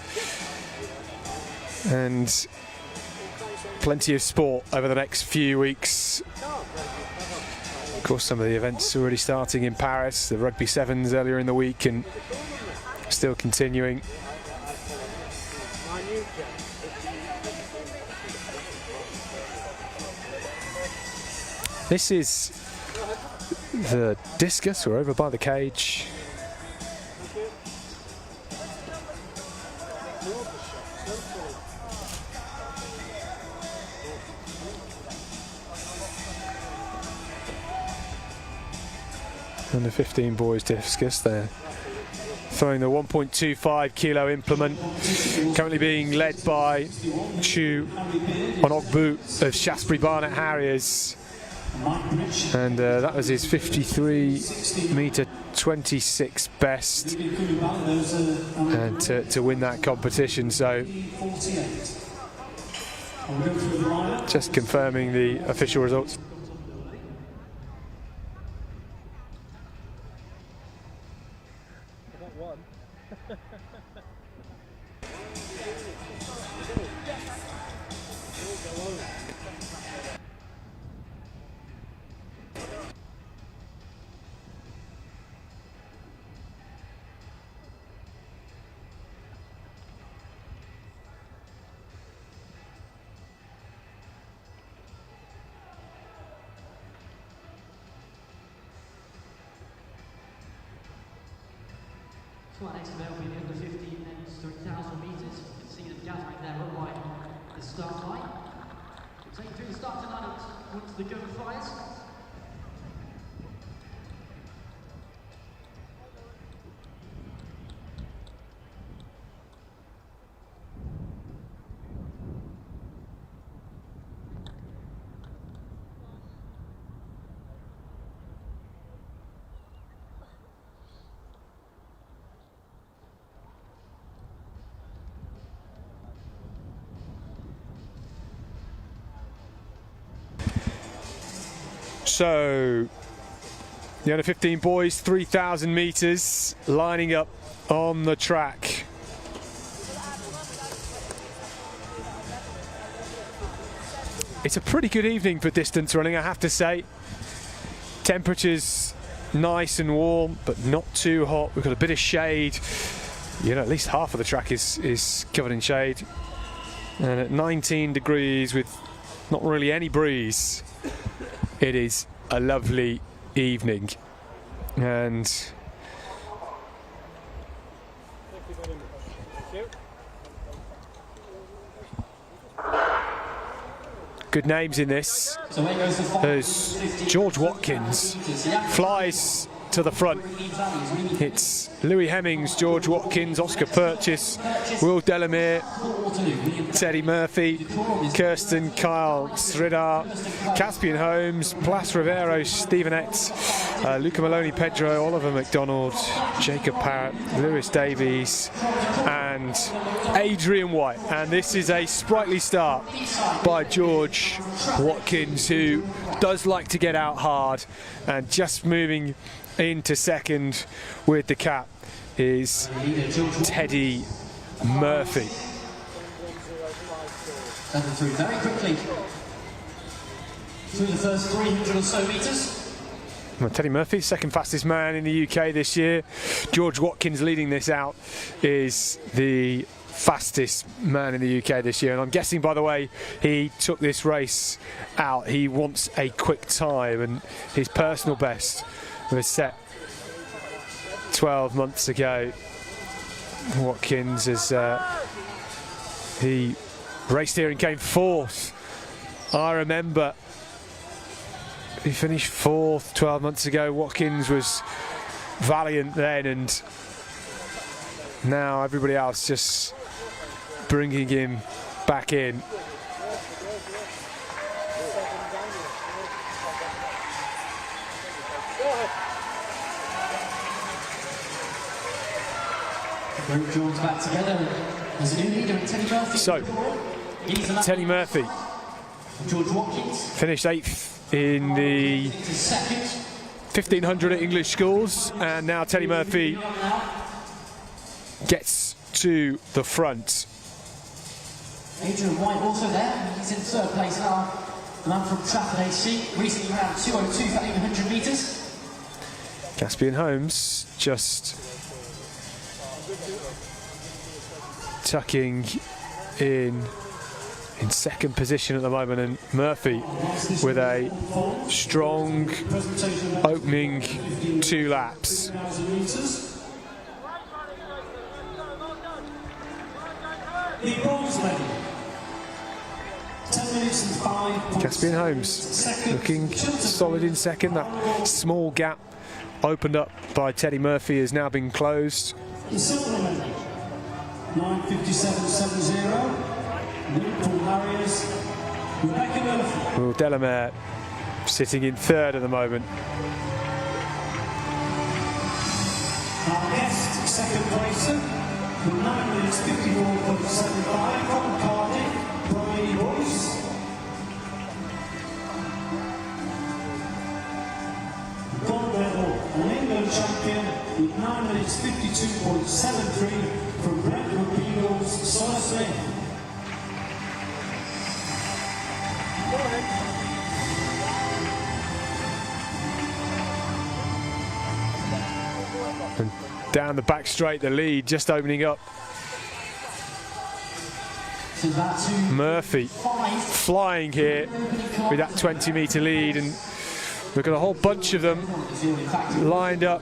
and plenty of sport over the next few weeks. Of course, some of the events already starting in Paris, the Rugby Sevens earlier in the week, and still continuing. This is the discus. We're over by the cage. Under 15 boys discus, they're throwing the 1.25 kilo implement, currently being led by Chu Onogbu of Shaftesbury Barnet Harriers, and that was his 53 metre 26 best, and to win that competition. So just confirming the official results. So our next event will be the under 15 men's 3,000 metres. You can see them gathering there up by the start line. We'll take you through the start tonight once the gun fires. So The under 15 boys, 3,000 metres, lining up on the track. It's a pretty good evening for distance running, I have to say. Temperatures nice and warm, but not too hot. We've got a bit of shade. You know, at least half of the track is covered in shade. And at 19 degrees with not really any breeze, it is a lovely evening. And good names in this. There's George Watkins, flies to the front. It's Louis Hemmings, George Watkins, Oscar Purchase, Will Delamere, Teddy Murphy, Kirsten, Kyle Sridhar, Caspian Holmes, Plas Rivero, Stephen Etz, Luca Maloney, Pedro, Oliver McDonald, Jacob Parrott, Lewis Davies and Adrian White. And this is a sprightly start by George Watkins, who does like to get out hard, and just moving into second with the cap is Teddy Murphy. Through very quickly through the first 300 or so metres. Well, Teddy Murphy, second fastest man in the UK this year. George Watkins leading this out is the fastest man in the UK this year, and I'm guessing by the way he took this race out, he wants a quick time, and his personal best was set 12 months ago. Watkins, as he raced here and came fourth. I remember he finished fourth 12 months ago. Watkins was valiant then, and now everybody else just bringing him back in. Group draws back together as a new leader in Teddy Murphy. So, Teddy Murphy George Watkins finished 8th in the 1500 at English schools, and now Teddy Murphy gets to the front. Adrian White also there, he's in third place now. The man from Trafford AC, recently ran 2:02 for 800 metres. Caspian Holmes just tucking in second position at the moment, and Murphy with a strong opening 2 laps. The bronze medal. 10 minutes and 5. Caspian Holmes looking solid in second. That small gap opened up by Teddy Murphy has now been closed. The silver medal. 9:57.70. Liverpool Harriers. Rebecca Murphy. Will Delamere sitting in third at the moment. Our guest, second placer, with 9 minutes 54.75 from Cardiff, Bryony Boyce. Gold medal, an England champion with 9 minutes 52.73 from Brentwood Beagles, Sola Smith. And down the back straight, the lead just opening up. Murphy flying here with that 20-metre lead, and we've got a whole bunch of them lined up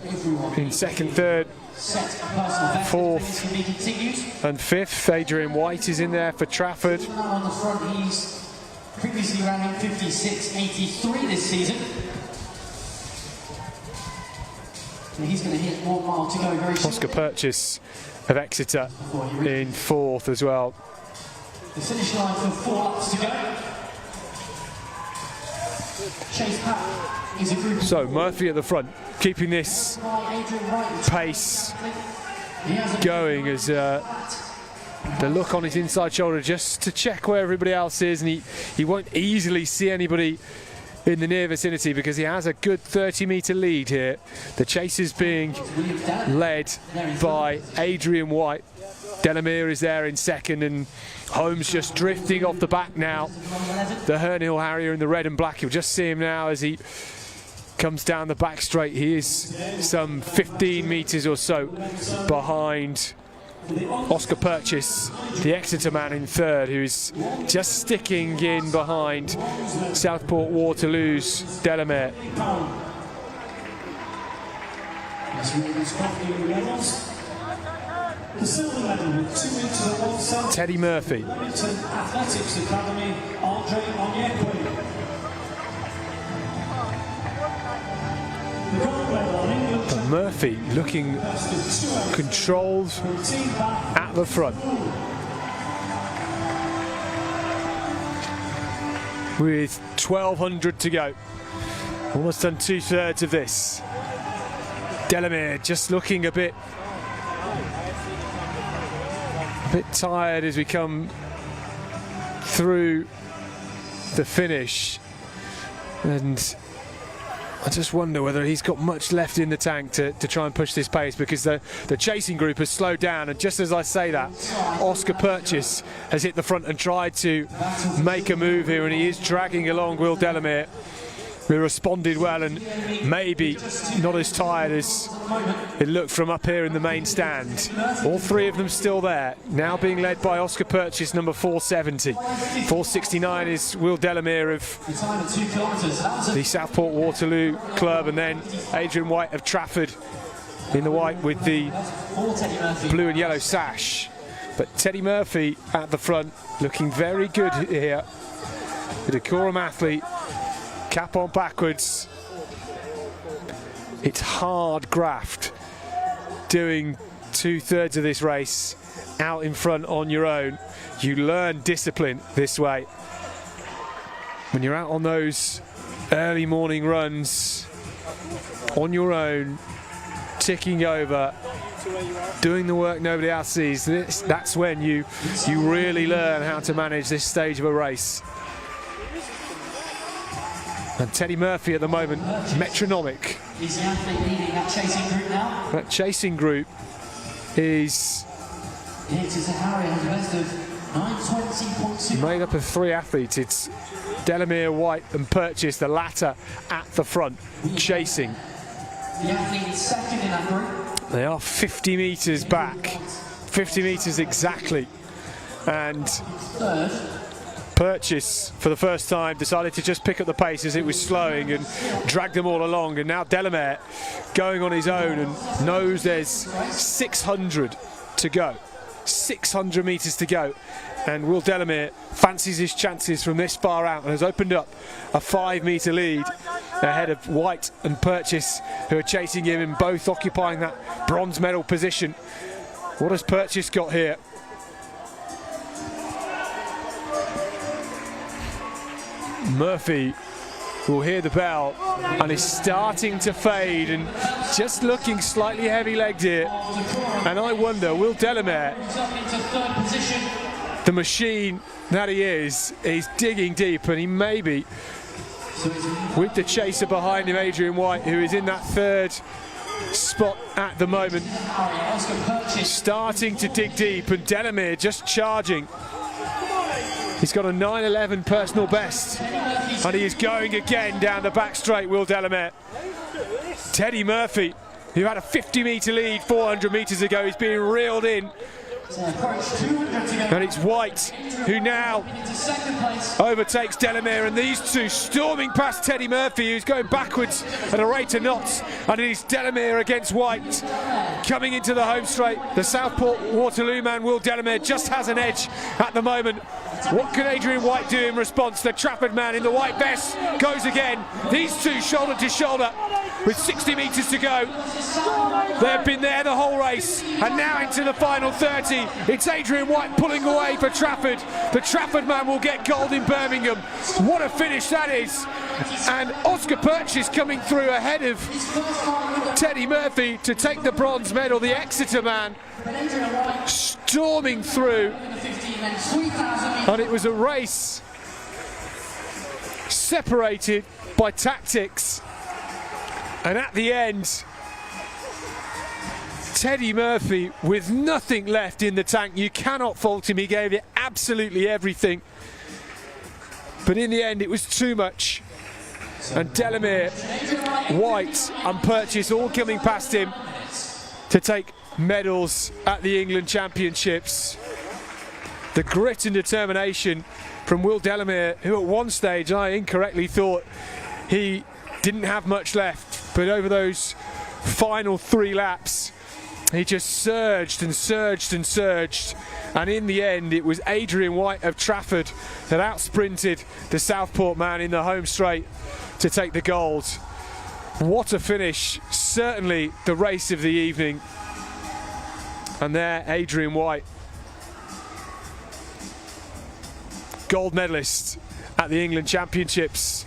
in second, third, fourth and fifth. Adrian White is in there for Trafford. On the front, he's previously ran in 56.83 this season. And he's going to hit 1 mile to go very soon. Oscar Purchase of Exeter in fourth as well. The finish line for 4 laps to go. Chase Pack is a group. So Murphy at the front, keeping this pace going as the look on his inside shoulder just to check where everybody else is, and he won't easily see anybody in the near vicinity because he has a good 30-metre lead here. The chase is being led by Adrian White. Delamere is there in second, and Holmes just drifting off the back now. The Hernhill Harrier in the red and black. You'll just see him now as he comes down the back straight. He is some 15 metres or so behind Oscar Purchase, the Exeter man, in third, who's just sticking in behind Southport Waterloo's Delamere. Teddy Murphy. Athletics Academy, Andre Onyekwe. But Murphy looking controlled at the front. With 1200 to go. Almost done 2/3 of this. Delamere just looking a bit tired as we come through the finish, and I just wonder whether he's got much left in the tank to try and push this pace, because the chasing group has slowed down, and just as I say that, Oscar Purchase has hit the front and tried to make a move here, and he is dragging along Will Delamere, who responded well and maybe not as tired as it looked from up here in the main stand. All three of them still there, now being led by Oscar Purchase, number 470. 469 is Will Delamere of the Southport Waterloo club, and then Adrian White of Trafford in the white with the blue and yellow sash. But Teddy Murphy at the front, looking very good here. The decorum athlete, cap on backwards. It's hard graft doing 2/3 of this race out in front on your own. You learn discipline this way. When you're out on those early morning runs on your own, ticking over, doing the work nobody else sees, that's when you really learn how to manage this stage of a race. And Teddy Murphy at the moment, metronomic. Is the athlete leading that chasing group now? That chasing group is made up of three athletes. It's Delamere, White and Purchase, the latter at the front, chasing. The athlete is second in that group. They are 50 metres back, 50 metres exactly. And Third. Purchase, for the first time, decided to just pick up the pace as it was slowing and drag them all along. And now Delamere going on his own and knows there's 600 to go. 600 metres to go. And Will Delamere fancies his chances from this far out and has opened up a 5-metre lead ahead of White and Purchase, who are chasing him and both occupying that bronze medal position. What has Purchase got here? Murphy will hear the bell and is starting to fade and just looking slightly heavy-legged here. And I wonder, Will Delamere, the machine that he is digging deep, and he may be, with the chaser behind him, Adrian White, who is in that third spot at the moment, starting to dig deep, and Delamere just charging. He's got a 9:11 personal best, and he is going again down the back straight, Will Delamere. Teddy Murphy, who had a 50-metre lead 400 metres ago, is being reeled in. And it's White who now overtakes Delamere, and these two storming past Teddy Murphy, who's going backwards at a rate of knots, and it is Delamere against White coming into the home straight. The Southport Waterloo man Will Delamere just has an edge at the moment. What can Adrian White do in response? The Trafford man in the white vest goes again. These two shoulder to shoulder with 60 metres to go. They've been there the whole race, and now into the final 30. It's Adrian White pulling away for Trafford. The Trafford man will get gold in Birmingham. What a finish that is. And Oscar Purchase coming through ahead of Teddy Murphy to take the bronze medal. The Exeter man storming through. And it was a race separated by by tactics. And at the end, Teddy Murphy, with nothing left in the tank, you cannot fault him. He gave it absolutely everything. But in the end, it was too much. And Delamere, White and Purchase all coming past him to take medals at the England Championships. The grit and determination from Will Delamere, who at one stage I incorrectly thought he didn't have much left, but over those final 3 laps he just surged and surged and surged, and in the end it was Adrian White of Trafford that outsprinted the Southport man in the home straight to take the gold. What a finish, certainly the race of the evening. And there, Adrian White, gold medalist at the England Championships.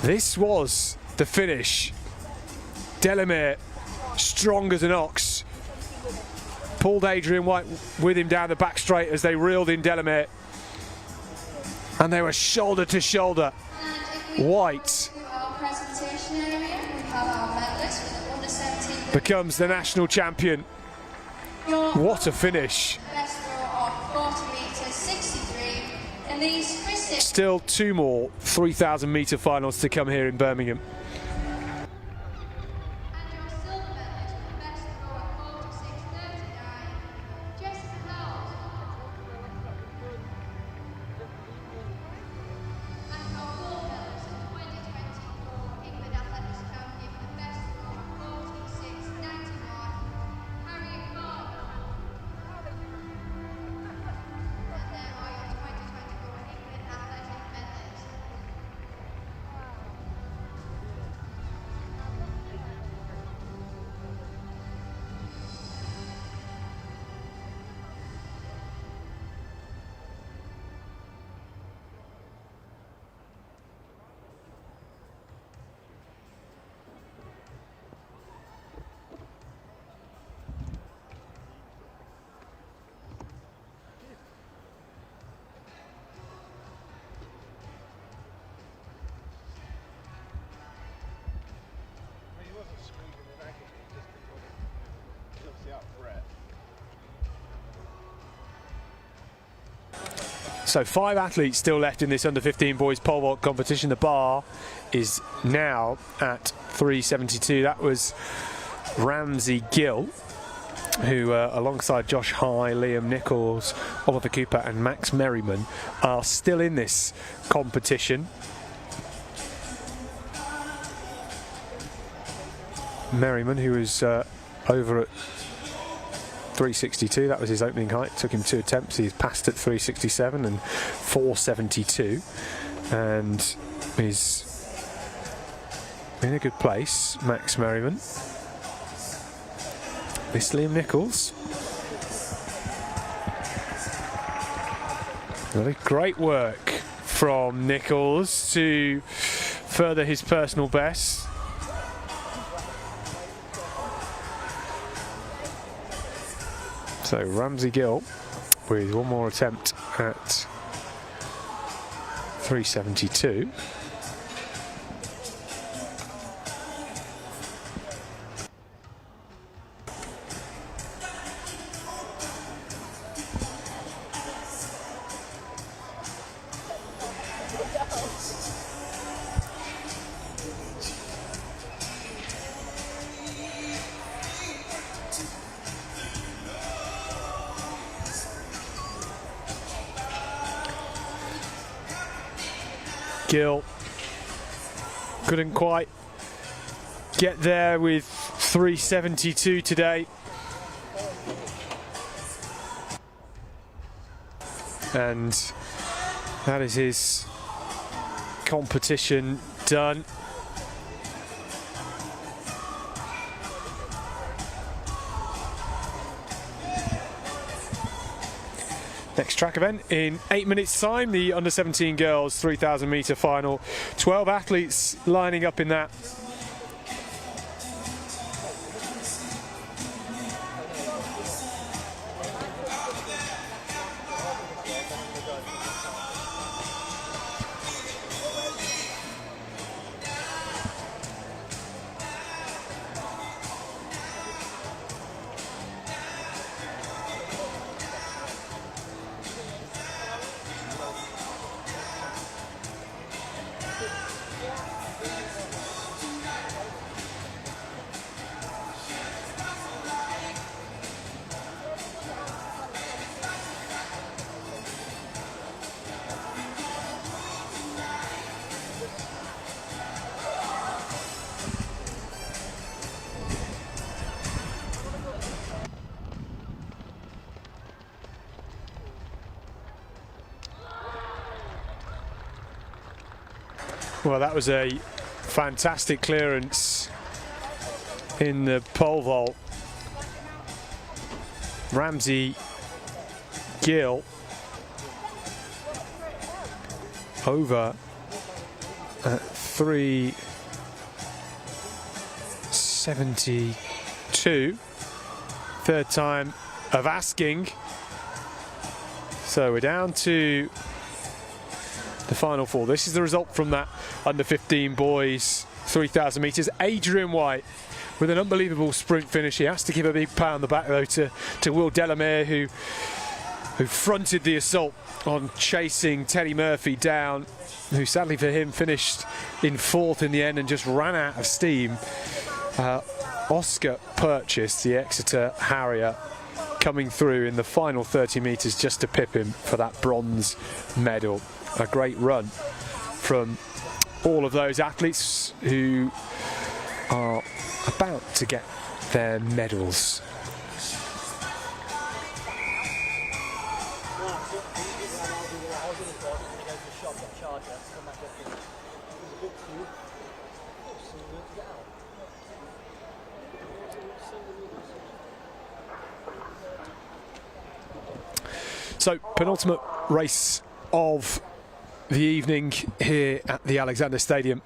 This was the finish. Delamere, strong as an ox, pulled Adrian White with him down the back straight as they reeled in Delamere, and they were shoulder to shoulder. White becomes the national champion. What a finish. Still 2 more 3,000 metre finals to come here in Birmingham. So 5 athletes still left in this under-15 boys pole vault competition. The bar is now at 372. That was Ramsey Gill, who alongside Josh High, Liam Nichols, Oliver Cooper and Max Merriman are still in this competition. Merriman, who was over at 362, that was his opening height, took him 2 attempts. He's passed at 367 and 472 and is in a good place. Max Merriman. This Liam Nichols. Really great work from Nichols to further his personal best. So Ramsey Gill with 1 more attempt at 372. Gill couldn't quite get there with 372 today. And that is his competition done. Next track event in 8 minutes time, the under-17 girls 3,000 metre final. 12 athletes lining up in that. Well, that was a fantastic clearance in the pole vault. Ramsey Gill over at 3:72. Third time of asking. So we're down to the final four. This is the result from that under 15 boys 3,000 metres. Adrian White with an unbelievable sprint finish. He has to give a big pat on the back though to Will Delamere, who fronted the assault on chasing Teddy Murphy down, who sadly for him finished in fourth in the end and just ran out of steam. Oscar Purchase, the Exeter Harrier, coming through in the final 30 metres just to pip him for that bronze medal. A great run from all of those athletes who are about to get their medals. So, penultimate race of the evening here at the Alexander Stadium.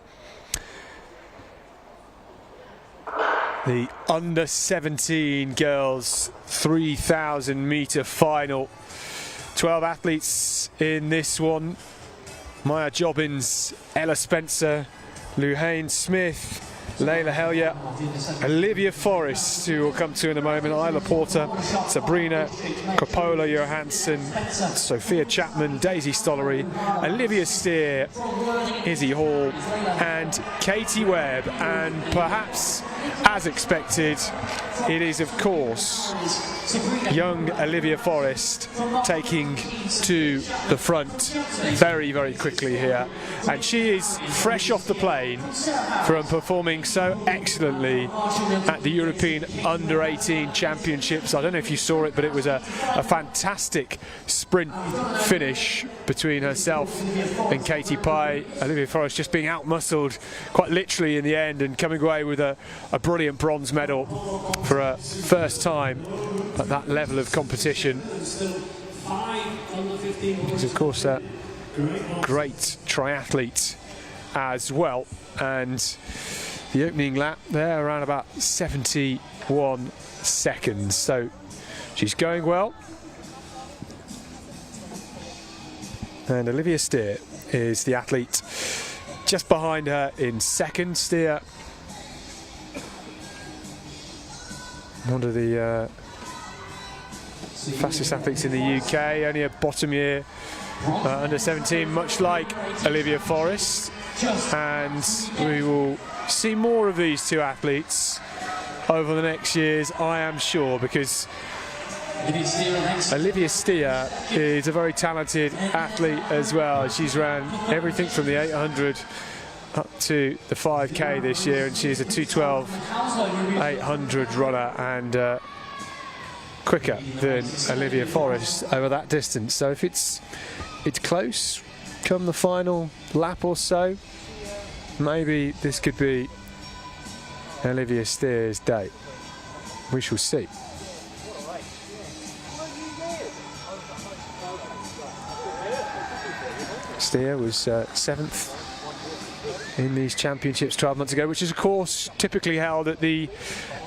The under 17 girls 3,000 metre final. 12 athletes in this one. Maya Jobbins, Ella Spencer, Luhane Smith, Layla Hellier, Olivia Forrest, who we'll come to in a moment, Isla Porter, Sabrina Coppola Johansson, Sophia Chapman, Daisy Stollery, Olivia Steer, Izzy Hall and Katie Webb. And perhaps as expected, it is of course young Olivia Forrest taking to the front very, very quickly here. And she is fresh off the plane from performing so excellently at the European Under-18 Championships. I don't know if you saw it, but it was a fantastic sprint finish between herself and Katie Pye. Olivia Forrest just being out-muscled quite literally in the end and coming away with a brilliant bronze medal for her first time at that level of competition. She's of course a great triathlete as well, and the opening lap there around about 71 seconds, so she's going well. And Olivia Steer is the athlete just behind her in second. Steer, one of the fastest athletes in the UK, only a bottom year under 17, much like Olivia Forrest. And we will see more of these two athletes over the next years, I am sure, because Olivia Steer is a very talented athlete as well. She's ran everything from the 800 up to the 5k this year, and she's a 2:12 800 runner and quicker than Olivia Forrest over that distance. So if it's close come the final lap or so, maybe this could be Olivia Steer's day. We shall see. Steer was 7th in these championships 12 months ago, which is of course typically held at the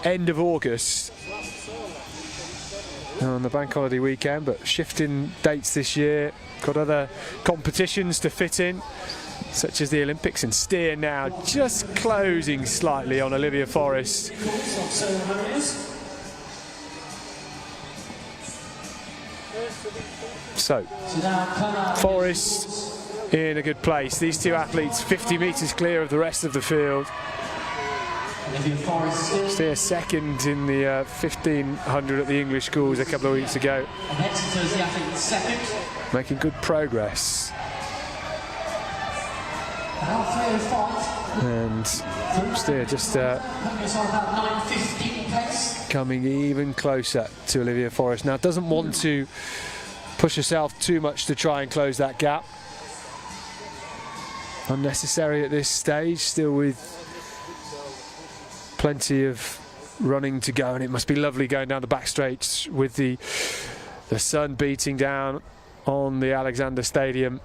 end of August on the bank holiday weekend, but shifting dates this year, got other competitions to fit in, such as the Olympics. And Steer now just closing slightly on Olivia Forrest. So Forrest in a good place. These two athletes 50 metres clear of the rest of the field. Steer second in the 1500 at the English schools a couple of weeks ago, making good progress. And Steer just coming even closer to Olivia Forrest. Now doesn't want to push herself too much to try and close that gap. unnecessary at this stage, still with plenty of running to go, and it must be lovely going down the back straight with the sun beating down on the Alexander Stadium.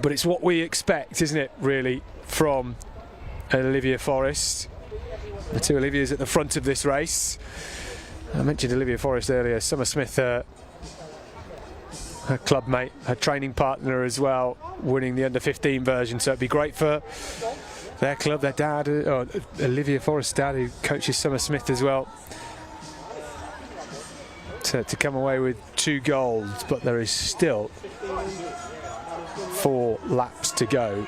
But it's what we expect, isn't it, really, from Olivia Forrest. The two Olivias at the front of this race. I mentioned Olivia Forrest earlier, Summer Smith, her club mate, her training partner as well, winning the under-15 version, so it'd be great for their club, their dad, Olivia Forrest's dad, who coaches Summer Smith as well, to come away with 2 golds. But there is still 4 laps to go.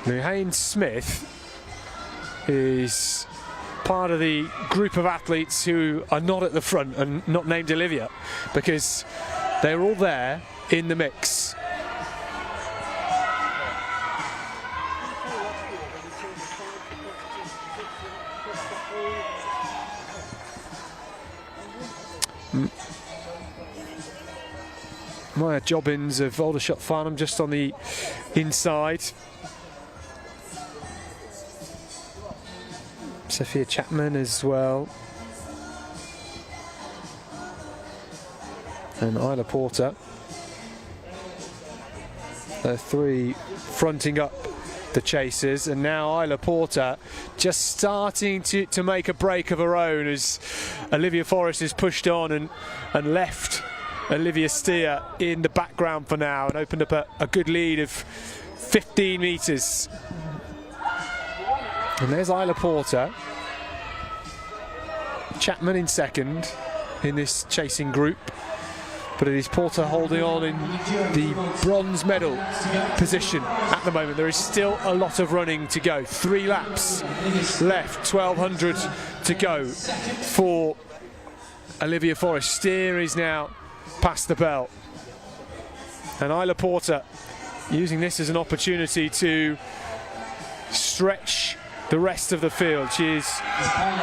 Luhane Smith is part of the group of athletes who are not at the front and not named Olivia, because they're all there in the mix. Maya Jobbins of Aldershot Farnham just on the inside. Sophia Chapman as well. And Isla Porter. 3 fronting up the chasers, and now Isla Porter just starting to make a break of her own as Olivia Forrest is pushed on and left Olivia Steer in the background for now, and opened up a good lead of 15 metres. And there's Isla Porter. Chapman in second in this chasing group, but it is Porter holding on in the bronze medal position at the moment. There is still a lot of running to go. 3 laps left, 1200 to go for Olivia Forrest. Steer is now past the bell, and Isla Porter using this as an opportunity to stretch the rest of the field. She is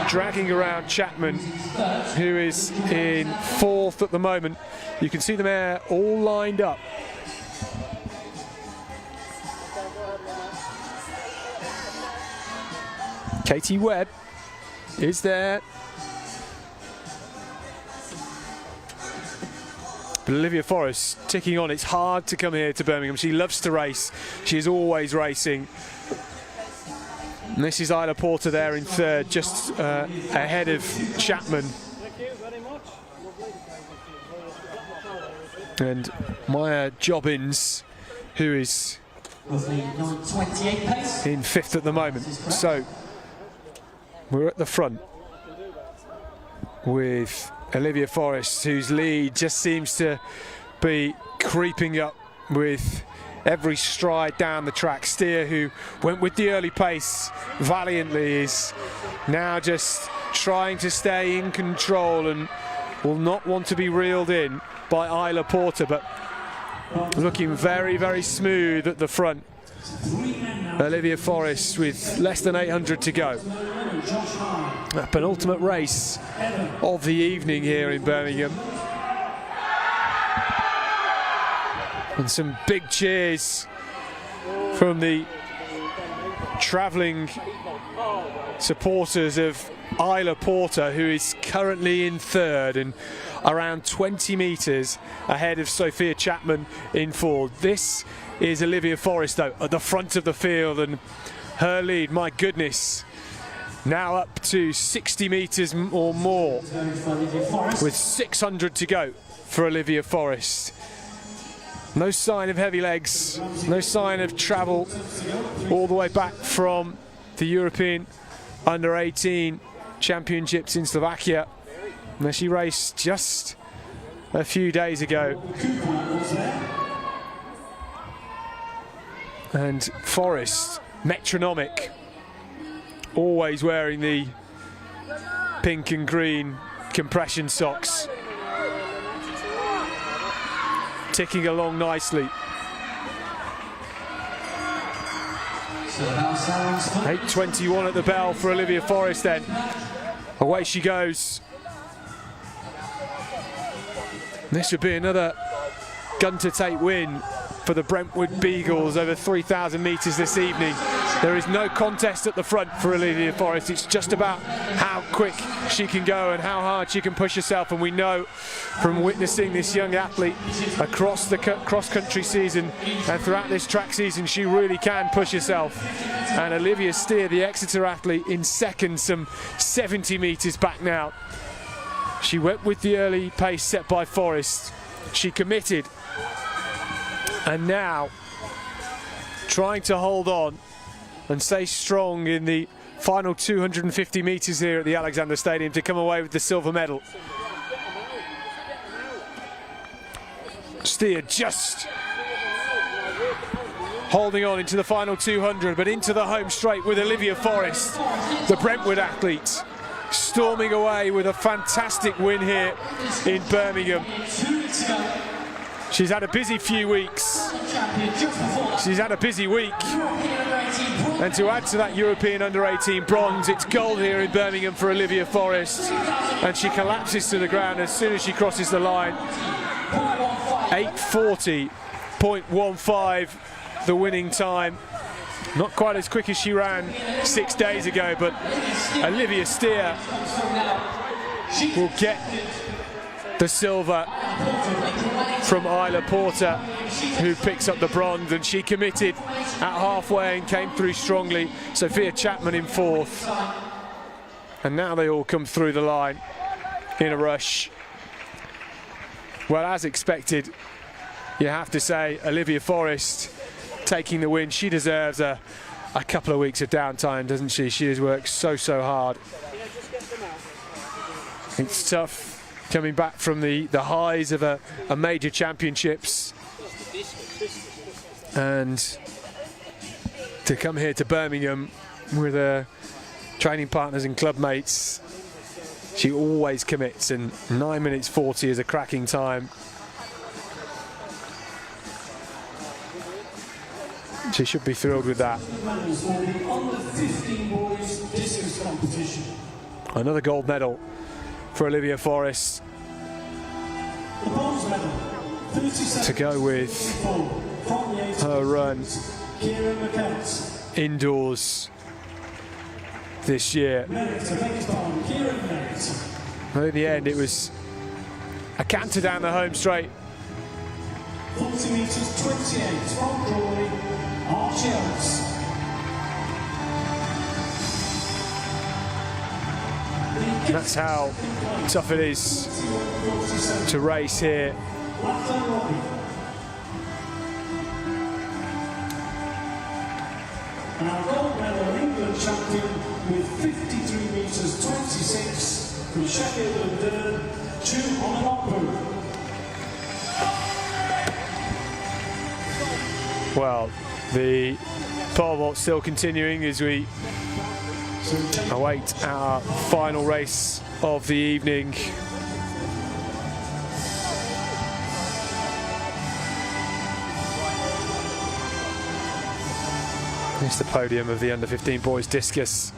dragging around Chapman, who is in 4th at the moment. You can see them there all lined up. Katie Webb is there. But Olivia Forrest ticking on. It's hard to come here to Birmingham. She loves to race. She is always racing. And this is Isla Porter there in 3rd, just ahead of Chapman. And Maya Jobbins, who is in 5th at the moment. So we're at the front with Olivia Forrest, whose lead just seems to be creeping up with every stride down the track. Steer, who went with the early pace valiantly, is now just trying to stay in control and will not want to be reeled in by Isla Porter, but looking very, very smooth at the front. Olivia Forrest with less than 800 to go. A penultimate race of the evening here in Birmingham. And some big cheers from the travelling supporters of Isla Porter, who is currently in 3rd and around 20 metres ahead of Sophia Chapman in 4th. This is Olivia Forrest, though, at the front of the field, and her lead, my goodness, now up to 60 metres or more, with 600 to go for Olivia Forrest. No sign of heavy legs, no sign of travel all the way back from the European Under-18 Championships in Slovakia, where she raced just a few days ago. And Forrest, metronomic, always wearing the pink and green compression socks, ticking along nicely. 8:21 at the bell for Olivia Forrest then. Away she goes. This would be another gun-to-tape win for the Brentwood Beagles over 3,000 metres this evening. There is no contest at the front for Olivia Forrest. It's just about how quick she can go and how hard she can push herself. And we know from witnessing this young athlete across the cross-country season and throughout this track season, she really can push herself. And Olivia Steer, the Exeter athlete, in second, some 70 metres back now. She went with the early pace set by Forrest. She committed. And now trying to hold on and stay strong in the final 250 metres here at the Alexander Stadium to come away with the silver medal. Steer just holding on into the final 200, but into the home straight with Olivia Forrest, the Brentwood athlete, storming away with a fantastic win here in Birmingham. She's had a busy few weeks. She's had a busy week. And to add to that European Under-18 bronze, it's gold here in Birmingham for Olivia Forrest. And she collapses to the ground as soon as she crosses the line. 8:40.15, the winning time. Not quite as quick as she ran 6 days ago, but Olivia Steer will get the silver from Isla Porter, who picks up the bronze, and she committed at halfway and came through strongly. Sophia Chapman in fourth. And now they all come through the line in a rush. Well, as expected, you have to say, Olivia Forrest taking the win. She deserves a couple of weeks of downtime, doesn't she? She has worked so hard. It's tough coming back from the highs of a major championships and to come here to Birmingham with her training partners and club mates. She always commits, and 9 minutes 40 is a cracking time. She should be thrilled with that. Another gold medal for Olivia Forrest to go with her run indoors this year. But in the end, it was a canter down the home straight. 40 metres 28 from Crawley, Archie Oaks. That's how tough it is to race here. And our gold medal England champion with 53 metres 26 from Sheffield and Durham, Chu Ononopu. Well, the pole vault still continuing as we await our final race of the evening. It's the podium of the under-15 boys discus.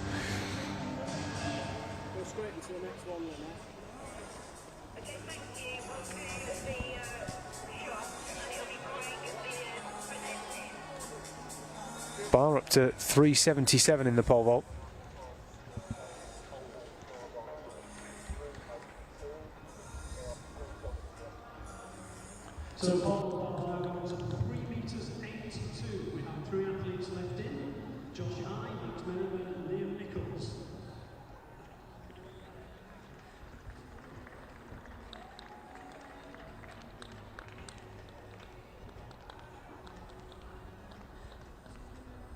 Bar up to 377 in the pole vault. So pole vault now goes 3 metres 82. We have 3 athletes left in. Josh Eye, Max Merriman and Liam Nichols.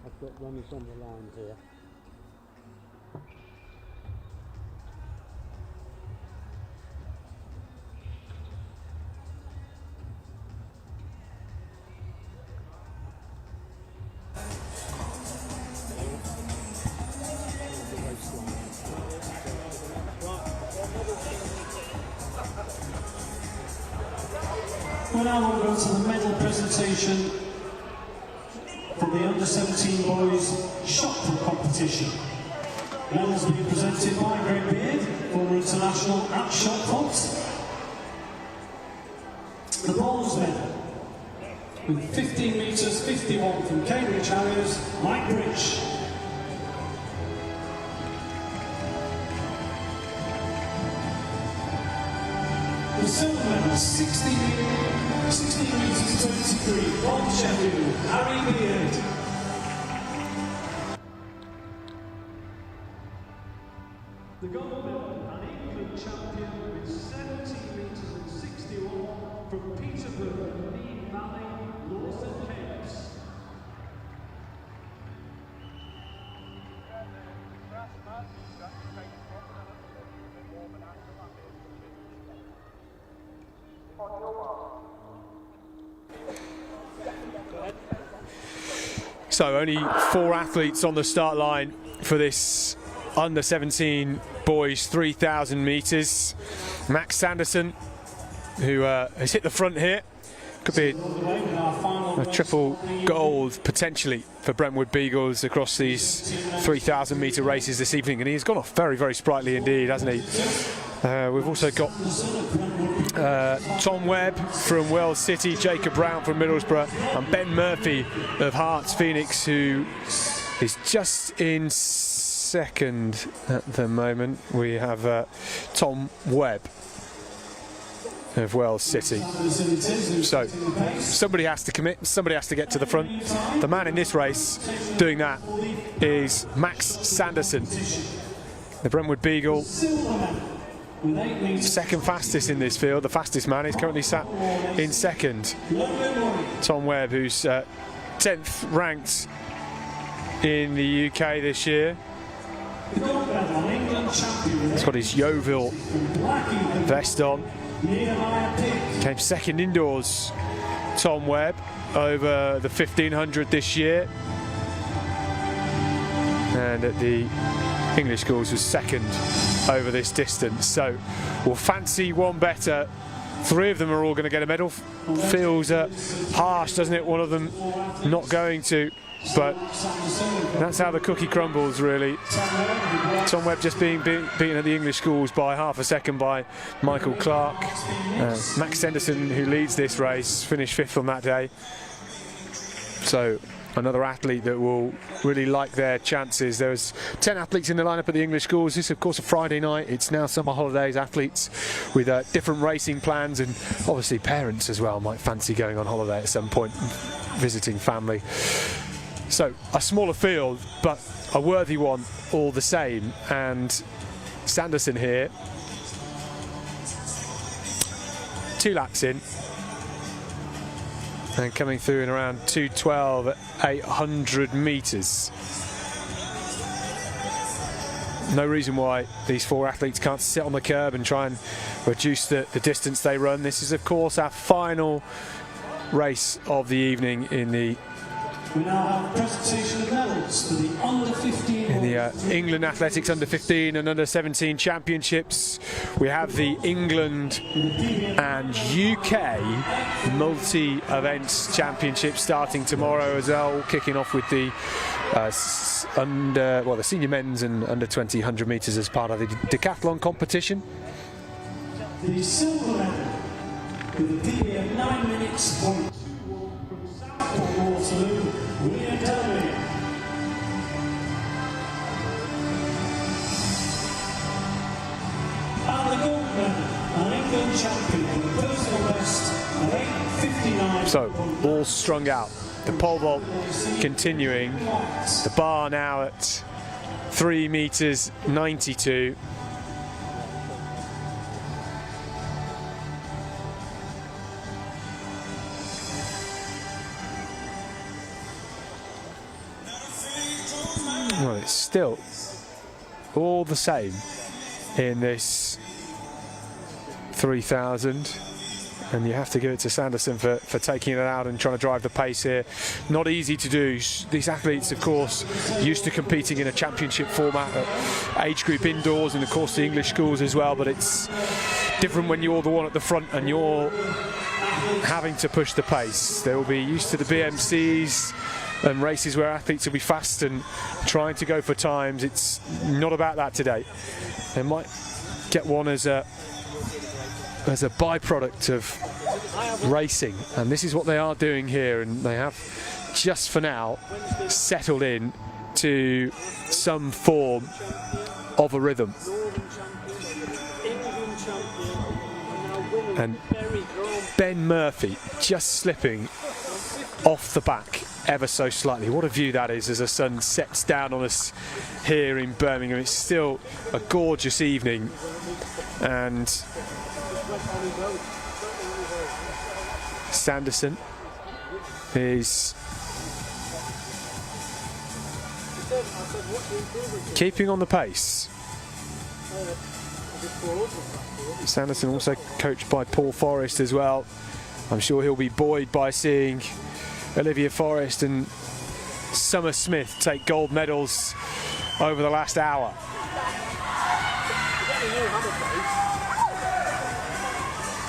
I've got runners on the lines here. Well, now we'll go to the medal presentation for the under-17 boys shot put competition. Medals being presented by Greg Beard. international at shot put. The bronze medal with 15 metres 51 from Cambridge Harriers, Mike Bridge. The silver medal, 16 metres 23, Bob Sheffield, Harry Beard. The gold medal, an England champion with 17 metres and 61 from Peterborough, Lee Valley, Lawson Keynes. So only 4 athletes on the start line for this under 17 boys 3,000 metres. Max Sanderson, who has hit the front here. Could be a triple gold potentially for Brentwood Beagles across these 3,000 metre races this evening, and he's gone off very, very sprightly indeed, hasn't he? We've also got Tom Webb from Wells City, Jacob Brown from Middlesbrough, and Ben Murphy of Hearts Phoenix, who is just in second at the moment. We have Tom Webb of Wells City. So somebody has to commit, somebody has to get to the front. The man in this race doing that is Max Sanderson, the Brentwood Beagle, second fastest in this field. The fastest man is currently sat in second. Tom Webb, who's 10th ranked in the UK this year. He's got his Yeovil vest on. Came second indoors, Tom Webb, over the 1500 this year, and at the English schools was second over this distance. So we'll fancy one better. 3 of them are all going to get a medal. Feels harsh, doesn't it? One of them not going to, but that's how the cookie crumbles, really. Tom Webb just being beaten at the English schools by half a second by Michael Clark. Max Sanderson, who leads this race, finished 5th on that day. So another athlete that will really like their chances. There was 10 athletes in the lineup at the English schools. This is of course a Friday night. It's now summer holidays. Athletes with different racing plans, and obviously parents as well might fancy going on holiday at some point, visiting family. So a smaller field, but a worthy one all the same. And Sanderson here, 2 laps in, and coming through in around 2:12 at 800 metres. No reason why these 4 athletes can't sit on the curb and try and reduce the distance they run. This is of course our final race of the evening in the We now have presentation of medals for the under 15 in the England Athletics under 15 and under 17 championships. We have the England and UK multi-events championship starting tomorrow as well, kicking off with the the senior men's and under 20 100 metres as part of the decathlon competition. The silver medal with a PB of 9 minutes from Waterloo, William Delby. And the gold medal, an England champion with a personal best of 8:59. So all strung out. The pole vault continuing. The bar now at 3 metres 92. Well, it's still all the same in this 3,000, and you have to give it to Sanderson for taking it out and trying to drive the pace here. Not easy to do. These athletes, of course, used to competing in a championship format at age group indoors, and of course the English schools as well, but it's different when you're the one at the front and you're having to push the pace. They will be used to the BMCs and races where athletes will be fast and trying to go for times. It's not about that today. They might get one as a byproduct of racing, and this is what they are doing here, and they have just for now settled in to some form of a rhythm. And Ben Murphy just slipping off the back ever so slightly. What a view that is as the sun sets down on us here in Birmingham. It's still a gorgeous evening, and Sanderson is keeping on the pace. Sanderson also coached by Paul Forrest as well. I'm sure he'll be buoyed by seeing Olivia Forrest and Summer Smith take gold medals over the last hour.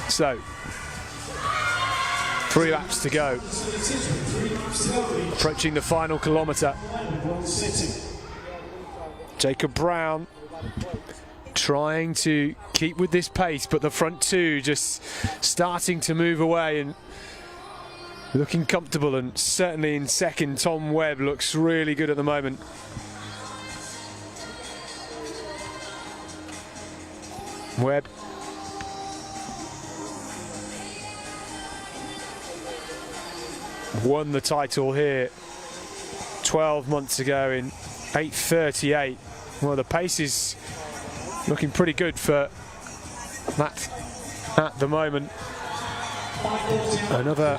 So, 3 laps to go. Approaching the final kilometre. Jacob Brown trying to keep with this pace, but the front two just starting to move away and looking comfortable, and certainly in second Tom Webb looks really good at the moment. Webb won the title here 12 months ago in 8:38. Well, the pace is looking pretty good for that at the moment. Another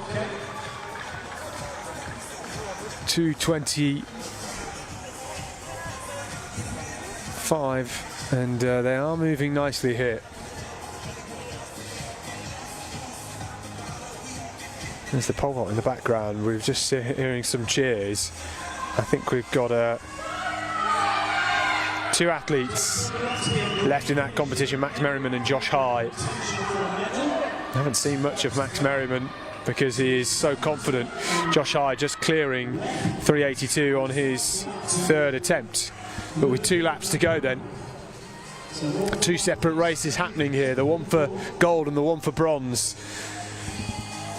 2:25, and they are moving nicely here. There's the pole vault in the background. We're just hearing some cheers. I think we've got 2 athletes left in that competition, Max Merriman and Josh High. I haven't seen much of Max Merriman because he is so confident. Josh High just clearing 3:82 on his 3rd attempt. But with 2 laps to go then, 2 separate races happening here, the one for gold and the one for bronze.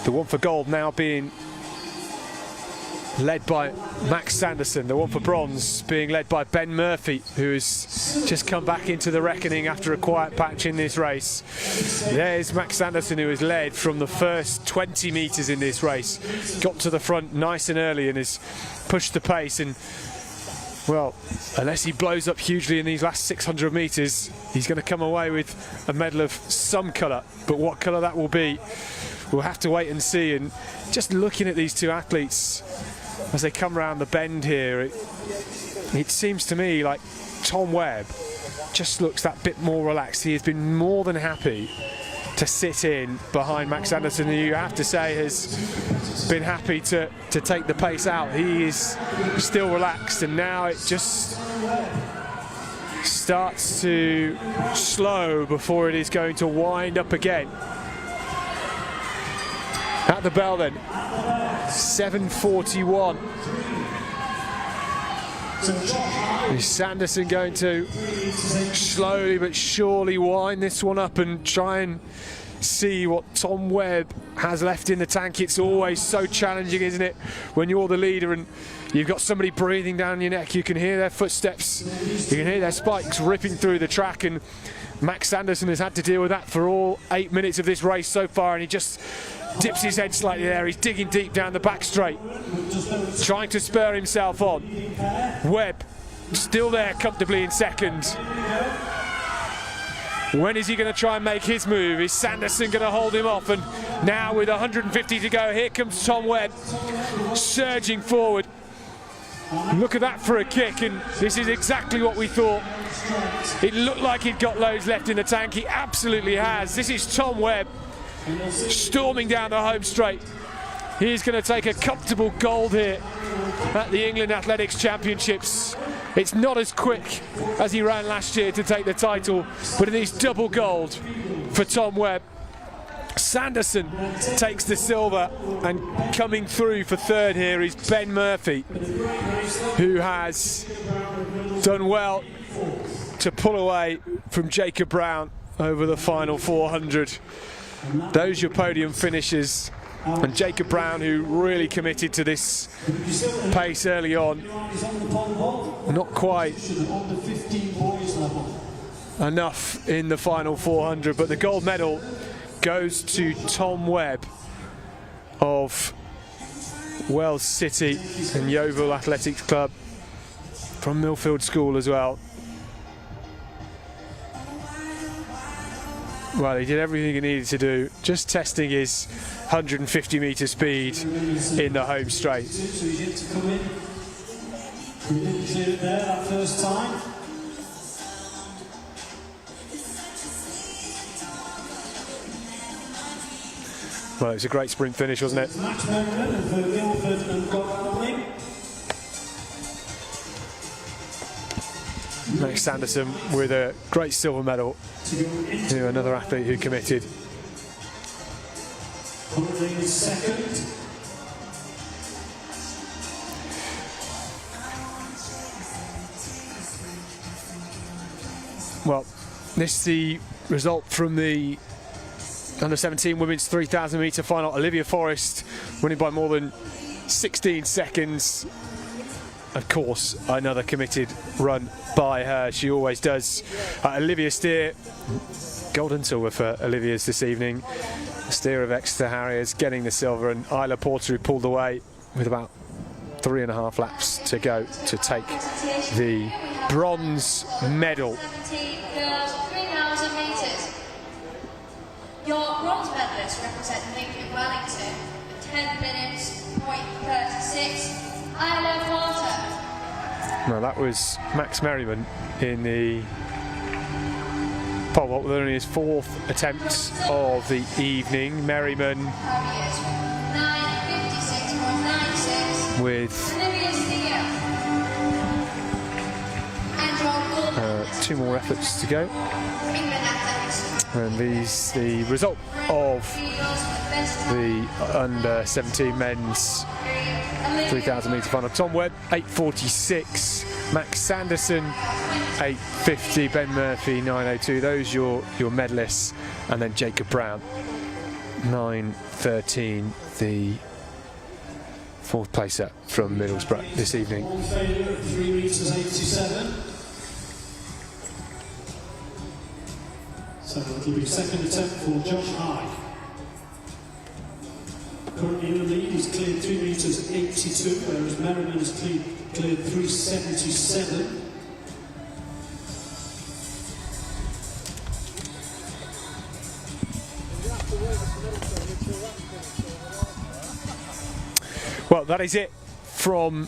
The one for gold now being led by Max Sanderson, the one for bronze being led by Ben Murphy, who has just come back into the reckoning after a quiet patch in this race. There's Max Sanderson, who has led from the first 20 metres in this race, got to the front nice and early and has pushed the pace, and well, unless he blows up hugely in these last 600 metres, he's going to come away with a medal of some colour, but what colour that will be, we'll have to wait and see. And just looking at these 2 athletes as they come around the bend here, it seems to me like Tom Webb just looks that bit more relaxed. He has been more than happy to sit in behind Max Anderson, who you have to say has been happy to take the pace out. He is still relaxed, and now it just starts to slow before it is going to wind up again. At the bell then, 7:41. Is Sanderson going to slowly but surely wind this one up and try and see what Tom Webb has left in the tank? It's always so challenging, isn't it, when you're the leader and you've got somebody breathing down your neck. You can hear their footsteps, you can hear their spikes ripping through the track, and Max Sanderson has had to deal with that for all 8 minutes of this race so far, and he just dips his head slightly there. He's digging deep down the back straight, trying to spur himself on. Webb still there comfortably in second. When is he going to try and make his move? Is Sanderson going to hold him off? And now with 150 to go, here comes Tom Webb surging forward. Look at that for a kick, and this is exactly what we thought. It looked like he'd got loads left in the tank. He absolutely has. This is Tom Webb storming down the home straight. He's going to take a comfortable gold here at the England Athletics Championships. It's not as quick as he ran last year to take the title, but it is double gold for Tom Webb. Sanderson takes the silver, and coming through for third here is Ben Murphy, who has done well to pull away from Jacob Brown over the final 400. Those your podium finishers. And Jacob Brown, who really committed to this pace early on, not quite enough in the final 400, but the gold medal goes to Tom Webb of Wells City and Yeovil Athletics Club from Millfield School as well. Well, he did everything he needed to do, just testing his 150 metre speed in the home straight. So he's yet to come in. He didn't clear it there that first time. Well, it was a great sprint finish, wasn't it? Max Merriman for Guildford and Godalming. Max Sanderson with a great silver medal to another athlete who committed. Godalming is second. Well, this is the result from the Under-17 women's 3,000 metre final. Olivia Forrest winning by more than 16 seconds. Of course, another committed run by her. She always does. Olivia Steer, gold and silver for Olivia's this evening. Steer of Exeter Harriers getting the silver, and Isla Porter, who pulled away with about 3.5 laps to go to take the bronze medal. Girls 3,000 metres. Your bronze medalists represent Lincoln Wellington with 10 minutes, .36. Isla Porter. Now that was Max Merriman in the pole vault with only his 4th attempt of the evening. Merriman Harriers 9:56.96. with Olivia Steer. And your gold 2 more efforts to go. England Athletics. And these the result of the under-17 men's 3,000 metre final. Tom Webb 8:46, Max Sanderson 8:50, Ben Murphy 9:02. Those your medalists, and then Jacob Brown 9:13, the 4th placer from Middlesbrough this evening. One failure at 3 metres 87. So it'll be second attempt for Josh High. Currently in the lead, he's cleared 3 metres 82, whereas Merriman has cleared 3:77. Well, that is it from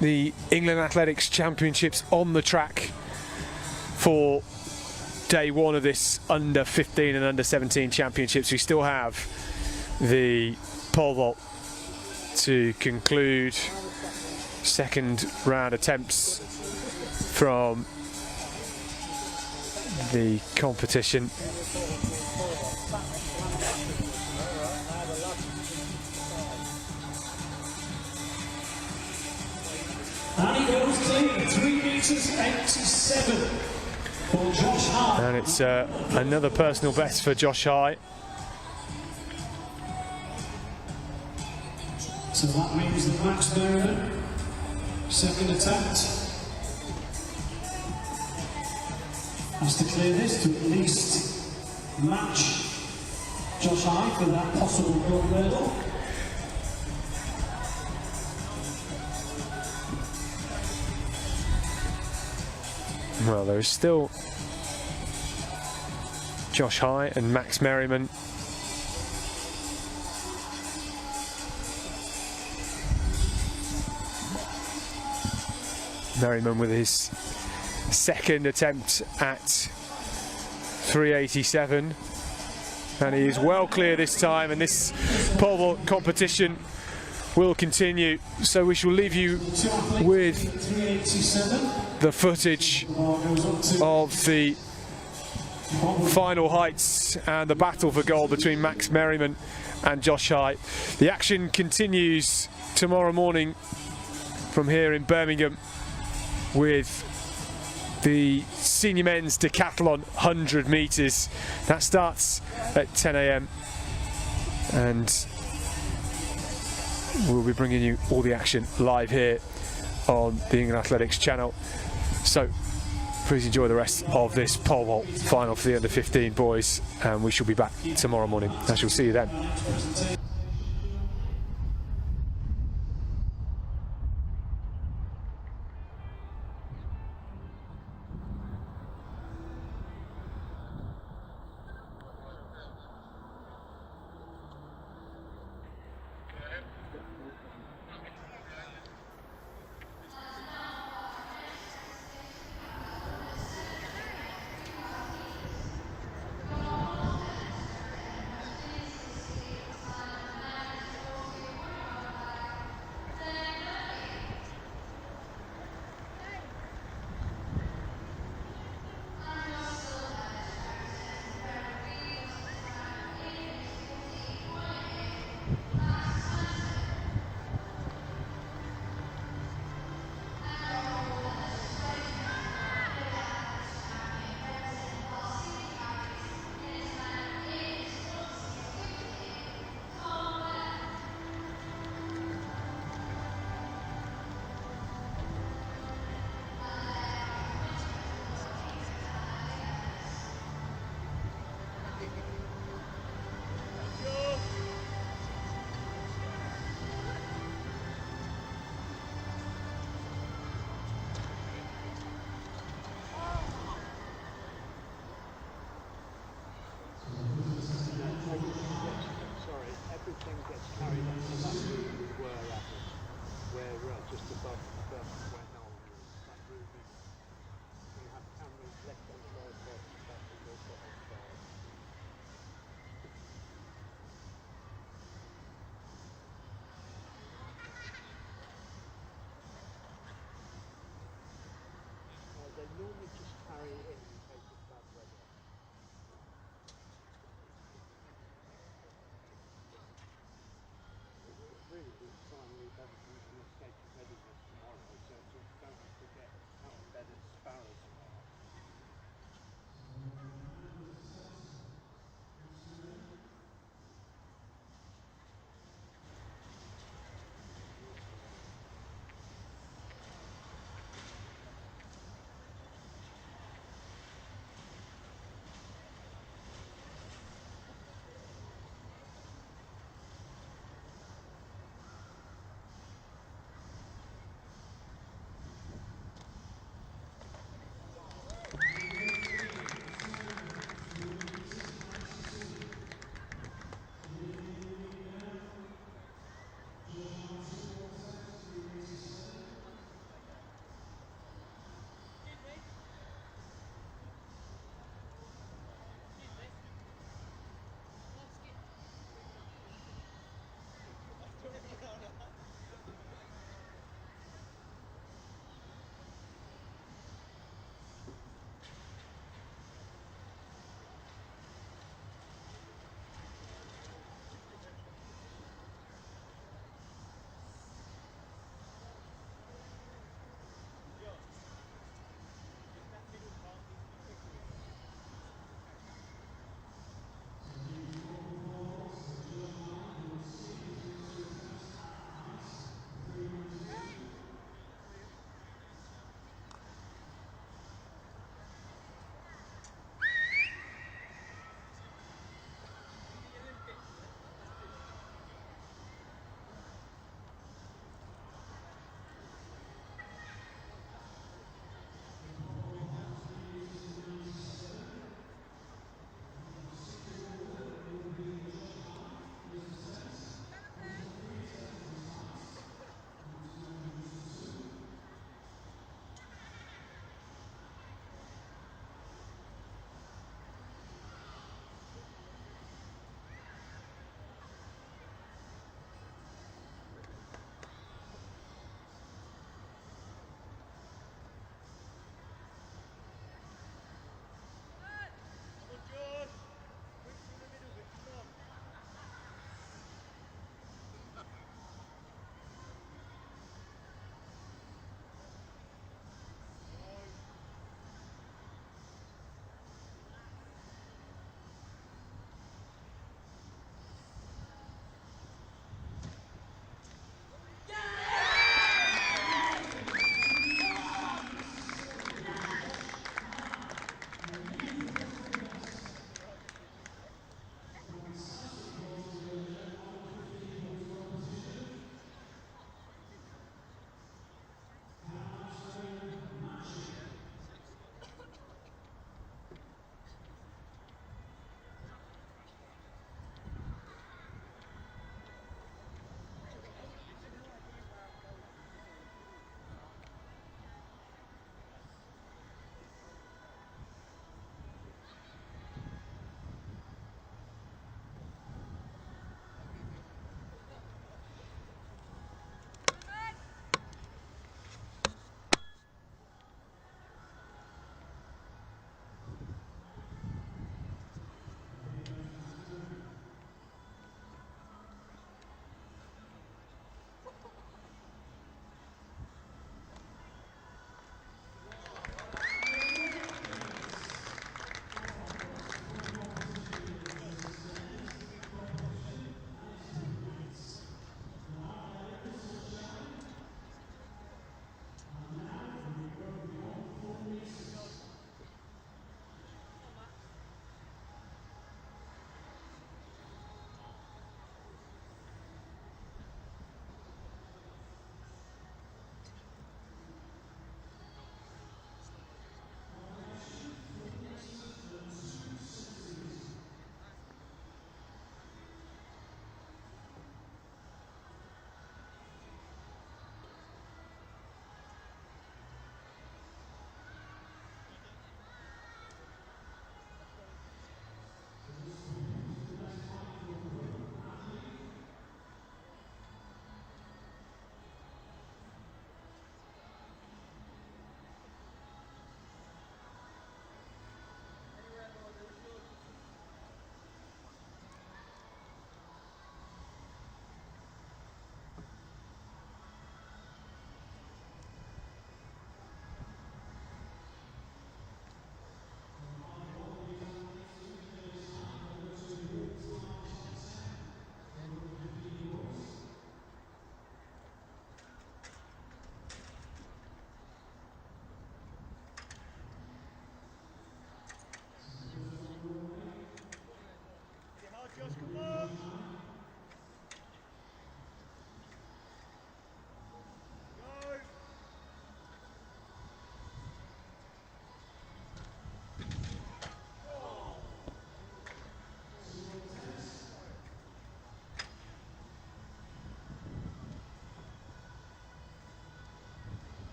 the England Athletics Championships on the track for day 1 of this under-15 and under-17 championships. We still have the pole vault to conclude. Second round attempts from the competition. And he goes clean, 3 metres 87 for Josh High. And it's another personal best for Josh High. So that means that Max Merriman, second attempt, has to clear this to at least match Josh High for that possible gold medal. Well, there is still Josh High and Max Merriman. Merriman with his second attempt at 3:87, and he is well clear this time, and this pole vault competition will continue, so we shall leave you with the footage of the final heights and the battle for gold between Max Merriman and Josh High. The action continues tomorrow morning from here in Birmingham with the senior men's decathlon 100 metres. That starts at 10 a.m. and we'll be bringing you all the action live here on the England Athletics channel. So please enjoy the rest of this pole vault final for the under 15 boys, and we shall be back tomorrow morning. I shall see you then.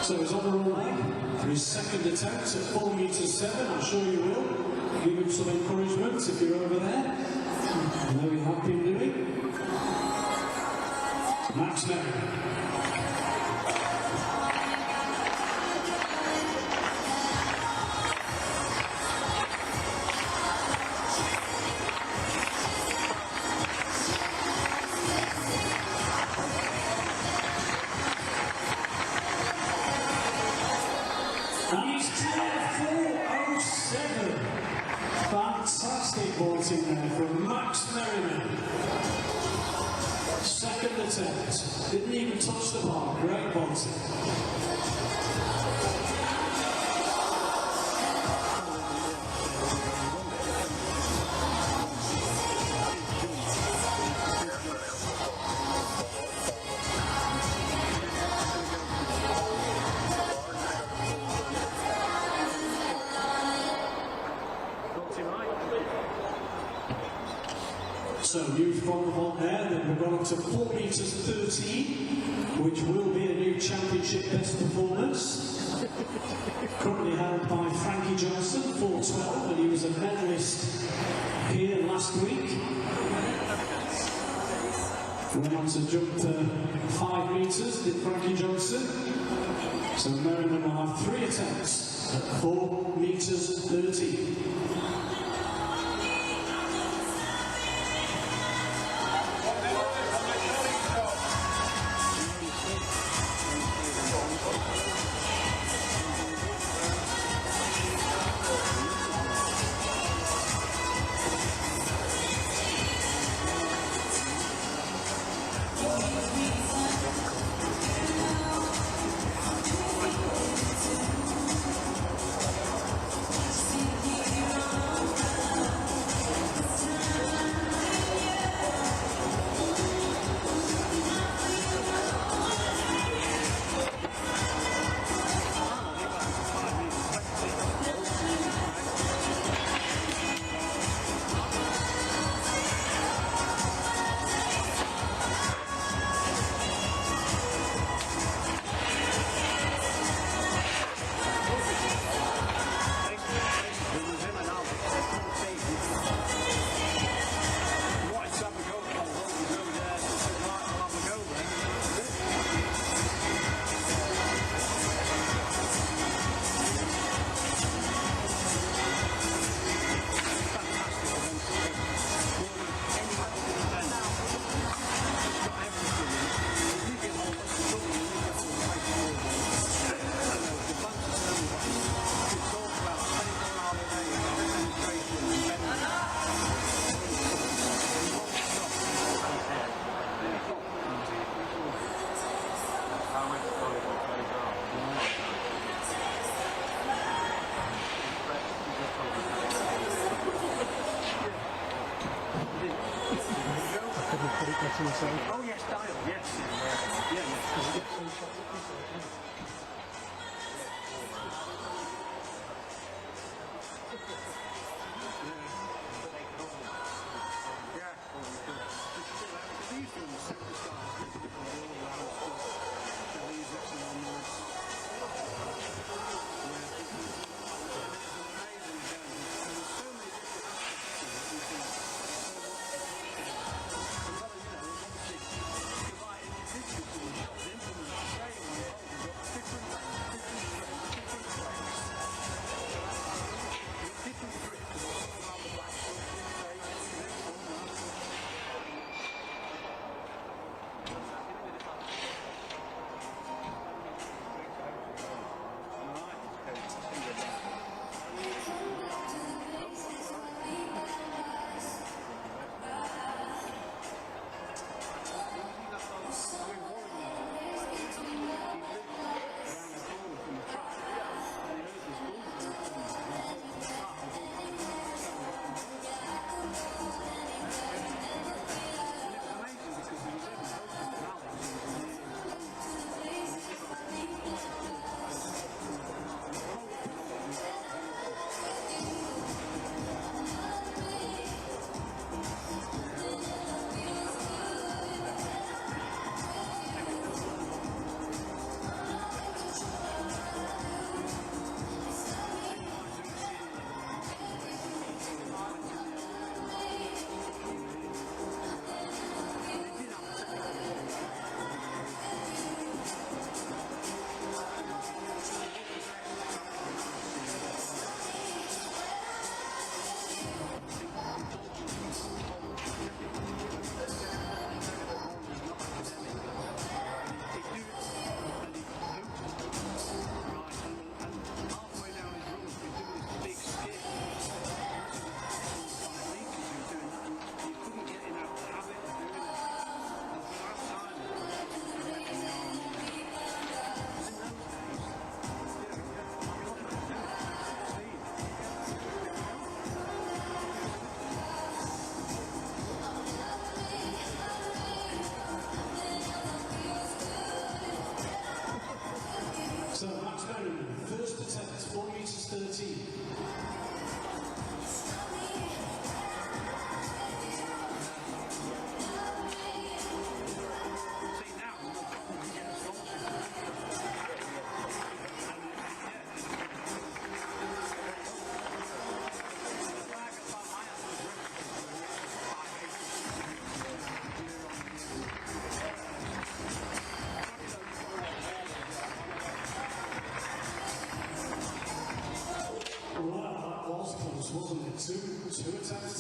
So he's on the runway for his second attempt at 4 meters 7. I'm sure you will. Give him some encouragement if you're over there. I know you have been doing. Max Merriman. And he's cleared 4:07. Fantastic vaulting there from Max Merriman. Second attempt. Didn't even touch the bar. Great vaulting. So new from the vault there, then we've gone up to 4 meters 13, which will be a new championship best performance. Currently held by Frankie Johnson, 4:12, and he was a medalist here last week. Went on to jump 5 meters, did Frankie Johnson. So Merriman will have 3 attempts at 4 meters 13. Oh yes, dial, yes.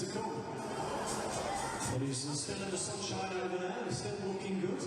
to come. But he's still in the sunshine over there, he's still looking good.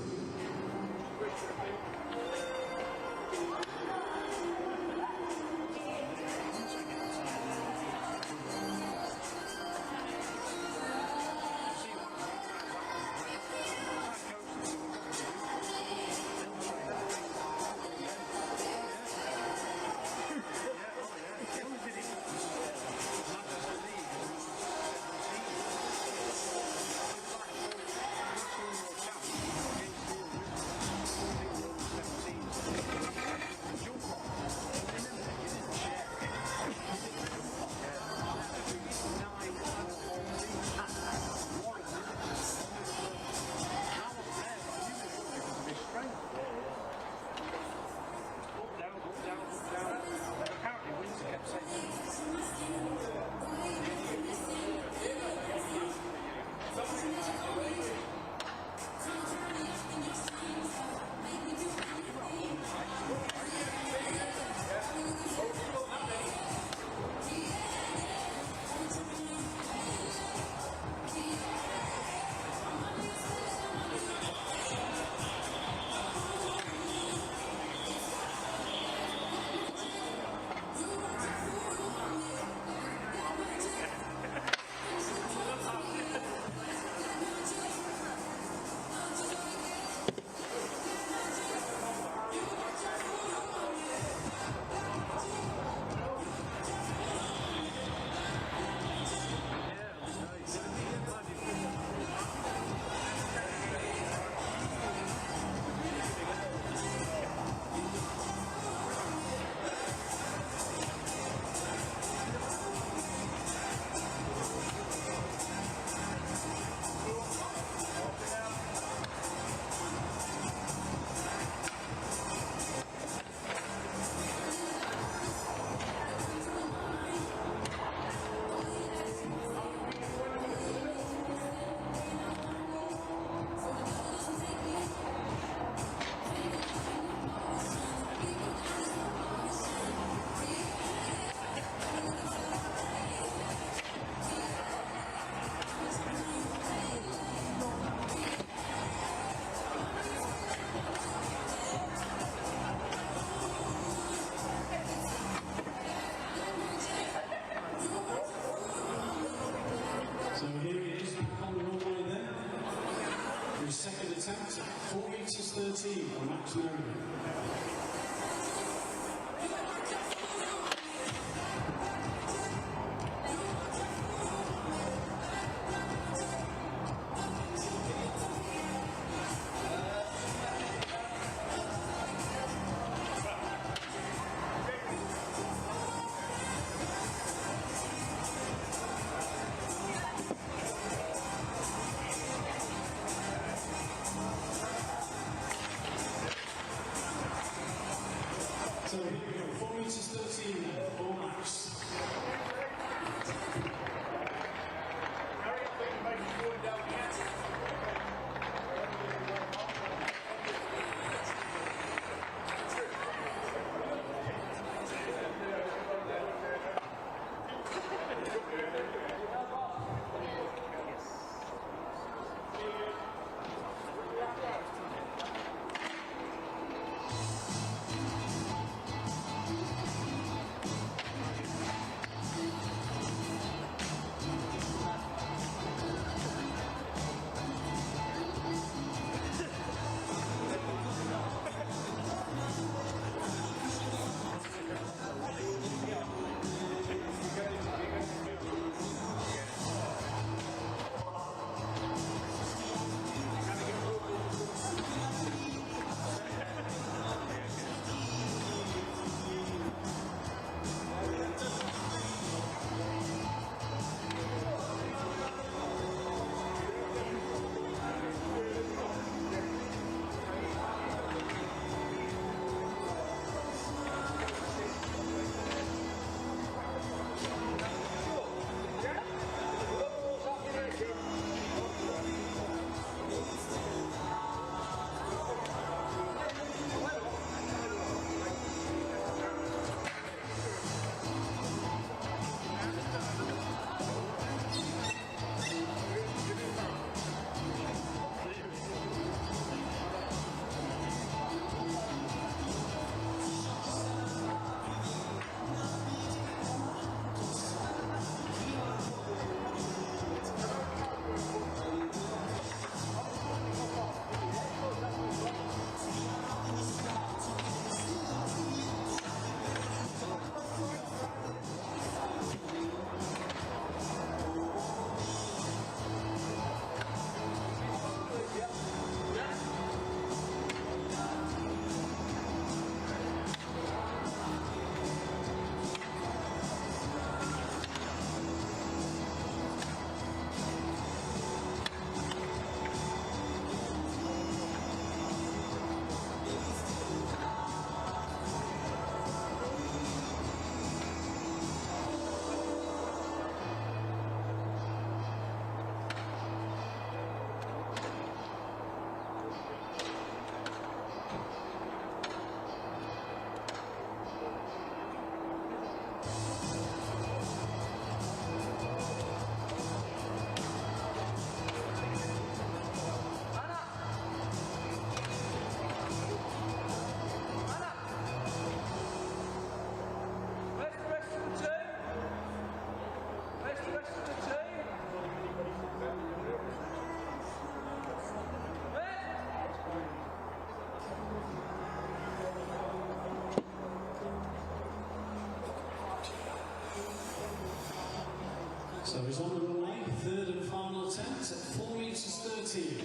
So here he is, back on the runway there. His second attempt, 4 meters 13 for Max Merriman. So he's on the runway, third and final attempt at 4 metres 13.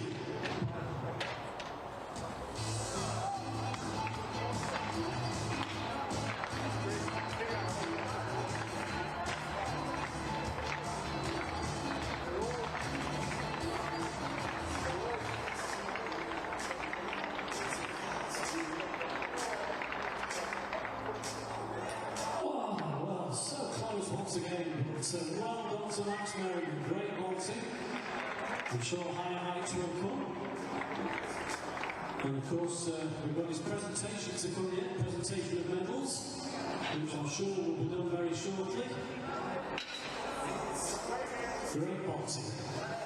Once again, but well done to Max Merriman, great vaulting. I'm sure higher heights will come. And of course, we've got his presentation to come yet, presentation of medals, which I'm sure will be done very shortly. Great vaulting.